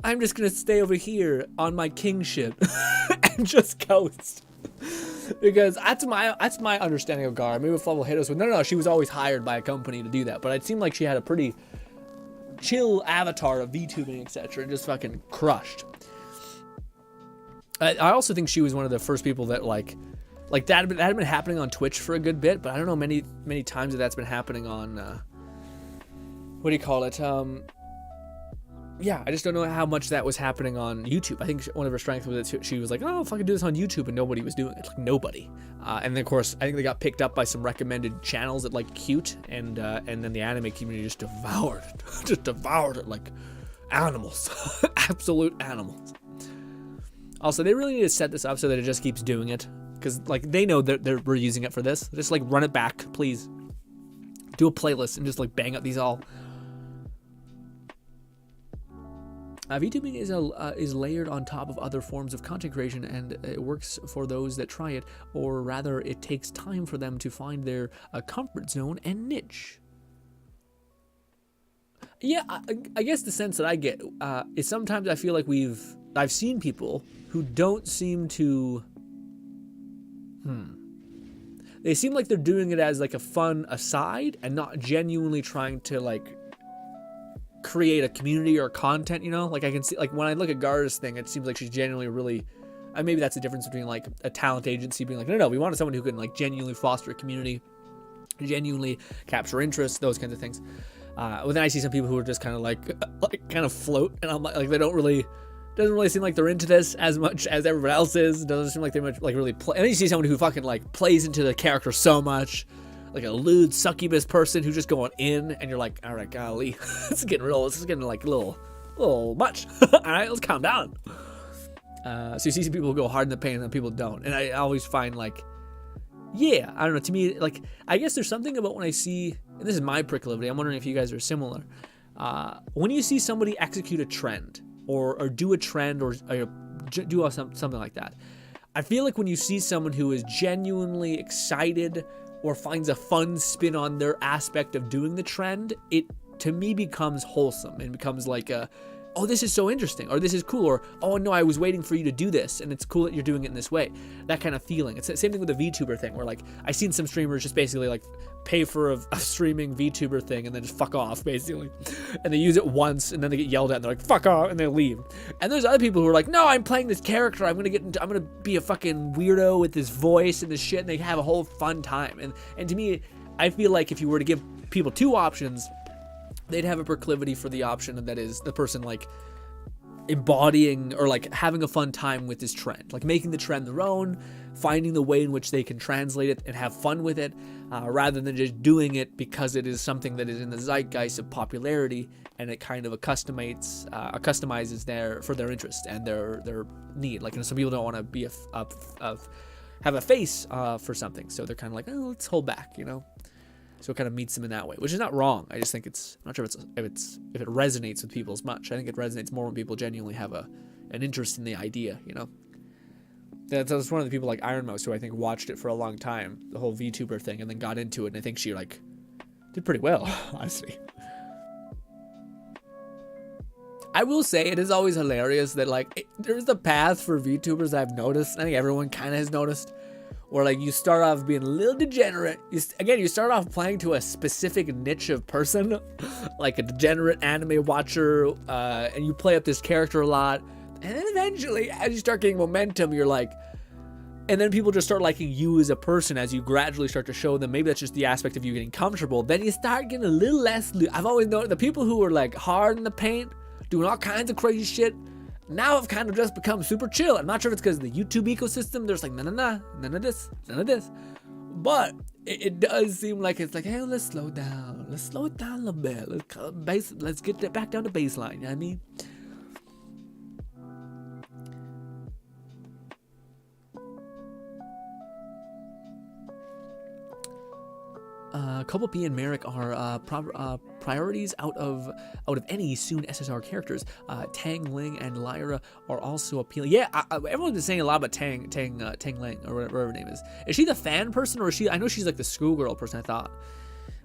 A: I'm just gonna stay over here on my king shit and just coast. Because that's my understanding of Gara. Maybe Fluff will hit us with, no, she was always hired by a company to do that. But it seemed like she had a pretty chill avatar of VTubing, etc., and just fucking crushed. I also think she was one of the first people that like that had been happening on Twitch for a good bit, but I don't know many times that's been happening on what do you call it? yeah, I just don't know how much that was happening on YouTube. I think one of her strengths was that she was like, oh, if I could do this on YouTube, and nobody was doing it. Like, nobody. And then, of course, I think they got picked up by some recommended channels that like cute, and then the anime community just devoured it. Just devoured it like animals. Absolute animals. Also, they really need to set this up so that it just keeps doing it. Because, like, they know that we're using it for this. Just, like, run it back, please. Do a playlist and just, like, bang out these all. VTubing is layered on top of other forms of content creation, and it works for those that try it, or rather, it takes time for them to find their comfort zone and niche. Yeah, I guess the sense that I get is sometimes I feel like I've seen people who don't seem to, they seem like they're doing it as like a fun aside and not genuinely trying to like create a community or content, you know? Like I can see, like when I look at Gar's thing, it seems like she's genuinely really, maybe that's the difference between like a talent agency being like, no, we wanted someone who can like genuinely foster a community, genuinely capture interest, those kinds of things. But then I see some people who are just kind of like kind of float, and I'm like they doesn't really seem like they're into this as much as everyone else is. It doesn't seem like they much like really play. And then you see someone who fucking like plays into the character so much, like a lewd succubus person who's just going in, and you're like, all right, golly, this is getting real. This is getting like a little much. All right, let's calm down. So you see some people who go hard in the paint, and then people don't. And I always find like, yeah, I don't know. To me, like, I guess there's something about when I see, and this is my proclivity, I'm wondering if you guys are similar. When you see somebody execute a trend, or do a trend, or do something like that, I feel like when you see someone who is genuinely excited or finds a fun spin on their aspect of doing the trend, it to me becomes wholesome and becomes like a, oh, this is so interesting, or this is cool, or oh no, I was waiting for you to do this, and it's cool that you're doing it in this way. That kind of feeling. It's the same thing with the VTuber thing, where like I've seen some streamers just basically like pay for a streaming VTuber thing and then just fuck off basically, and they use it once and then they get yelled at and they're like fuck off and they leave. And there's other people who are like, no, I'm playing this character, I'm gonna be a fucking weirdo with this voice and this shit, and they have a whole fun time. And to me, I feel like if you were to give people two options, they'd have a proclivity for the option that is the person like embodying or like having a fun time with this trend, like making the trend their own, finding the way in which they can translate it and have fun with it, rather than just doing it because it is something that is in the zeitgeist of popularity, and it kind of customizes their interest and their need. Like, you know, some people don't want to be have a face for something, so they're kind of like, oh, let's hold back, you know. So it kind of meets them in that way, which is not wrong. I just think I'm not sure if it resonates with people as much. I think it resonates more when people genuinely have an interest in the idea, you know. That's one of the people like Iron Mouse, who I think watched it for a long time, the whole VTuber thing, and then got into it, and I think she like did pretty well, honestly. I will say it is always hilarious that like there's the path for VTubers I've noticed. I think everyone kind of has noticed. Or like you start off being a little degenerate. You start off playing to a specific niche of person, like a degenerate anime watcher, and you play up this character a lot. And then eventually, as you start getting momentum, you're like, and then people just start liking you as a person as you gradually start to show them. Maybe that's just the aspect of you getting comfortable. Then you start getting a little less. I've always known the people who are like hard in the paint, doing all kinds of crazy shit, now I've kind of just become super chill. I'm not sure if it's because of the YouTube ecosystem. There's like, none of this. But it does seem like it's like, hey, let's slow down. Let's slow it down a little bit. Let's get that back down to baseline. You know what I mean? Kobo P and Merrick are priorities out of any soon SSR characters. Tang Ling and Lyra are also appealing. Yeah, everyone's been saying a lot about Tang Ling, or whatever her name is. Is she the fan person, or is she? I know she's like the schoolgirl person, I thought.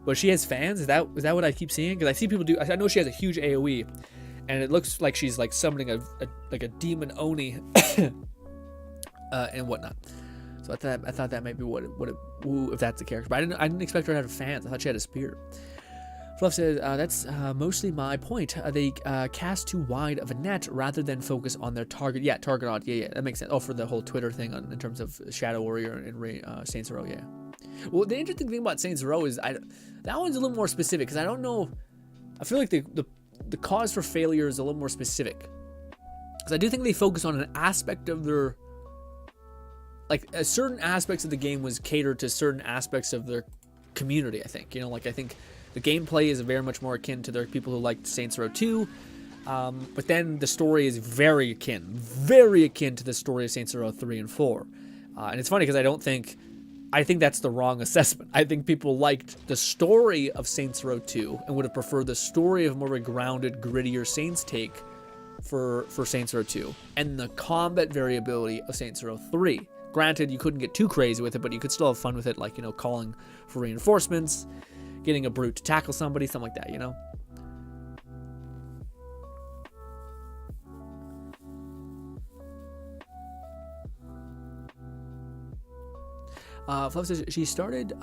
A: But she has fans. Is that what I keep seeing? Because I see people do. I know she has a huge AOE, and it looks like she's like summoning a demon Oni and whatnot. So I thought that might be if that's the character. But I didn't expect her to have fans. I thought she had a spear. Fluff says, that's mostly my point. They cast too wide of a net rather than focus on their target. Yeah, target audience. Yeah, that makes sense. Oh, for the whole Twitter thing in terms of Shadow Warrior and Saints Row, yeah. Well, the interesting thing about Saints Row is that one's a little more specific, because I don't know. I feel like the cause for failure is a little more specific. Because I do think they focus on an aspect of their, like, certain aspects of the game was catered to certain aspects of their community, I think. You know, like, I think the gameplay is very much more akin to their people who liked Saints Row 2. But then the story is very akin to the story of Saints Row 3 and 4. And it's funny because I think that's the wrong assessment. I think people liked the story of Saints Row 2 and would have preferred the story of more of a grounded, grittier Saints take for Saints Row 2, and the combat variability of Saints Row 3. Granted, you couldn't get too crazy with it, but you could still have fun with it, like, you know, calling for reinforcements, getting a brute to tackle somebody, something like that, you know? Fluff says she stated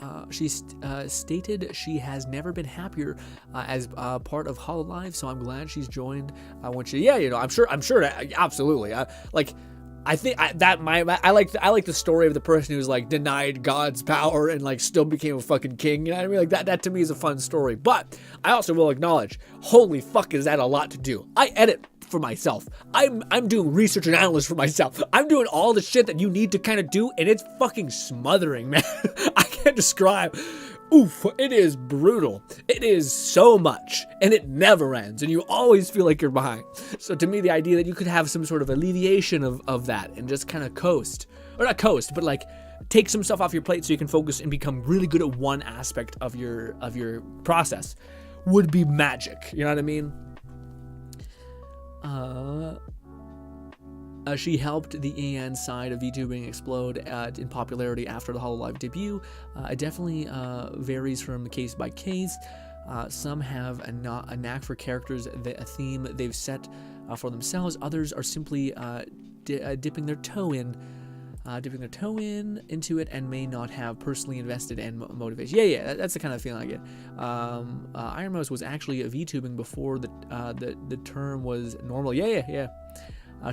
A: she has never been happier as part of Hololive, so I'm glad she's joined. When she, yeah, you know, I'm sure, absolutely. I like the story of the person who's like denied God's power and like still became a fucking king. You know what I mean? Like that to me is a fun story. But I also will acknowledge, holy fuck, is that a lot to do? I edit for myself. I'm doing research and analysis for myself. I'm doing all the shit that you need to kind of do, and it's fucking smothering, man. I can't describe. Oof, it is brutal. It is so much, and it never ends, and you always feel like you're behind. So to me, the idea that you could have some sort of alleviation of that and just kind of coast, or not coast, but like take some stuff off your plate so you can focus and become really good at one aspect of your process would be magic. You know what I mean? She helped the EN side of VTubing explode in popularity after the Hololive debut. It definitely varies from case by case. Some have a knack for characters, a theme they've set for themselves. Others are simply dipping their toe into it and may not have personally invested and motivation. Yeah, that's the kind of feeling I get. Iron Mouse was actually a VTubing before the term was normal. Yeah.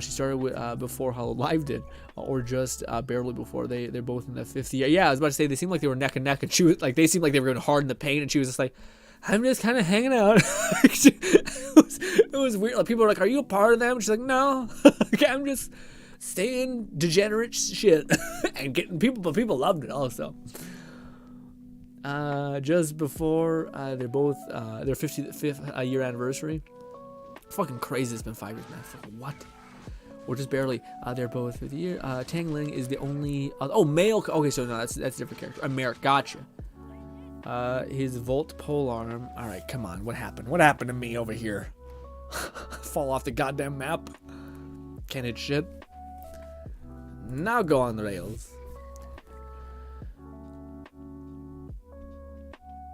A: She started before Hololive did, or just barely before. They're both in the 5th year. Yeah, I was about to say they seemed like they were neck and neck, and she was like, they seemed like they were going hard in the paint, and she was just like, I'm just kind of hanging out. it was weird. Like, people were like, "Are you a part of them?" She's like, "No, I'm just saying degenerate shit and getting people," but people loved it also. Just before their 55th year anniversary. Fucking crazy. It's been 5 years, man. Fucking what? Or just barely. They're both 50 year. Tang Ling is the only male. Okay, so no, that's a different character. Americ, gotcha. His Volt pole arm. All right, come on. What happened? What happened to me over here? Fall off the goddamn map. Can't hit shit. Now go on the rails.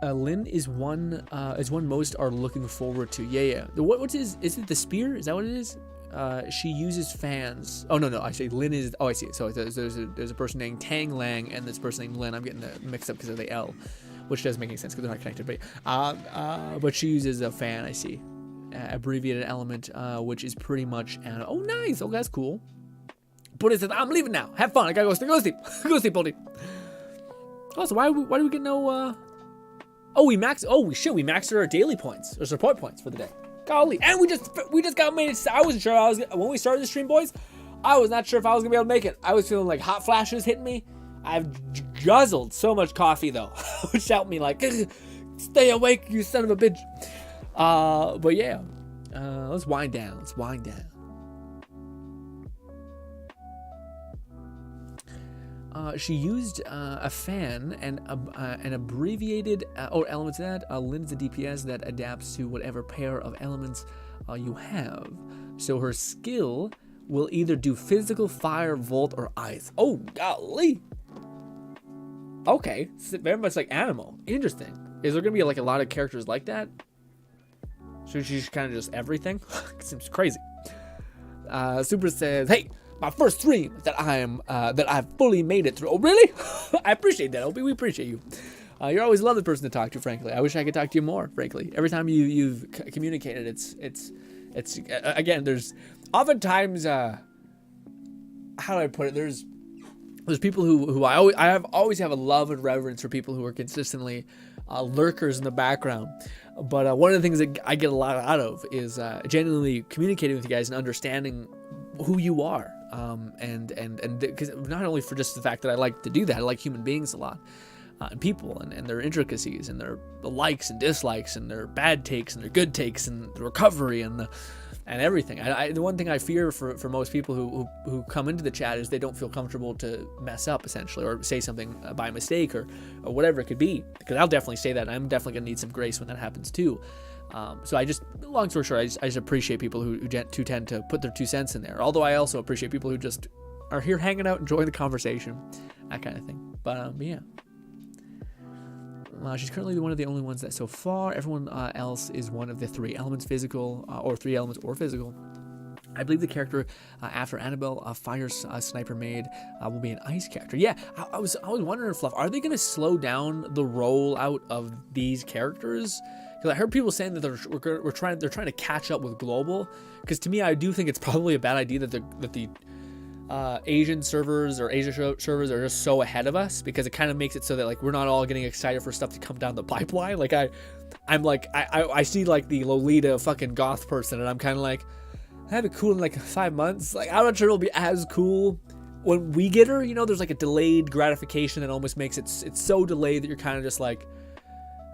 A: Lin is one most are looking forward to. Yeah. What's his? Is it the spear? Is that what it is? She uses fans. Oh no, I say Lin is. Oh, I see. So there's a person named Tang Lang and this person named Lin. I'm getting mixed up because of the L, which doesn't make any sense because they're not connected. But she uses a fan. I see, abbreviated element, which is pretty much. Oh, nice. Oh, that's cool. But it says, I'm leaving now. Have fun. I gotta go sleep. Go sleep, buddy. Also, why do we get no? We maxed our daily points or support points for the day. Golly, and we just got made it. I wasn't sure when we started the stream, boys. I was not sure if I was gonna be able to make it. I was feeling like hot flashes hitting me. I've guzzled so much coffee though, which helped me like, stay awake, you son of a bitch. But yeah, let's wind down. She used a fan and an abbreviated elements of that. Lin's a DPS that adapts to whatever pair of elements you have. So her skill will either do physical, fire, volt, or ice. Oh, golly. Okay, so very much like Animal. Interesting. Is there gonna be like a lot of characters like that? So she's kind of just everything. Seems crazy. Super says, "Hey. My first stream that I've fully made it through." Oh, really? I appreciate that, Opie. We appreciate you. You're always a lovely person to talk to, frankly. I wish I could talk to you more, frankly. Every time you've communicated, it's again, there's oftentimes, how do I put it? There's people who I always have a love and reverence for people who are consistently lurkers in the background. But one of the things that I get a lot out of is genuinely communicating with you guys and understanding who you are. And because not only for just the fact that I like to do that, I like human beings a lot, and people and their intricacies and their likes and dislikes and their bad takes and their good takes and the recovery and everything. The one thing I fear for most people who come into the chat is they don't feel comfortable to mess up, essentially, or say something by mistake or whatever it could be. Because I'll definitely say that, and I'm definitely gonna need some grace when that happens too. So long story short, I just appreciate people who tend to put their 2 cents in there. Although I also appreciate people who just are here hanging out, enjoying the conversation, that kind of thing. But yeah. She's currently one of the only ones that so far. Everyone else is one of the 3 elements physical, or 3 elements or physical. I believe the character after Annabelle, Fire Sniper Maid, will be an ice character. Yeah, I was wondering, Fluff, are they going to slow down the rollout of these characters? Because I heard people saying that they're trying to catch up with global. Because to me, I do think it's probably a bad idea that the Asian servers or Asia servers are just so ahead of us, because it kind of makes it so that like we're not all getting excited for stuff to come down the pipeline. Like I see like the Lolita fucking goth person, and I'm kind of like, I have it cool in like 5 months. Like I'm not sure it'll be as cool when we get her. You know, there's like a delayed gratification that almost makes it's so delayed that you're kind of just like,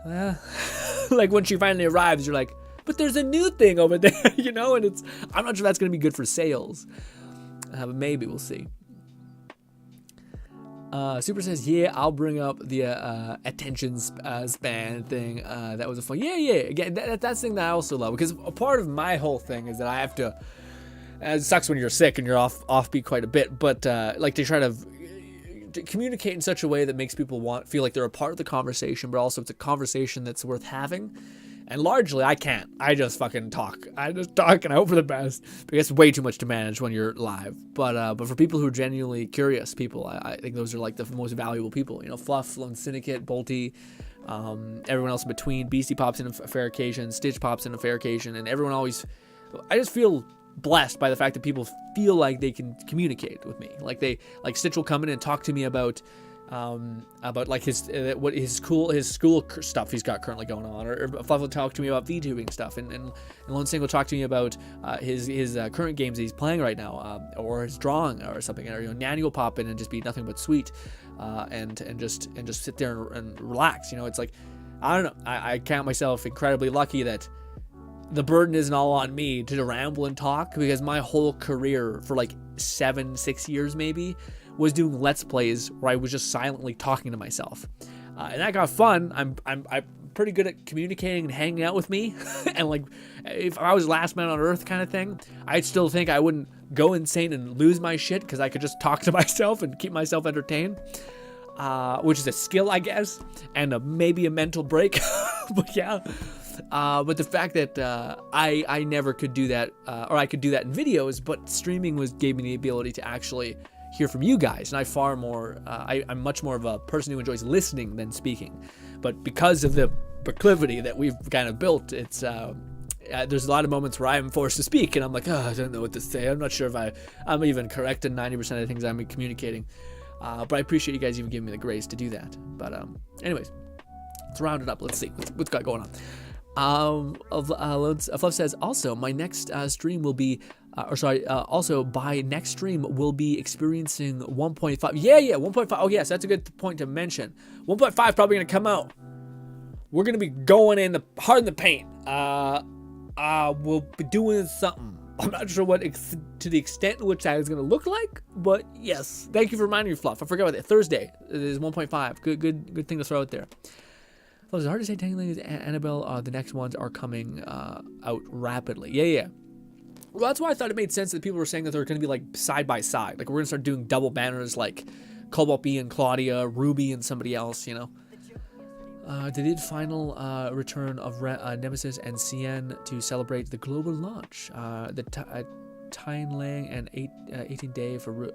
A: like when she finally arrives, you're like, but there's a new thing over there, you know, and I'm not sure that's gonna be good for sales. But maybe we'll see. Super says, yeah, I'll bring up the attention span thing. That was a fun. Yeah. Again, that's the thing that I also love, because a part of my whole thing is that I have to. It sucks when you're sick and you're offbeat quite a bit, but like to try to communicate in such a way that makes people feel like they're a part of the conversation, but also it's a conversation that's worth having. And largely, I can't. I just fucking talk. I just talk and I hope for the best. Because it's way too much to manage when you're live. But for people who are genuinely curious people, I think those are like the most valuable people. You know, Fluff, Lone Syndicate, Bolty, everyone else in between. Beastie pops in a fair occasion. Stitch pops in a fair occasion. And everyone always... I just feel blessed by the fact that people feel like they can communicate with me. Like Stitch will come in and talk to me about like his school stuff he's got currently going on, or Fluff will talk to me about VTubing stuff, and Lone Sing will talk to me about his current games that he's playing right now, or his drawing or something, or Nanny will pop in and just be nothing but sweet, and just sit there and relax. You know, it's like, I don't know, I count myself incredibly lucky that the burden isn't all on me to ramble and talk, because my whole career for like 6 years maybe was doing Let's Plays where I was just silently talking to myself. And that got fun. I'm pretty good at communicating and hanging out with me. And like, if I was last man on earth kind of thing, I'd still think I wouldn't go insane and lose my shit, because I could just talk to myself and keep myself entertained. Which is a skill, I guess, and maybe a mental break. But yeah. But the fact that I never could do that, or I could do that in videos, but streaming gave me the ability to actually hear from you guys, and I'm much more of a person who enjoys listening than speaking. But because of the proclivity that we've kind of built, it's there's a lot of moments where I'm forced to speak, and I'm like, I don't know what to say. I'm not sure if I'm even correct in 90% of the things I'm communicating. But I appreciate you guys even giving me the grace to do that. But anyways, let's round it up. Let's see what's got going on. Fluff says, also, my next stream will be, also by next stream we'll be experiencing 1.5. Yeah, 1.5. Oh yes, that's a good point to mention. 1.5 probably gonna come out. We're gonna be going hard in the paint. We'll be doing something. I'm not sure what to the extent in which that is gonna look like, but yes. Thank you for reminding me, Fluff. I forgot about that. Thursday it is 1.5. Good thing to throw out there. Well, it's hard to say technically. Annabelle, the next ones are coming out rapidly. Yeah. Well, that's why I thought it made sense that people were saying that they're going to be like side by side. Like we're going to start doing double banners, like Cobalt B and Claudia, Ruby and somebody else. You know. They did final return of Nemesis and Cien to celebrate the global launch. The Tine Lang and 18 Day for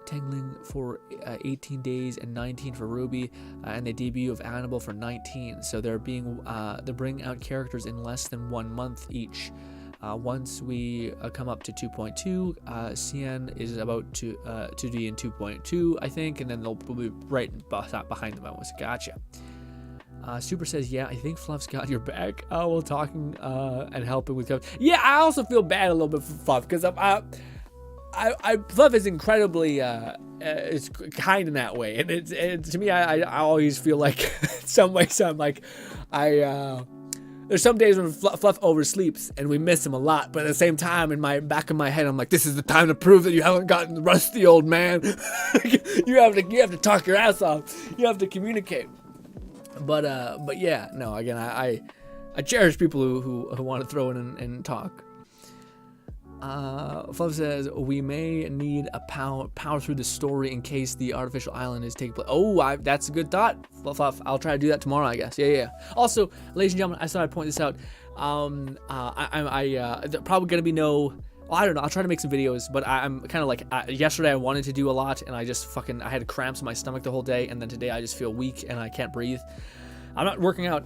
A: Tangling for 18 days and 19 for Ruby, and the debut of Annabelle for 19. So they're bringing out characters in less than 1 month each. Once we come up to 2.2, Cien is about to be in 2.2, I think, and then they'll be right behind them. I was gotcha. Super says, yeah, I think Fluff's got your back. While talking and helping with coverage. Yeah, I also feel bad a little bit for Fluff because Fluff is incredibly it's kind in that way, and it's to me, I always feel like some way, I'm like, there's some days when Fluff oversleeps and we miss him a lot, but at the same time, in my back of my head, I'm like, this is the time to prove that you haven't gotten rusty, old man. you have to talk your ass off. You have to communicate. But yeah, no. Again, I cherish people who want to throw in and talk. Fluff says we may need a power through the story in case the artificial island is taking place. Oh, that's a good thought, Fluff. I'll try to do that tomorrow, I guess. Yeah. Also, ladies and gentlemen, I thought I'd point this out. Probably gonna be no. Well, I don't know. I'll try to make some videos, but I'm kind of like yesterday. I wanted to do a lot, and I had cramps in my stomach the whole day, and then today I just feel weak and I can't breathe. I'm not working out,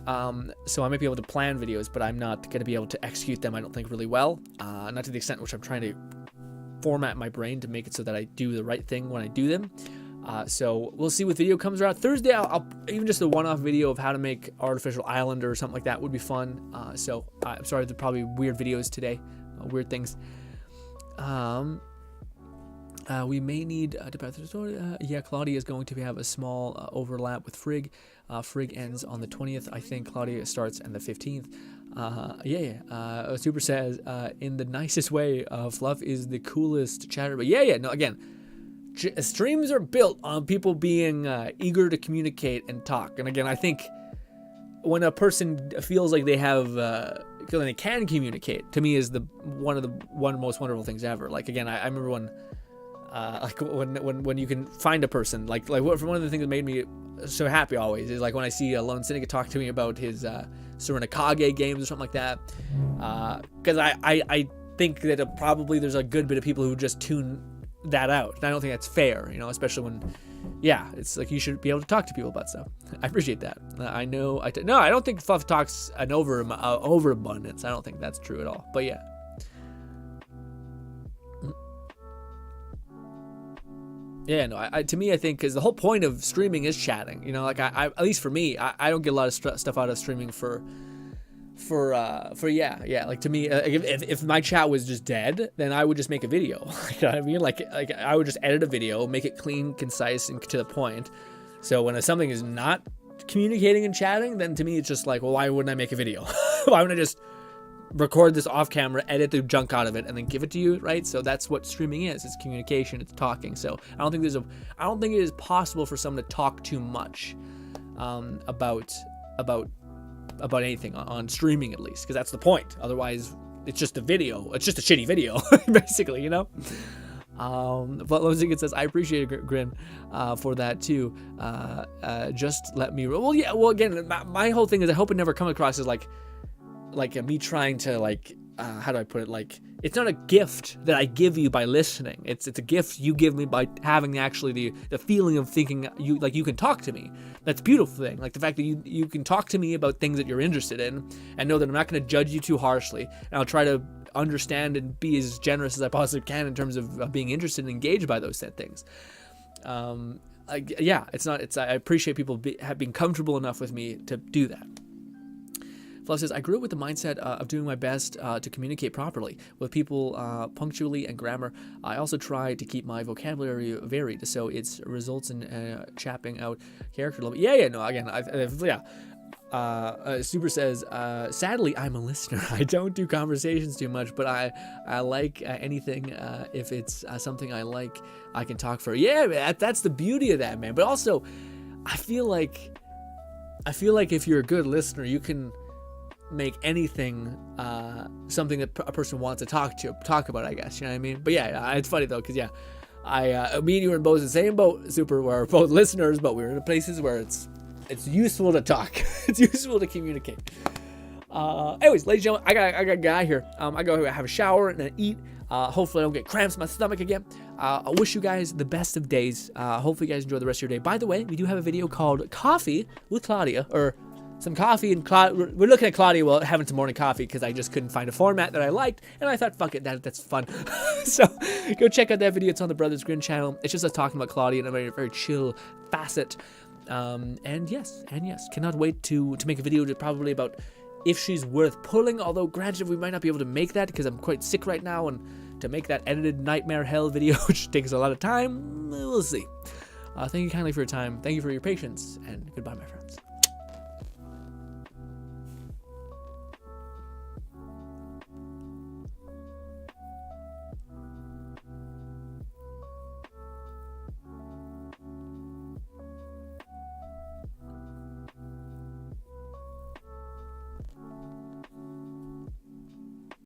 A: so I might be able to plan videos, but I'm not going to be able to execute them, I don't think, really well. Not to the extent which I'm trying to format my brain to make it so that I do the right thing when I do them. So we'll see what video comes out. Thursday, I'll even just a one-off video of how to make artificial island or something like that would be fun. So I'm sorry, there's probably weird videos today, weird things. We may need to pass through the story. Yeah, Claudia is going to have a small overlap with Frigg. Frigg ends on the 20th. I think Claudia starts on the 15th. Super says, in the nicest way, Fluff is the coolest chatter. But no, again, streams are built on people being eager to communicate and talk. And again, I think when a person feels like they have, they can communicate, to me is one of the most wonderful things ever. Like, again, I remember when, when you can find a person, like one of the things that made me so happy always is like when I see a Lone Syndicate talk to me about his Surinakage games or something like that, because I think that probably there's a good bit of people who just tune that out, and I don't think that's fair, especially when, it's like you should be able to talk to people about stuff. I appreciate that. I don't think Fluff talks an overabundance. I don't think that's true at all, but yeah. Yeah, no, to me, I think, because the whole point of streaming is chatting, like I at least for me, I don't get a lot of stuff out of streaming for like, to me, if my chat was just dead, then I would just make a video. You know what I mean? Like I would just edit a video, make it clean, concise, and to the point. So when something is not communicating and chatting, then to me, it's just like, well, why wouldn't I make a video? Why wouldn't I just record this off camera, edit the junk out of it, and then give it to you, right? So that's what streaming is. It's communication, it's talking. So I don't think it is possible for someone to talk too much about anything on streaming, at least, because that's the point. Otherwise, it's just a video. It's just a shitty video, basically, But Lozing says, I appreciate it, Grin, for that too. Just let me. Well, again, my whole thing is I hope it never comes across as like me trying to how do I put it? Like, it's not a gift that I give you by listening. It's a gift you give me by having actually the feeling of thinking you can talk to me. That's a beautiful thing. Like the fact that you can talk to me about things that you're interested in, and know that I'm not going to judge you too harshly. And I'll try to understand and be as generous as I possibly can in terms of being interested and engaged by those said things. I appreciate people being comfortable enough with me to do that. Fluff says, I grew up with the mindset of doing my best to communicate properly with people punctually and grammar. I also try to keep my vocabulary varied, so it results in chapping out character level. Super says, sadly, I'm a listener. I don't do conversations too much, but I like anything. If it's something I like, I can talk for. Yeah, that's the beauty of that, man. But also, I feel like if you're a good listener, you can make anything something that a person wants to talk about, I guess, you know what I mean? But yeah, it's funny though, because me and you were in both in the same boat, Super, we're both listeners, but we're in places where it's useful to talk. It's useful to communicate. Anyways, ladies and gentlemen, I got a guy here. I go have a shower and then eat. Hopefully I don't get cramps in my stomach again. I wish you guys the best of days. Hopefully you guys enjoy the rest of your day. By the way, we do have a video called Coffee with Claudia, or some coffee, and we're looking at Claudia having some morning coffee, because I just couldn't find a format that I liked, and I thought, fuck it, that's fun. So go check out that video. It's on the Brothers Grin channel. It's just us talking about Claudia in a very, very chill facet. And yes, cannot wait to make a video probably about if she's worth pulling, although granted we might not be able to make that because I'm quite sick right now, and to make that edited nightmare hell video, which takes a lot of time, we'll see. Thank you kindly for your time, thank you for your patience, and goodbye, my friends.